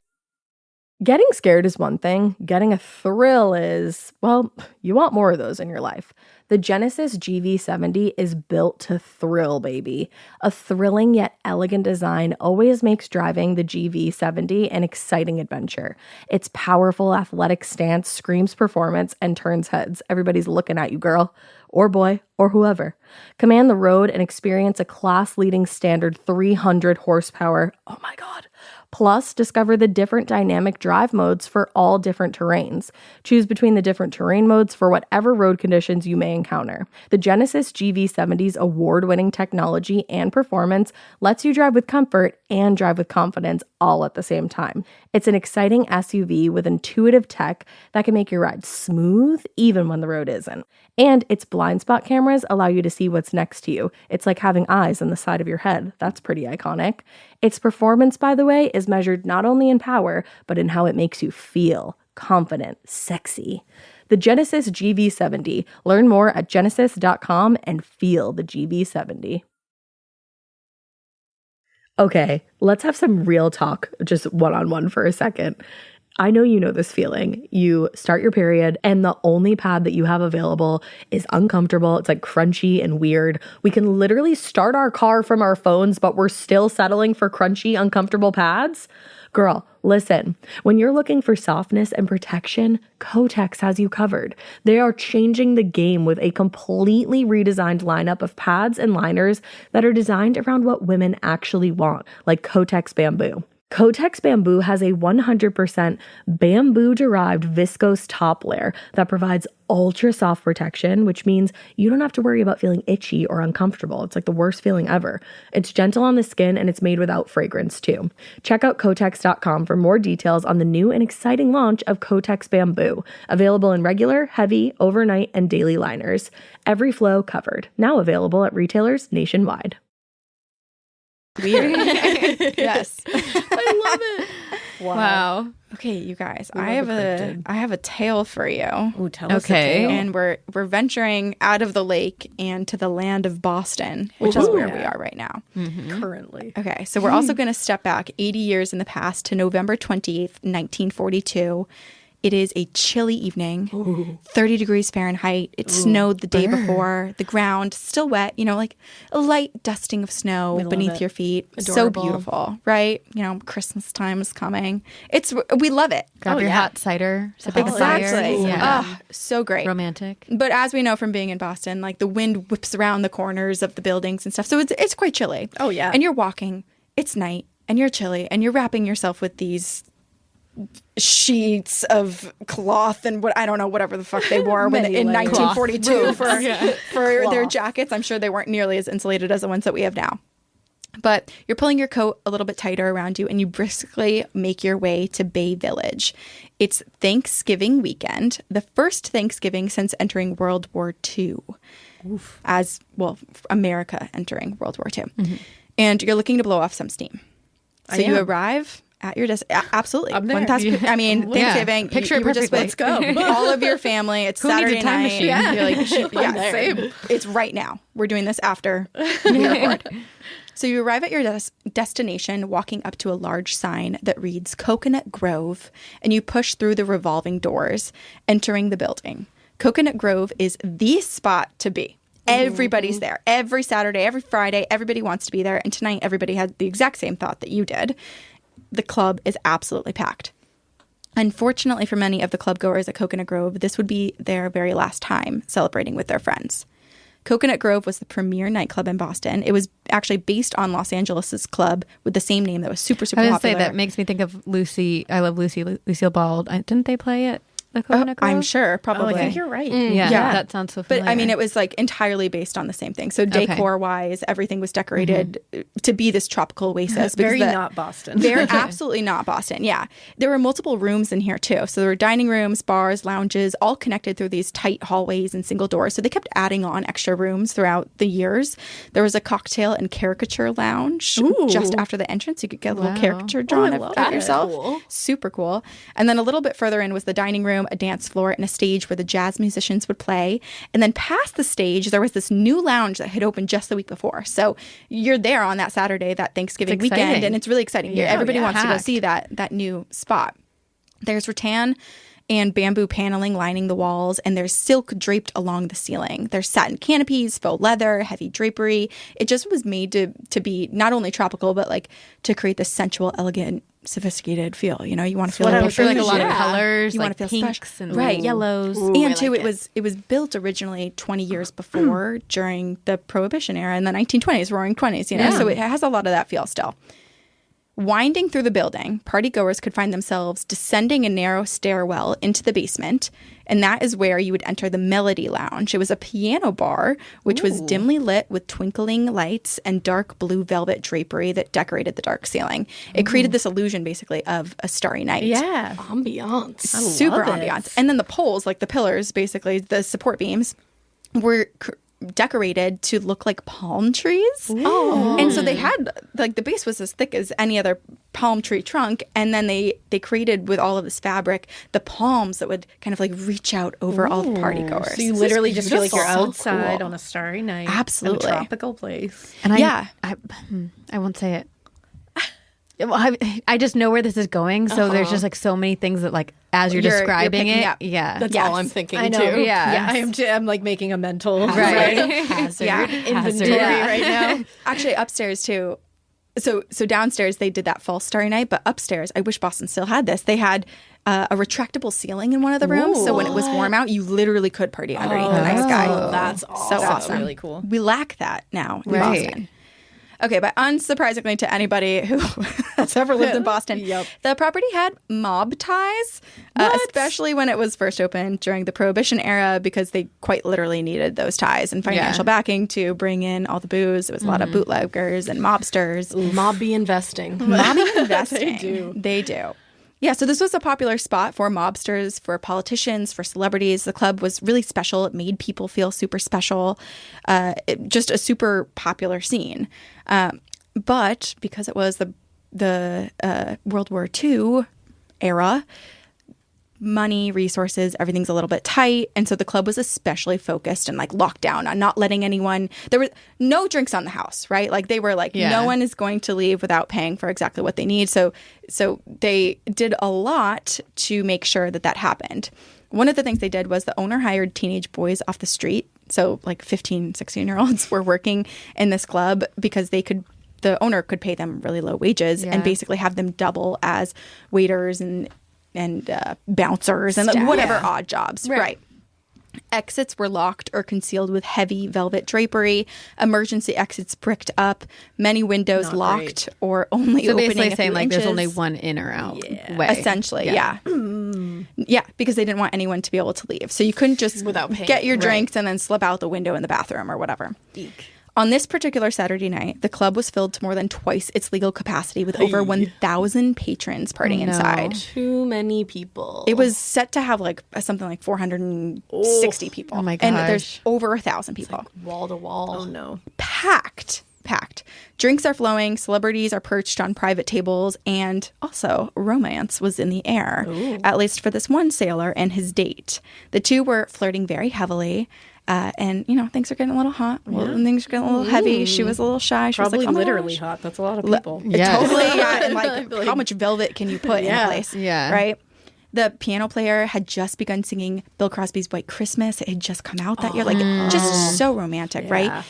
Getting scared is one thing. Getting a thrill is, well, you want more of those in your life. The Genesis GV70 is built to thrill, baby. A thrilling yet elegant design always makes driving the GV70 an exciting adventure. Its powerful athletic stance screams performance and turns heads. Everybody's looking at you, girl, or boy, or whoever. Command the road and experience a class-leading standard 300 horsepower. Oh my God. Plus, discover the different dynamic drive modes for all different terrains. Choose between the different terrain modes for whatever road conditions you may encounter. The Genesis GV70's award-winning technology and performance lets you drive with comfort and drive with confidence all at the same time. It's an exciting SUV with intuitive tech that can make your ride smooth even when the road isn't. And its blind spot cameras allow you to see what's next to you. It's like having eyes on the side of your head. That's pretty iconic. Its performance, by the way, is measured not only in power, but in how it makes you feel confident, sexy. The Genesis GV70. Learn more at genesis.com and feel the GV70. Okay, let's have some real talk, just one-on-one for a second. I know you know this feeling. You start your period and the only pad that you have available is uncomfortable. It's like crunchy and weird. We can literally start our car from our phones, but we're still settling for crunchy, uncomfortable pads. Girl, listen, when you're looking for softness and protection, Kotex has you covered. They are changing the game with a completely redesigned lineup of pads and liners that are designed around what women actually want, like Kotex Bamboo. Kotex Bamboo has a 100% bamboo-derived viscose top layer that provides ultra-soft protection, which means you don't have to worry about feeling itchy or uncomfortable. It's like the worst feeling ever. It's gentle on the skin and it's made without fragrance too. Check out Kotex.com for more details on the new and exciting launch of Kotex Bamboo, available in regular, heavy, overnight, and daily liners. Every flow covered. Now available at retailers nationwide. Weird. Yes. I love it. Wow. Okay, you guys, I have a tale for you. Ooh, tell us a tale. And we're venturing out of the lake and to the land of Boston, which is where we are right now. Currently. Okay, so we're also going to step back 80 years in the past to November 28th, 1942. It is a chilly evening, 30 degrees Fahrenheit. It snowed the day before. The ground still wet, like a light dusting of snow beneath your feet. Adorable. So beautiful, right? Christmas time is coming. We love it. Grab your hot cider, sip of the fire. Exactly. Yeah. Oh, so great. Romantic. But as we know from being in Boston, like the wind whips around the corners of the buildings and stuff. So it's quite chilly. Oh, yeah. And you're walking. It's night and you're chilly and you're wrapping yourself with these sheets of cloth and whatever the fuck they wore in 1942 for their jackets. I'm sure they weren't nearly as insulated as the ones that we have now. But you're pulling your coat a little bit tighter around you and you briskly make your way to Bay Village. It's Thanksgiving weekend, the first Thanksgiving since entering World War II. Oof. America entering World War II. Mm-hmm. And you're looking to blow off some steam. So you arrive at your desk. Absolutely. I'm there. Thanksgiving. Picture it you were just perfectly. with all of your family. It's Saturday time night. machine? Yeah. You're like, Same. It's right now. We're doing this after we record. So you arrive at your destination walking up to a large sign that reads Coconut Grove, and you push through the revolving doors, entering the building. Coconut Grove is the spot to be. Everybody's there. Every Saturday, every Friday, everybody wants to be there. And tonight, everybody had the exact same thought that you did. The club is absolutely packed. Unfortunately for many of the club goers at Coconut Grove, this would be their very last time celebrating with their friends. Coconut Grove was the premier nightclub in Boston. It was actually based on Los Angeles' club with the same name that was super, super I was popular. going to say, that makes me think of Lucy. I love Lucy. Lucille Ball. Didn't they play at the Coconut Grove? I'm sure, probably. I think you're right. Yeah, Yeah. that sounds so familiar. But I mean, it was like entirely based on the same thing. So decor-wise, everything was decorated to be this tropical oasis. Very not Boston. They're absolutely not Boston. Yeah. There were multiple rooms in here too. So there were dining rooms, bars, lounges, all connected through these tight hallways and single doors. So they kept adding on extra rooms throughout the years. There was a cocktail and caricature lounge just after the entrance. You could get a little caricature drawn of yourself. Cool. Super cool. And then a little bit further in was the dining room, a dance floor, and a stage where the jazz musicians would play. And then past the stage, there was this new lounge that had opened just the week before. So you're there on that Saturday, that Thanksgiving weekend, and it's really exciting. Everybody wants to go see that new spot. There's rattan and bamboo paneling lining the walls, and there's silk draped along the ceiling. There's satin canopies, faux leather, heavy drapery. It just was made to be not only tropical, but like to create this sensual, elegant, sophisticated feel. You know, you want to feel like a lot of colors, you like want to feel pinks special. and yellows. And too, it was built originally 20 years before during the Prohibition era in the 1920s, Roaring 20s. You know, so it has a lot of that feel still. Winding through the building, partygoers could find themselves descending a narrow stairwell into the basement, and that is where you would enter the Melody Lounge. It was a piano bar, which was dimly lit with twinkling lights and dark blue velvet drapery that decorated the dark ceiling. It created this illusion, basically, of a starry night. Yeah. Ambiance. Super ambiance. And then the poles, like the pillars, basically, the support beams, were decorated to look like palm trees. And so they had, like, the base was as thick as any other palm tree trunk, and then they created with all of this fabric the palms that would kind of like reach out over all the party goers. So you literally just feel like you're So outside cool. on a starry night. Absolutely. In a tropical place. And Yeah. I won't say it. Well, I just know where this is going. So there's just like so many things that, like, as you're describing picking it, up. That's all I'm thinking I know. too. Yeah. I'm like making a mental Hazard. inventory right now. Actually, upstairs too. So downstairs they did that false starry night, but upstairs, I wish Boston still had this. They had a retractable ceiling in one of the rooms, so when it was warm out, you literally could party underneath the night sky. That's awesome. So That's awesome. really cool. We lack that now in Boston. Okay, but unsurprisingly to anybody who has ever lived in Boston, the property had mob ties, especially when it was first opened during the Prohibition era, because they quite literally needed those ties and financial backing to bring in all the booze. There was a lot of bootleggers and mobsters. Mobby investing. Mobby investing. They do. Yeah, so this was a popular spot for mobsters, for politicians, for celebrities. The club was really special. It made people feel super special. Just a super popular scene. But because it was the World War II era, money, resources, everything's a little bit tight. And so the club was especially focused and like locked down on not letting anyone, there were no drinks on the house, right? Like they were like, no one is going to leave without paying for exactly what they need. So they did a lot to make sure that happened. One of the things they did was the owner hired teenage boys off the street. So like 15, 16-year-olds were working in this club because the owner could pay them really low wages and basically have them double as waiters and bouncers and whatever odd jobs. Right. Exits were locked or concealed with heavy velvet drapery. Emergency exits bricked up. Many windows locked or only opening basically a few saying like inches. there's only one in or out way. Essentially, yeah. Yeah, because they didn't want anyone to be able to leave. So you couldn't just Without paying, get your drinks and then slip out the window in the bathroom or whatever. Eek. On this particular Saturday night, the club was filled to more than twice its legal capacity with over 1,000 patrons partying inside. Too many people. It was set to have like something like 460 people. Oh my And gosh. there's over 1,000 people. Like wall to wall. Oh no. Packed. Drinks are flowing, celebrities are perched on private tables, and also romance was in the air, at least for this one sailor and his date. The two were flirting very heavily. And, you know, things are getting a little hot. And things are getting a little heavy. She was a little shy. She Probably was like, oh, literally hot. That's a lot of people. Totally. Yeah. And like, how much velvet can you put in a place? Yeah. Right? The piano player had just begun singing Bill Crosby's White Christmas. It had just come out that year. Like, just so romantic, right?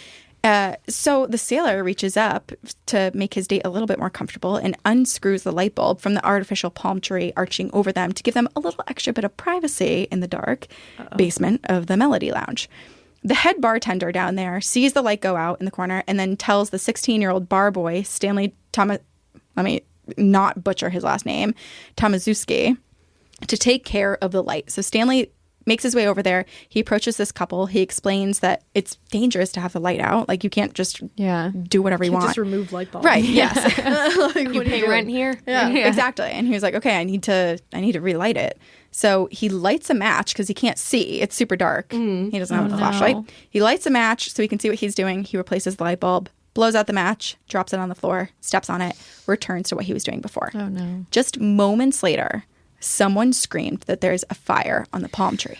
So the sailor reaches up to make his date a little bit more comfortable and unscrews the light bulb from the artificial palm tree arching over them to give them a little extra bit of privacy in the dark basement of the Melody Lounge. The head bartender down there sees the light go out in the corner and then tells the 16-year-old bar boy, Stanley Thomas, let me not butcher his last name, Tomaszewski, to take care of the light. So Stanley makes his way over there. He approaches this couple. He explains that it's dangerous to have the light out. Like, you can't just do whatever you want. Just remove light bulbs. Right, yes. Like, you pay rent here? Yeah, exactly. And he was like, okay, I need to relight it. So he lights a match because he can't see. It's super dark. He doesn't have a flashlight. He lights a match so he can see what he's doing. He replaces the light bulb, blows out the match, drops it on the floor, steps on it, returns to what he was doing before. Oh, no. Just moments later, someone screamed that there's a fire on the palm tree.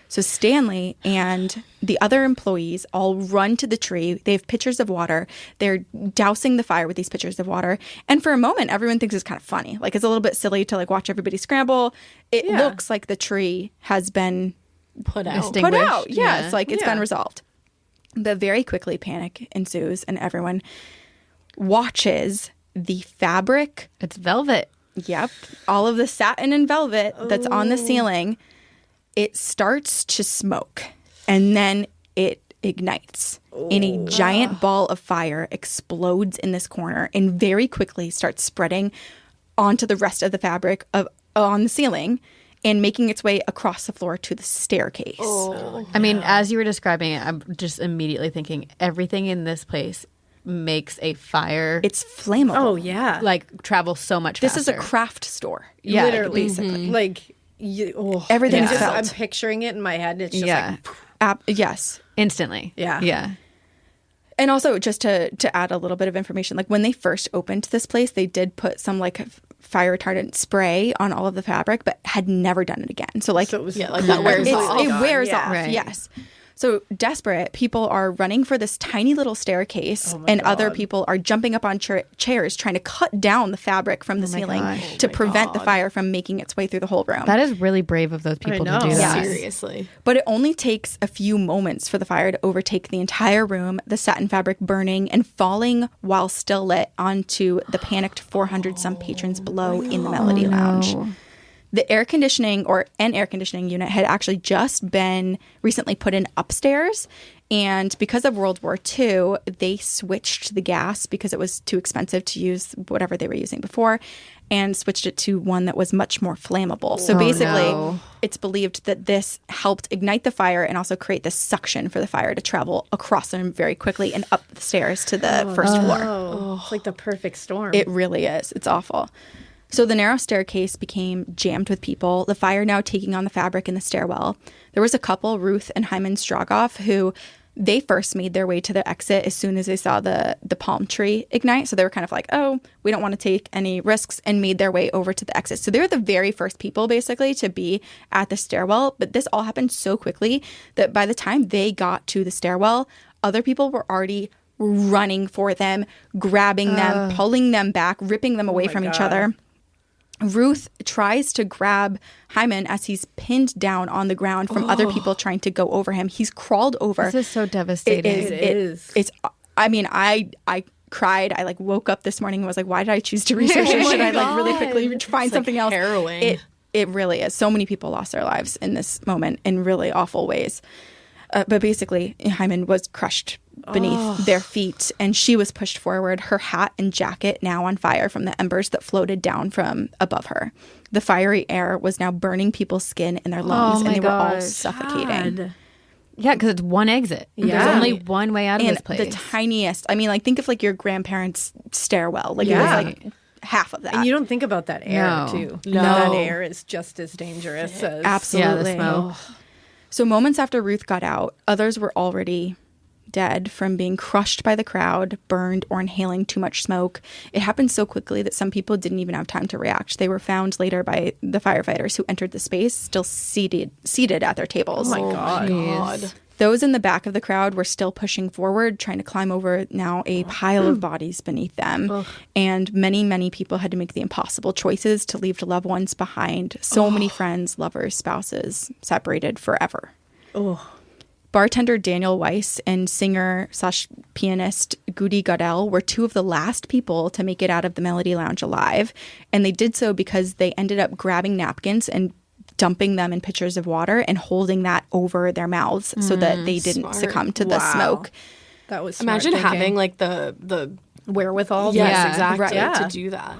So Stanley and the other employees all run to the tree. They have pitchers of water. They're dousing the fire with these pitchers of water. And for a moment, everyone thinks it's kind of funny. Like, it's a little bit silly to, like, watch everybody scramble. It looks like the tree has been put out. Yeah, it's like it's been resolved. But very quickly, panic ensues, and everyone watches the fabric. It's velvet. Yep. All of the satin and velvet that's on the ceiling. It starts to smoke, and then it ignites. And a giant ball of fire explodes in this corner and very quickly starts spreading onto the rest of the fabric on the ceiling and making its way across the floor to the staircase. I mean, as you were describing it, I'm just immediately thinking everything in this place makes a fire. It's flammable. Oh, yeah. Like, travel so much faster. This is a craft store. Yeah, literally. basically. Like, everything's just, felt. I'm picturing it in my head. It's just like, yes. Instantly. Yeah. Yeah. And also, just to add a little bit of information, like, when they first opened this place, they did put some, like, fire retardant spray on all of the fabric, but had never done it again. So, like, so it was like that wears off. It wears off, Right. yes. So desperate, people are running for this tiny little staircase, and other people are jumping up on chairs trying to cut down the fabric from the ceiling to prevent the fire from making its way through the whole room. That is really brave of those people to do that. Seriously. But it only takes a few moments for the fire to overtake the entire room, the satin fabric burning and falling while still lit onto the panicked 400-some patrons below in the Melody Lounge. The air conditioning unit had actually just been recently put in upstairs. And because of World War II, they switched the gas because it was too expensive to use whatever they were using before and switched it to one that was much more flammable. So basically, it's believed that this helped ignite the fire and also create this suction for the fire to travel across them very quickly and up the stairs to the first floor. It's like the perfect storm. It really is. It's awful. So the narrow staircase became jammed with people, the fire now taking on the fabric in the stairwell. There was a couple, Ruth and Hyman Strogoff, who they first made their way to the exit as soon as they saw the palm tree ignite. So they were kind of like, oh, we don't want to take any risks, and made their way over to the exit. So they were the very first people, basically, to be at the stairwell. But this all happened so quickly that by the time they got to the stairwell, other people were already running for them, grabbing them, pulling them back, ripping them away from each other. Ruth tries to grab Hyman as he's pinned down on the ground from other people trying to go over him. He's crawled over. This is so devastating. It is. It's. I mean, I cried. I like woke up this morning and was like, why did I choose to research this? Should I like really quickly find something else? Harrowing. It really is. So many people lost their lives in this moment in really awful ways. But basically, Hyman was crushed beneath their feet, and she was pushed forward, her hat and jacket now on fire from the embers that floated down from above her. The fiery air was now burning people's skin in their lungs, and they were all suffocating. Yeah, because it's one exit. Yeah. There's only one way out of And this place. the tiniest, I mean, like, think of like your grandparents' stairwell. Like, it was like half of that. And you don't think about that air, No. too. No. That air is just as dangerous as... Absolutely. Yeah, the smoke. So moments after Ruth got out, others were already dead from being crushed by the crowd, burned, or inhaling too much smoke. It happened so quickly that some people didn't even have time to react. They were found later by the firefighters who entered the space, still seated at their tables. Oh, my God. Those in the back of the crowd were still pushing forward, trying to climb over now a pile of bodies beneath them. And many, many people had to make the impossible choices to leave loved ones behind. So many friends, lovers, spouses, separated forever. Bartender Daniel Weiss and singer/pianist Goody Goodell were two of the last people to make it out of the Melody Lounge alive. And they did so because they ended up grabbing napkins and dumping them in pitchers of water and holding that over their mouths so that they didn't succumb to the smoke. That was smart Imagine thinking. having like the wherewithal. yes, exactly Yeah. to do that.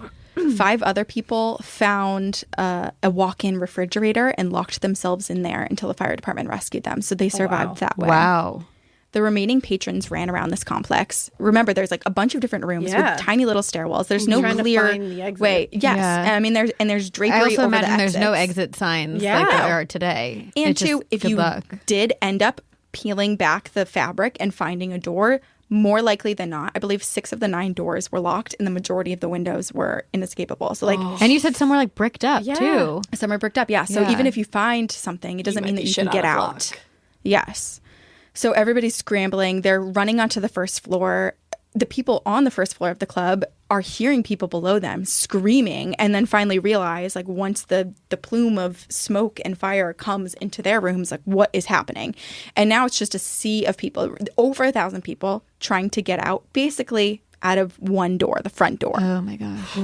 5 other people found a walk-in refrigerator and locked themselves in there until the fire department rescued them. So they survived that way. Wow. The remaining patrons ran around this complex. Remember, there's like a bunch of different rooms with tiny little stairwells. There's no trying to clear find the exit. way. Yes, Yeah. I mean there's drapery I also over imagine the there's no exits. exit signs Yeah. like there are today. And It's just two, if good you luck. did end up peeling back the fabric and finding a door, more likely than not, I believe 6 of the 9 doors were locked and the majority of the windows were inescapable. So like And you said somewhere like bricked up too. some are bricked up. Yeah. So Yeah. even if you find something, it doesn't might mean be that you shit can get out of out. luck. Yes. So everybody's scrambling. They're running onto the first floor. The people on the first floor of the club are hearing people below them screaming and then finally realize, like, once the plume of smoke and fire comes into their rooms, like, what is happening? And now it's just a sea of people, over 1,000 people trying to get out, basically out of one door, the front door. Oh my gosh.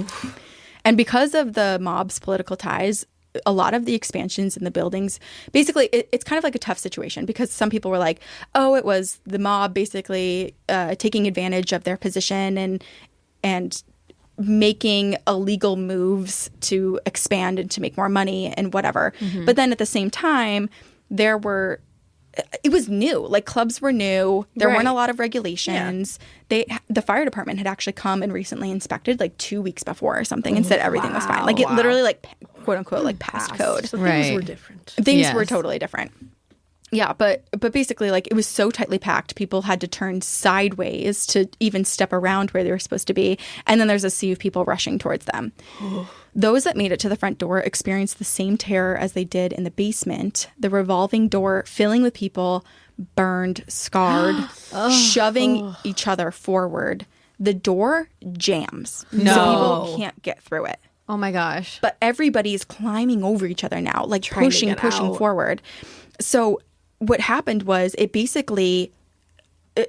And because of the mob's political ties, a lot of the expansions in the buildings, basically, it's kind of like a tough situation because some people were like, oh, it was the mob basically taking advantage of their position and making illegal moves to expand and to make more money and whatever. But then at the same time, it was new. Like, clubs were new. There weren't a lot of regulations. The fire department had actually come and recently inspected like 2 weeks before or something and said everything was fine. Like, it literally, like, quote unquote, like, passed code. So Right. things were different. Things were Yes. totally different. Yeah, but basically, like, it was so tightly packed, people had to turn sideways to even step around where they were supposed to be. And then there's a sea of people rushing towards them. Those that made it to the front door experienced the same terror as they did in the basement. The revolving door filling with people, burned, scarred, shoving each other forward. The door jams. So people can't get through it. Oh my gosh. But everybody's climbing over each other now, like Trying to get pushing out. forward. So what happened was it basically,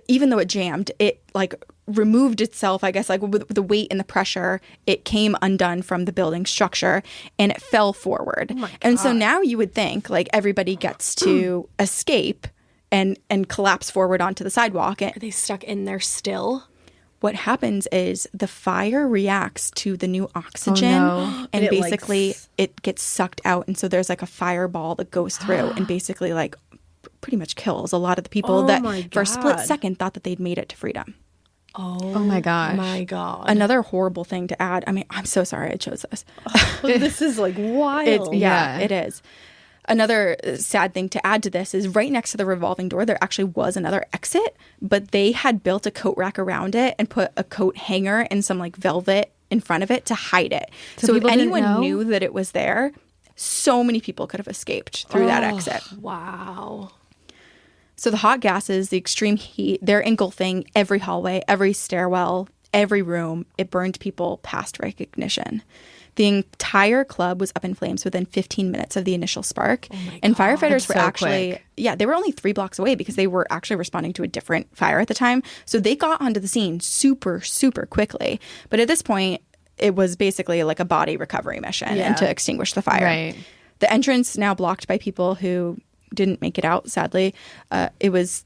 even though it jammed, it like removed itself, I guess, like with the weight and the pressure, it came undone from the building structure and it fell forward. And so now you would think like everybody gets to escape and collapse forward onto the sidewalk. Are they stuck in there still? What happens is the fire reacts to the new oxygen and And it, like, basically it gets sucked out. And so there's like a fireball that goes through and basically like pretty much kills a lot of the people that for a split God. second thought that they'd made it to freedom. Oh my gosh. My God. Another horrible thing to add. I mean, I'm so sorry I chose this. This is like wild. Yeah, Yeah. it is. Another sad thing to add to this is right next to the revolving door, there actually was another exit, but they had built a coat rack around it and put a coat hanger and some like velvet in front of it to hide it. So if people didn't anyone know? knew that it was there, so many people could have escaped through that exit. Wow. So the hot gases, the extreme heat, they're engulfing every hallway, every stairwell, every room. It burned people past recognition. The entire club was up in flames within 15 minutes of the initial spark. And firefighters were so actually, quick. they were only 3 blocks away because they were actually responding to a different fire at the time. So they got onto the scene super, super quickly. But at this point, it was basically like a body recovery mission and to extinguish the fire. Right. The entrance now blocked by people who didn't make it out, sadly. It was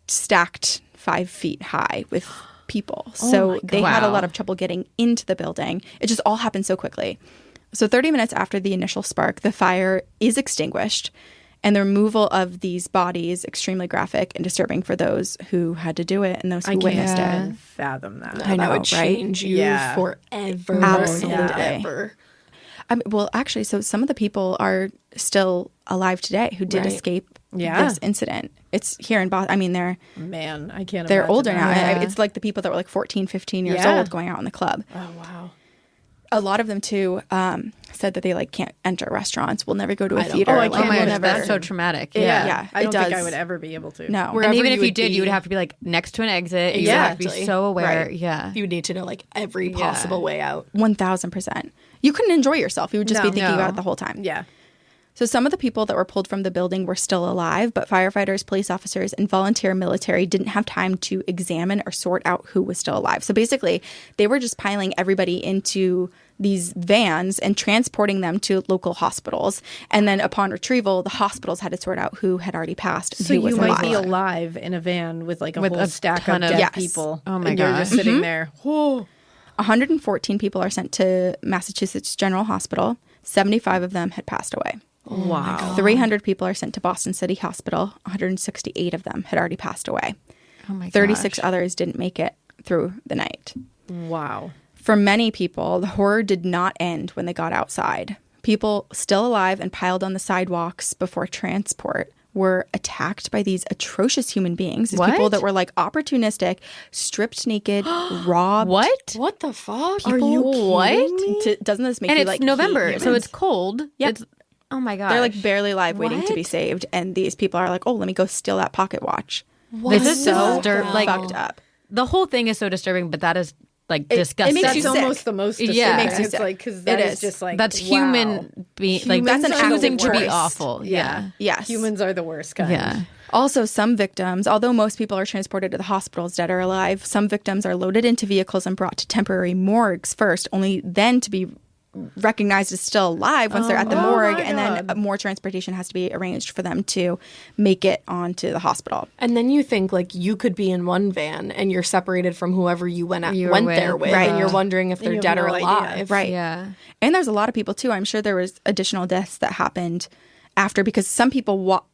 stacked 5 feet high with people. So they had a Wow. lot of trouble getting into the building. It just all happened so quickly. So 30 minutes after the initial spark, the fire is extinguished and the removal of these bodies extremely graphic and disturbing for those who had to do it and those who witnessed Can't it. fathom that. I know, That would right? change you Yeah. forever. Absolutely. And ever. Well, actually, so some of the people are still alive today who did Right. escape Yeah. this incident. It's here in Boston. I mean, they're Man, I can't they're imagine older now. that. It's like the people that were like 14, 15 years Yeah. old going out in the club. Oh, wow. A lot of them, too, said that they like can't enter restaurants, will never go to a don't- theater. oh, I like, Oh can't my will gosh, never- that's so traumatic. Yeah. Yeah, I it don't think I does. would ever be able to. No. And Wherever even if you you would did, you would be. have to be like next to an exit. You would have to be Exactly. so aware. Right. Yeah. You would need to know like every possible way out. 1,000%. You couldn't enjoy yourself. You would just be No. thinking No. about it the whole time. Yeah. So some of the people that were pulled from the building were still alive, but firefighters, police officers, and volunteer military didn't have time to examine or sort out who was still alive. So basically, they were just piling everybody into these vans and transporting them to local hospitals. And then upon retrieval, the hospitals had to sort out who had already passed and So who was you alive. might be alive in a van with like a With whole a stack of ton of- dead Yes. people. Oh my and you're just gosh. sitting there. Whoa. 114 people are sent to Massachusetts General Hospital. 75 of them had passed away. Wow. 300 people are sent to Boston City Hospital. 168 of them had already passed away. Oh my 36 gosh. others didn't make it through the night. Wow. For many people, the horror did not end when they got outside. People still alive and piled on the sidewalks before transport were attacked by these atrocious human beings. These people What? that were like opportunistic, stripped naked, robbed. What? What the fuck? Are you what? Doesn't this make And you it's like November, hate so humans? it's cold. Yep. It's, oh my gosh. They're like barely alive waiting to be What? saved. And these people are like, oh, let me go steal that pocket watch. This is so like Fucked up. the whole thing is so disturbing, but that is like disgusting. makes That's you sick. almost the most disturbing. Yeah. It makes you It's sick. like, because that It is is. just like, That's wow. human being like That's an choosing active to be choice. awful. Yeah. Yes. Humans are the worst kind. Yeah. Also, some victims, although most people are transported to the hospitals dead or alive, some victims are loaded into vehicles and brought to temporary morgues first, only then to be recognized as still alive once they're at the morgue, my and then more transportation has to be arranged for them to make it onto the hospital. And then you think like you could be in one van and you're separated from whoever you went were there with. with, Right. and you're wondering if they're you have dead or no idea. alive. Right. Yeah. And there's a lot of people too. I'm sure there was additional deaths that happened after, because some people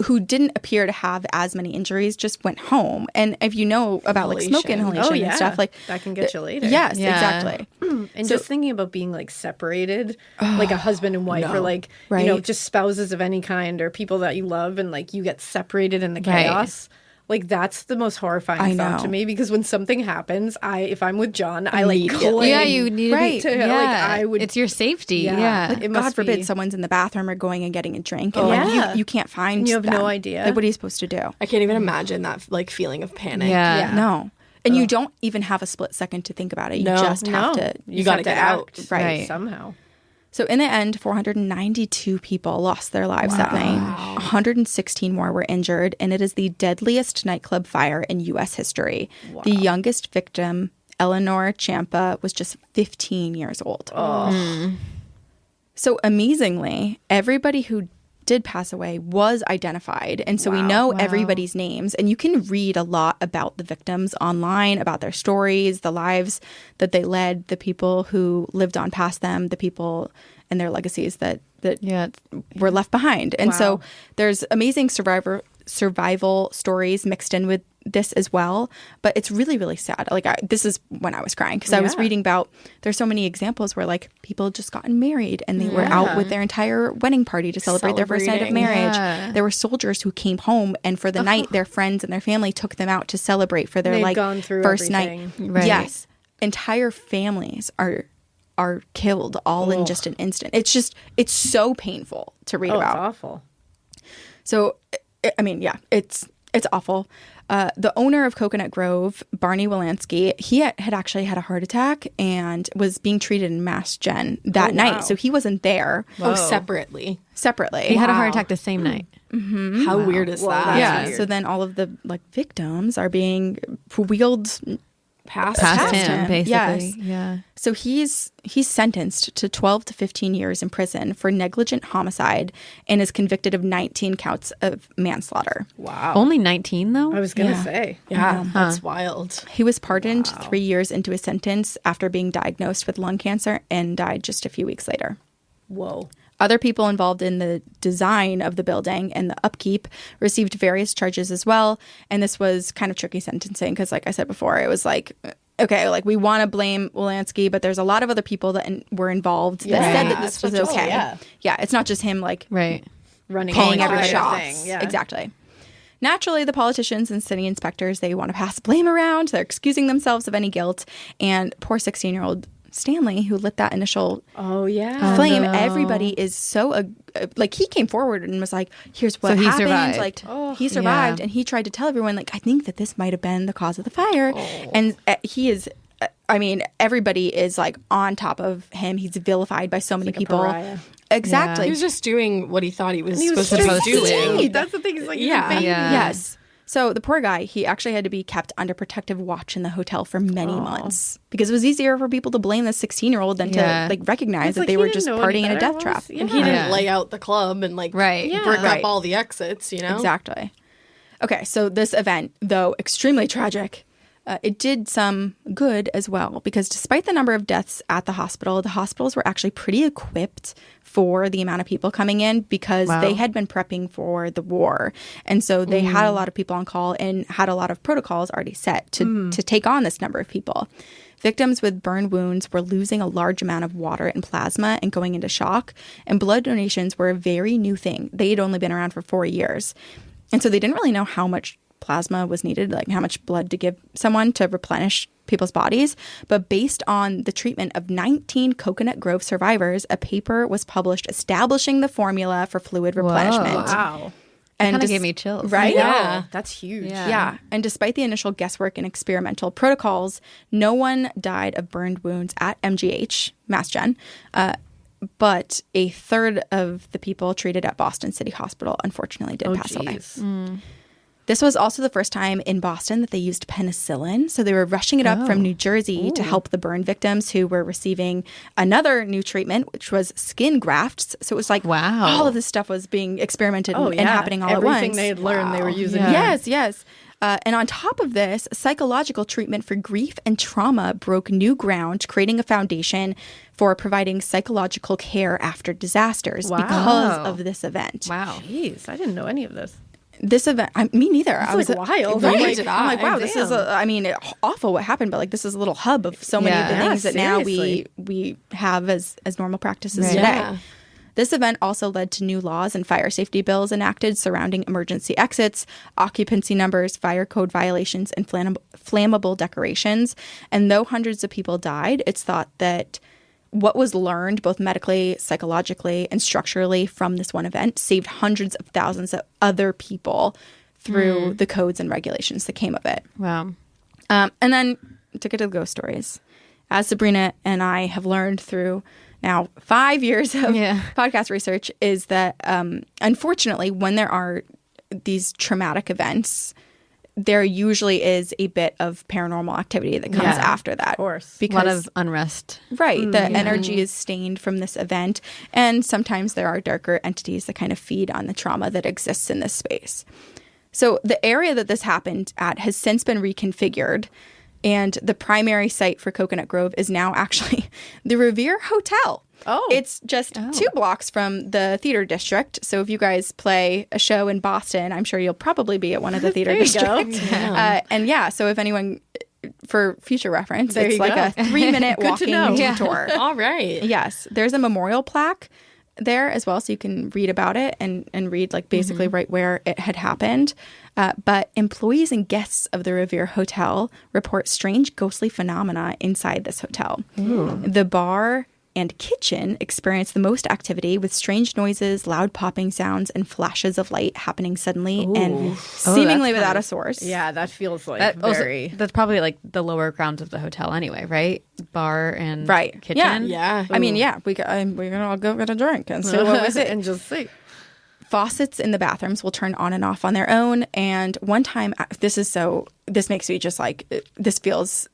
who didn't appear to have as many injuries just went home. And if you know about like smoke inhalation Oh, yeah. and stuff, like that can get you later. yes, Yeah. exactly. And just thinking about being like separated, like a husband and wife, or like, you know, Right. just spouses of any kind, or people that you love, and like you get separated in the Right. chaos. Like that's the most horrifying I thought know. to me, because when something happens, if I'm with John, I like Immediately. cling. Yeah, you need Right. to be, To, like, yeah. I would- It's your safety. Yeah. Yeah. Like, it God must forbid be. someone's in the bathroom or going and getting a drink, and Yeah. like you can't find You have them. no idea. Like, what are you supposed to do? I can't even imagine that like feeling of panic. Yeah. Yeah. No. And you don't even have a split second to think about it. You No. just have to. You gotta have to get out. act, Right. somehow. So in the end, 492 people lost their lives that night. 116 more were injured, and it is the deadliest nightclub fire in U.S. history. The youngest victim, Eleanor Champa, was just 15 years old. So amazingly, everybody who did pass away was identified. And so we know everybody's names. And you can read a lot about the victims online, about their stories, the lives that they led, the people who lived on past them, the people and their legacies that Yeah. were left behind. And so there's amazing survival stories mixed in with this as well. But it's really, really sad. Like this is when I was crying, because I was reading about, there's so many examples where like people had just gotten married and they were out with their entire wedding party to celebrate their first night of Celebrating. marriage. Yeah. There were soldiers who came home, and for the night, their friends and their family took them out to celebrate for their They've like gone through first everything. night. Right. Yes. Entire families are killed all in just an instant. It's so painful to read Oh, it's about. awful. So, I mean, yeah, it's awful. The owner of Coconut Grove, Barney Wilansky, he had actually had a heart attack and was being treated in Mass Gen that night. So he wasn't there Oh, separately. separately. He had a heart attack the same night. How weird is that? that's yeah. weird. So then all of the like victims are being wheeled Past Past Past him, him, basically. yes. Yeah. So he's sentenced to 12 to 15 years in prison for negligent homicide and is convicted of 19 counts of manslaughter. Wow. Only 19 though? I was going to say. Yeah, that's wild. He was pardoned 3 years into his sentence after being diagnosed with lung cancer and died just a few weeks later. Whoa. Other people involved in the design of the building and the upkeep received various charges as well. And this was kind of tricky sentencing because, like I said before, it was like, okay, like we want to blame Wilansky, but there's a lot of other people that were involved that said that this was okay. Yeah, it's not just him like Right. Running calling all every the shot. thing. Yeah. Exactly. Naturally, the politicians and city inspectors, they want to pass blame around. They're excusing themselves of any guilt. And poor 16-year-old Stanley, who lit that initial Oh, yeah. flame, everybody is so like he came forward and was like, here's what So he happened. survived. Like he survived, Yeah. and he tried to tell everyone like, I think that this might have been the cause of the fire. And he is I mean, everybody is like on top of him. He's vilified by so many like a people. pariah. Exactly. He was just doing what he thought he was He was supposed to do. That's the thing. He's like, Yeah. he's a baby. Yes. So the poor guy, he actually had to be kept under protective watch in the hotel for many months because it was easier for people to blame the 16-year-old than to like recognize It's that like they he were didn't just know any partying in a better. death trap. Yeah. And he didn't lay out the club and like brick up Right. all the exits, you know? Exactly. Okay, so this event, though extremely tragic, it did some good as well because despite the number of deaths at the hospitals were actually pretty equipped for the amount of people coming in because they had been prepping for the war. And so they had a lot of people on call and had a lot of protocols already set to take on this number of people. Victims with burn wounds were losing a large amount of water and plasma and going into shock. And blood donations were a very new thing. They had only been around for 4 years. And so they didn't really know how much plasma was needed, like how much blood to give someone to replenish people's bodies. But based on the treatment of 19 Coconut Grove survivors, a paper was published establishing the formula for fluid replenishment. Wow. And Kind of gave me chills. Right? Yeah. That's huge. Yeah. And despite the initial guesswork and experimental protocols, no one died of burned wounds at MGH, Mass Gen. But a third of the people treated at Boston City Hospital unfortunately did pass away. This was also the first time in Boston that they used penicillin. So they were rushing it up from New Jersey to help the burn victims who were receiving another new treatment, which was skin grafts. So it was like all of this stuff was being experimented and happening all at once. Everything they had learned, they were using. Yes. And on top of this, psychological treatment for grief and trauma broke new ground, creating a foundation for providing psychological care after disasters because of this event. Wow. Jeez, I didn't know any of this. This event, me neither. I was wild. Right? I'm like, wow, this is, awful what happened, but like this is a little hub of so many of the things that now we have as normal practices today. Yeah. This event also led to new laws and fire safety bills enacted surrounding emergency exits, occupancy numbers, fire code violations, and flammable decorations. And though hundreds of people died, it's thought that what was learned both medically, psychologically, and structurally from this one event saved hundreds of thousands of other people through the codes and regulations that came of it. Wow. And then to get to the ghost stories. As Sabrina and I have learned through now 5 years of podcast research is that unfortunately when there are these traumatic events, there usually is a bit of paranormal activity that comes after that. Of course. Because, A lot of unrest. Right. The energy is stained from this event. And sometimes there are darker entities that kind of feed on the trauma that exists in this space. So the area that this happened at has since been reconfigured. And the primary site for Coconut Grove is now actually the Revere Hotel. Oh. It's just 2 blocks from the theater district. So if you guys play a show in Boston, I'm sure you'll probably be at one of the theater districts. So if anyone, for future reference, it's like a 3-minute walking tour. All right. Yes. There's a memorial plaque there as well, so you can read about it and read like basically right where it had happened. But employees and guests of the Revere Hotel report strange ghostly phenomena inside this hotel. The bar and kitchen experience the most activity with strange noises, loud popping sounds, and flashes of light happening suddenly and seemingly without a source. Yeah, that feels like very... That's probably like the lower grounds of the hotel anyway, right? Bar and kitchen. Yeah. I mean, we're going to all go get a drink and see what we see. and just see. Faucets in the bathrooms will turn on and off on their own. And one time, this makes me just like, this feels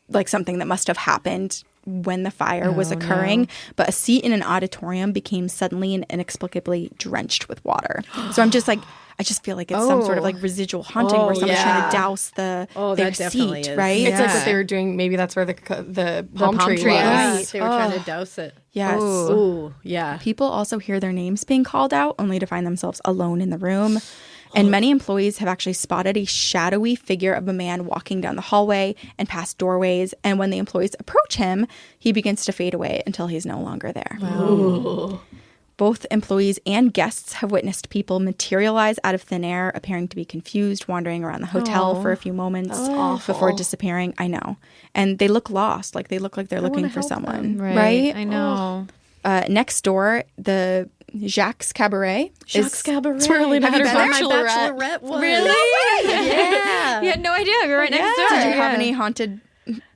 like something that must have happened when the fire was occurring, but a seat in an auditorium became suddenly and inexplicably drenched with water. So I'm just like, I just feel like it's some sort of like residual haunting where someone's trying to douse their seat, right? It's like what they were doing. Maybe that's where the palm tree was. Right. They were trying to douse it. Yes. Ooh, yeah. People also hear their names being called out only to find themselves alone in the room. And many employees have actually spotted a shadowy figure of a man walking down the hallway and past doorways. And when the employees approach him, he begins to fade away until he's no longer there. Wow. Both employees and guests have witnessed people materialize out of thin air, appearing to be confused, wandering around the hotel for a few moments before disappearing. I know. And they look lost, like they look like they're looking for someone. Right? I know. Next door, the Jacques Cabaret. Jacques Cabaret. It's where Alaina had her bachelorette was. Really? Yeah. You had no idea. We were right next door. Did you have any haunted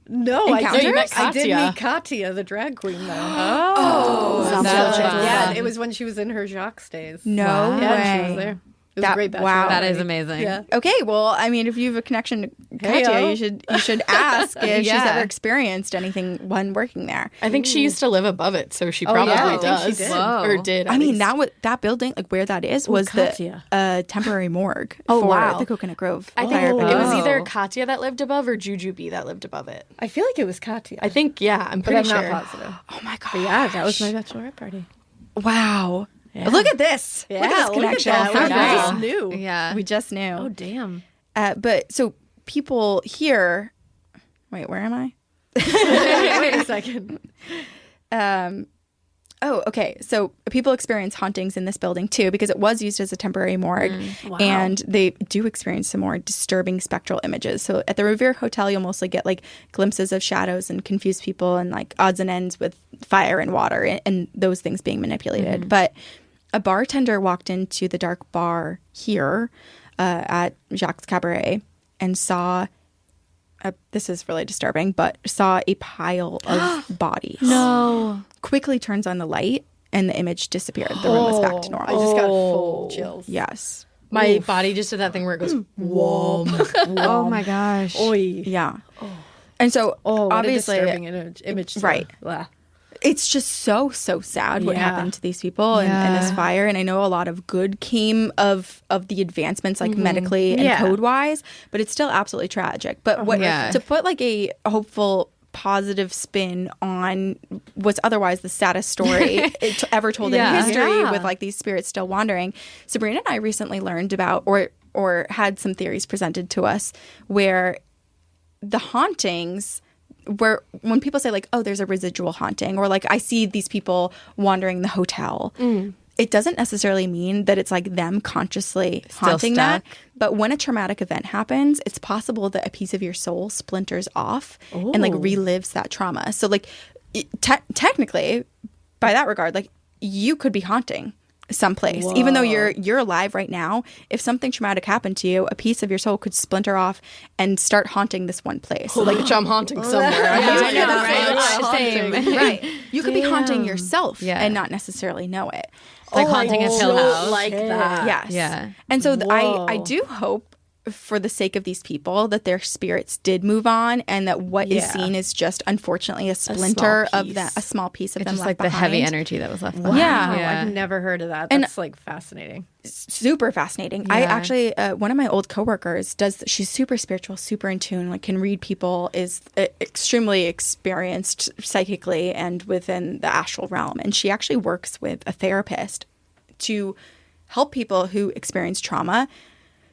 No, I Encounters? No, you met I did Katya. meet Katya, the drag queen, though. That's Yeah, it was when she was in her Jacques days. No way. Yeah, she was there. It was a great bachelorette wow. That is party. amazing. Yeah. Okay, well, I mean, if you have a connection to Katya, Hey-o. you should ask if she's Yeah. ever experienced anything when working there. I think she used to live above it, so she yeah, probably I think does. she did. Whoa. Or did. I at mean, least. that building, like where that is, was Katya. the temporary morgue Oh, for wow. the Coconut Grove I think fire. it was Oh. either Katya that lived above or Jujubee that lived above it. I feel like it was Katya. I think, yeah, I'm but pretty I'm sure. not positive. Oh my god! But yeah, that was my bachelorette party. Wow! Look at this! Yeah, look at this connection. That. So We cool. just knew. Yeah. We just knew. Oh, damn. But so people here. Wait, where am I? Wait a second. Oh, okay. So people experience hauntings in this building too, because it was used as a temporary morgue, and they do experience some more disturbing spectral images. So at the Revere Hotel, you'll mostly get like glimpses of shadows and confused people and like odds and ends with fire and water and those things being manipulated. But a bartender walked into the dark bar here at Jacques Cabaret and saw. This is really disturbing, but saw a pile of bodies. No. Quickly turns on the light, and the image disappeared. The room was back to I normal. just got full chills. Yes. My body just did that thing where it goes, whoa. Oh my gosh. Oy. Yeah. And so Oh, what obviously, a disturbing image. to- Right. Blah. it's just so sad what Yeah. happened to these people and this fire. And I know a lot of good came of the advancements, like medically and Yeah. code wise, but it's still absolutely tragic. But what Yeah. to put like a hopeful, positive spin on what's otherwise the saddest story ever told in history, with like these spirits still wandering. Sabrina and I recently learned about or had some theories presented to us where the hauntings, where when people say like, oh, there's a residual haunting, or like I see these people wandering the hotel, it doesn't necessarily mean that it's like them consciously haunting that. But when a traumatic event happens, it's possible that a piece of your soul splinters off and like relives that trauma. So like technically, by that regard, like you could be haunting someplace. Even though you're alive right now, if something traumatic happened to you, a piece of your soul could splinter off and start haunting this one place. So like I'm haunting somewhere. I know, right? Same. right. You could be haunting yourself Yeah. and not necessarily know it. Like haunting a pill house. Like that. Yes. Yeah. And so I do hope for the sake of these people that their spirits did move on, and that what is seen is just unfortunately a splinter of that, a small piece of It's them just left like the heavy behind. energy that was left Wow. behind. Yeah. I've never heard of that. And- That's like fascinating. Super fascinating. I actually, one of my old coworkers she's super spiritual, super in tune, like can read people, is extremely experienced psychically and within the astral realm. And she actually works with a therapist to help people who experience trauma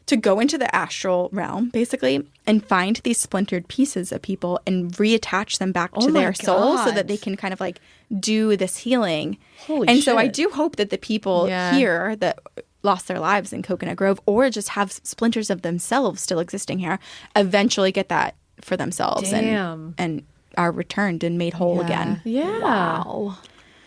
to go into the astral realm, basically, and find these splintered pieces of people and reattach them back to their soul so that they can kind of like do this healing. So I do hope that the people here that lost their lives in Coconut Grove, or just have splinters of themselves still existing here, eventually get that for themselves and are returned and made whole again. Yeah. Wow.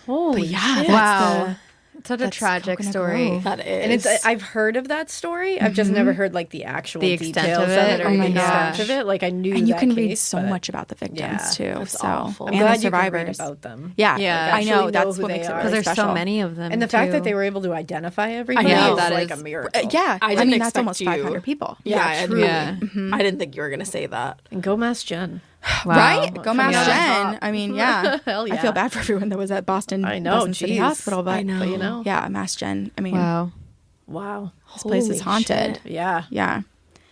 Holy shit. Wow. Such a tragic Coconut story. Grove. That is. And it's I've heard of that story. I've just never heard like the actual The extent details of it. or Oh my the extent gosh. of it. Like I knew And you that can read case, so but much about the victims too. That's so awful. I'm and glad the you can read survivors. about them. Yeah, Yeah. I know. Actually know That's who what they makes it are. really Because there's special. so many of them. And the fact too. that they were able to identify everybody know, is that like is- a miracle. Yeah, I didn't mean that's expect almost you- 500 people. Yeah, truly. Yeah. I didn't think you were going to say that. And go Mask Jen. Wow. Right? Go Coming Mask out on Jen. top. I mean, yeah. Hell I yeah. feel bad for everyone that was at Boston City geez. Hospital, but But you know. yeah, Mask Jen. I mean, Wow. Wow. this place is haunted. Yeah. Yeah,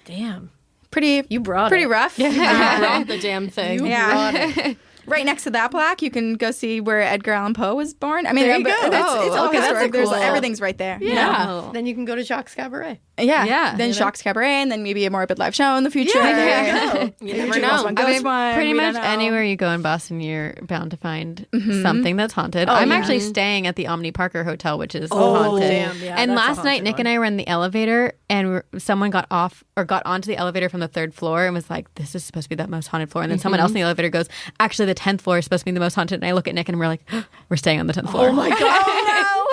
Damn. pretty. You brought pretty it. rough. Brought the damn thing. Yeah. Right next to that plaque, you can go see where Edgar Allan Poe was born. I mean, There you but go. it's all okay, that's historic. There's cool. everything's right there. you know? Yeah. Then you can go to Jacques Cabaret. Yeah. Yeah. Then Jacques Cabaret, and then maybe a Morbid Live show in the future. There you go. You never Ghost know. one, I ghost mean, one, pretty we much don't know. anywhere you go in Boston, you're bound to find something that's haunted. I'm actually staying at the Omni Parker Hotel, which is haunted. damn, yeah, and that's a last night, haunted Nick and I were in the elevator, and someone got onto the elevator from the 3rd floor and was like, "This is supposed to be the most haunted floor." And then someone else in the elevator goes, "Actually, the 10th floor is supposed to be the most haunted." And I look at Nick and we're like, "We're staying on the 10th floor." Oh my God.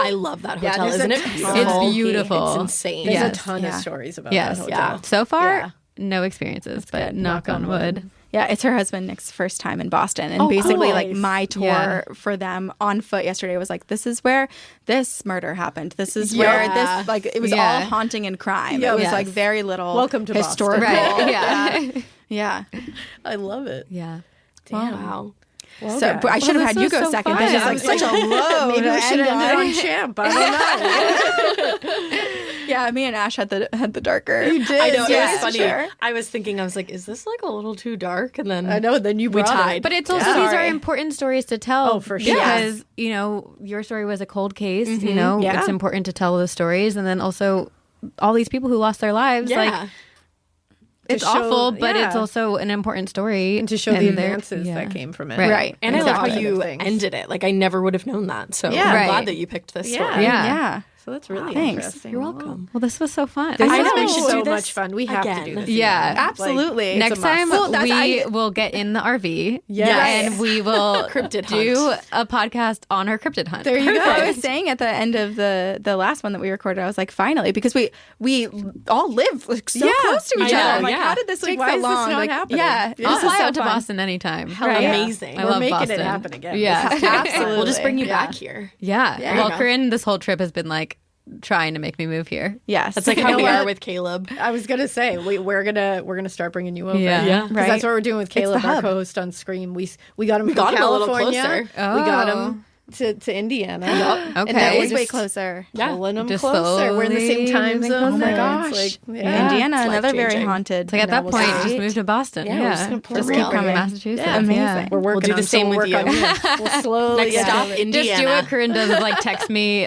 I love that hotel, there's isn't a it? ton- It's beautiful. It's insane. There's Yes. a ton of Yeah. stories about Yes. that hotel. So far, Yeah. no experiences, but knock on wood. Yeah, it's her husband Nick's first time in Boston. And basically, like, nice. my tour for them on foot yesterday was like, this is where this murder happened. This is where this, like, it was all haunting and crime. It was like very little Welcome to historical. Boston. Right. Yeah. Yeah. I love it. Yeah. Wow. Well, So, but I should have had you go second. This is like such a low. Maybe we should have ended on Champ. I don't know. Yeah, me and Ash had the darker. You did. I know, Yeah, it was funny. sure. I was thinking, I was like, is this like a little too dark? And then I know. Then you we brought tied. it. But it's also these are important stories to tell. Oh, for sure. Because, you know, your story was a cold case. You know, Yeah. it's important to tell those stories. And then also all these people who lost their lives. Like, it's show- awful, but yeah. it's also an important story. and to show the they're- advances yeah. that came from it. Right. And I love how Exactly. you Things. ended it. Like, I never would have known that. So Yeah. I'm Right. glad that you picked this Yeah. story. Yeah. Yeah. So that's really Thanks. interesting. You're welcome. Well, this was so fun. This I has know, been we should so do this much fun. We have to again. do this. Yeah. again. Absolutely. Like, Next it's a time must. we will get in the RV. Yes. And we will Cryptid do hunt. a podcast on our cryptid hunt. There you go. I was saying at the end of the last one that we recorded, I was like, finally, because we all live like so Yeah. close to each I know, other. I'm like, yeah. how did this Like, take why so is this long? not Like, happening? yeah, Yeah. I'll this is fly so out to fun. Boston anytime. Amazing. I We're love making Boston. it happen again. Yeah. This is totally Absolutely. fun. We'll just bring you Yeah. back here. Yeah. Yeah. Well, Yeah. Corinne, this whole trip has been like trying to make me move here. Yes, That's like You how know we what? are with Caleb. I was gonna say we're gonna start bringing you over. Yeah. Yeah. 'Cause Right. that's what we're doing with Caleb, the our hub. co-host on Scream. We got him from got him a little California. closer. We got Oh. him to Indiana. Okay. And now It we're is way just closer. pulling him Just closer. We're in the same slowly time moving zone. closer. Oh my now. It's gosh. like, yeah. Indiana, it's another very life-changing. haunted. Like at that we'll point, see. just move to Boston. Yeah, we're just gonna pull Just it keep over coming to here. Massachusetts. Yeah. Amazing. We're working do the on same some with work you. on you. We'll slowly Next get stop, to it. Indiana. Just do what Corinne does of like text me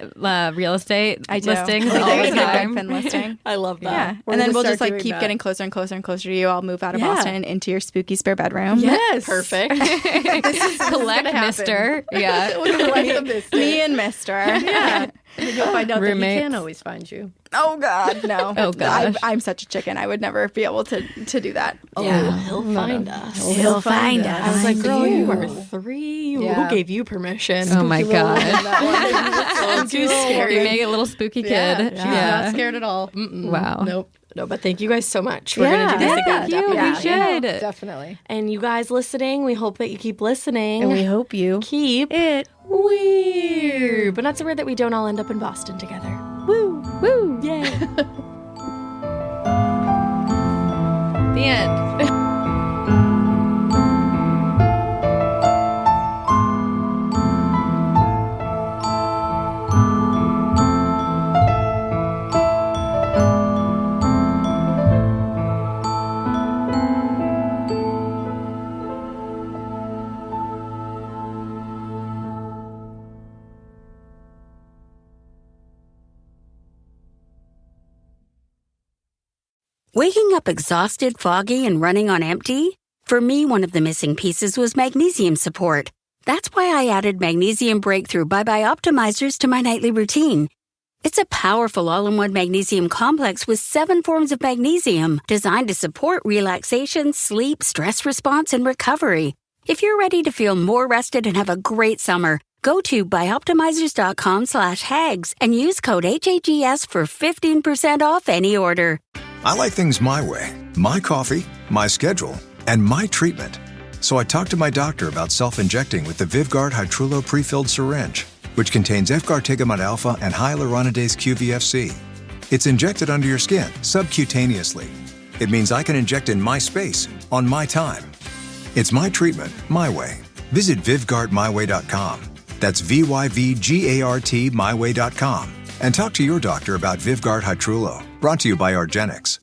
real estate I do. listings Like, all there the you go, time. Pin listing. I love that. Yeah, We're and then gonna we'll start just like doing keep that. getting closer and closer and closer to you. I'll move out of Yeah. Boston into your spooky spare bedroom. Yes. Perfect. Collect gonna happen. Mister. Yeah. We'll collect the business. Me and Mister. Yeah. And then you'll find out that Roommates. he can always find you. Oh God, no. Oh, gosh. I'm such a chicken. I would never be able to do that. Yeah, he'll find us. He'll find us. I was like, girl, you are you. 3. Yeah. Who gave you permission? Oh my god. Oh, too You scary. make a little spooky kid. Yeah. Not scared at all. Wow. Nope. No, but thank you guys so much. We're going to do this again. Thank you. definitely. We should. Definitely. And you guys listening, we hope that you keep listening. And we hope you keep it weird. But not so weird that we don't all end up in Boston together. Woo. Woo. Yay. The end. Waking up exhausted, foggy, and running on empty? For me, one of the missing pieces was magnesium support. That's why I added Magnesium Breakthrough Bye Optimizers to my nightly routine. It's a powerful all-in-one magnesium complex with 7 forms of magnesium designed to support relaxation, sleep, stress response, and recovery. If you're ready to feel more rested and have a great summer, go to byoptimizers.com/hags and use code HAGS for 15% off any order. I like things my way, my coffee, my schedule, and my treatment. So I talked to my doctor about self-injecting with the Vyvgart Hytrulo pre-filled syringe, which contains efgartigimod alpha and hyaluronidase QVFC. It's injected under your skin, subcutaneously. It means I can inject in my space, on my time. It's my treatment, my way. Visit VyvgartMyWay.com. That's VYVGART myway.com. And talk to your doctor about Vyvgart Hytrulo, brought to you by Argenx.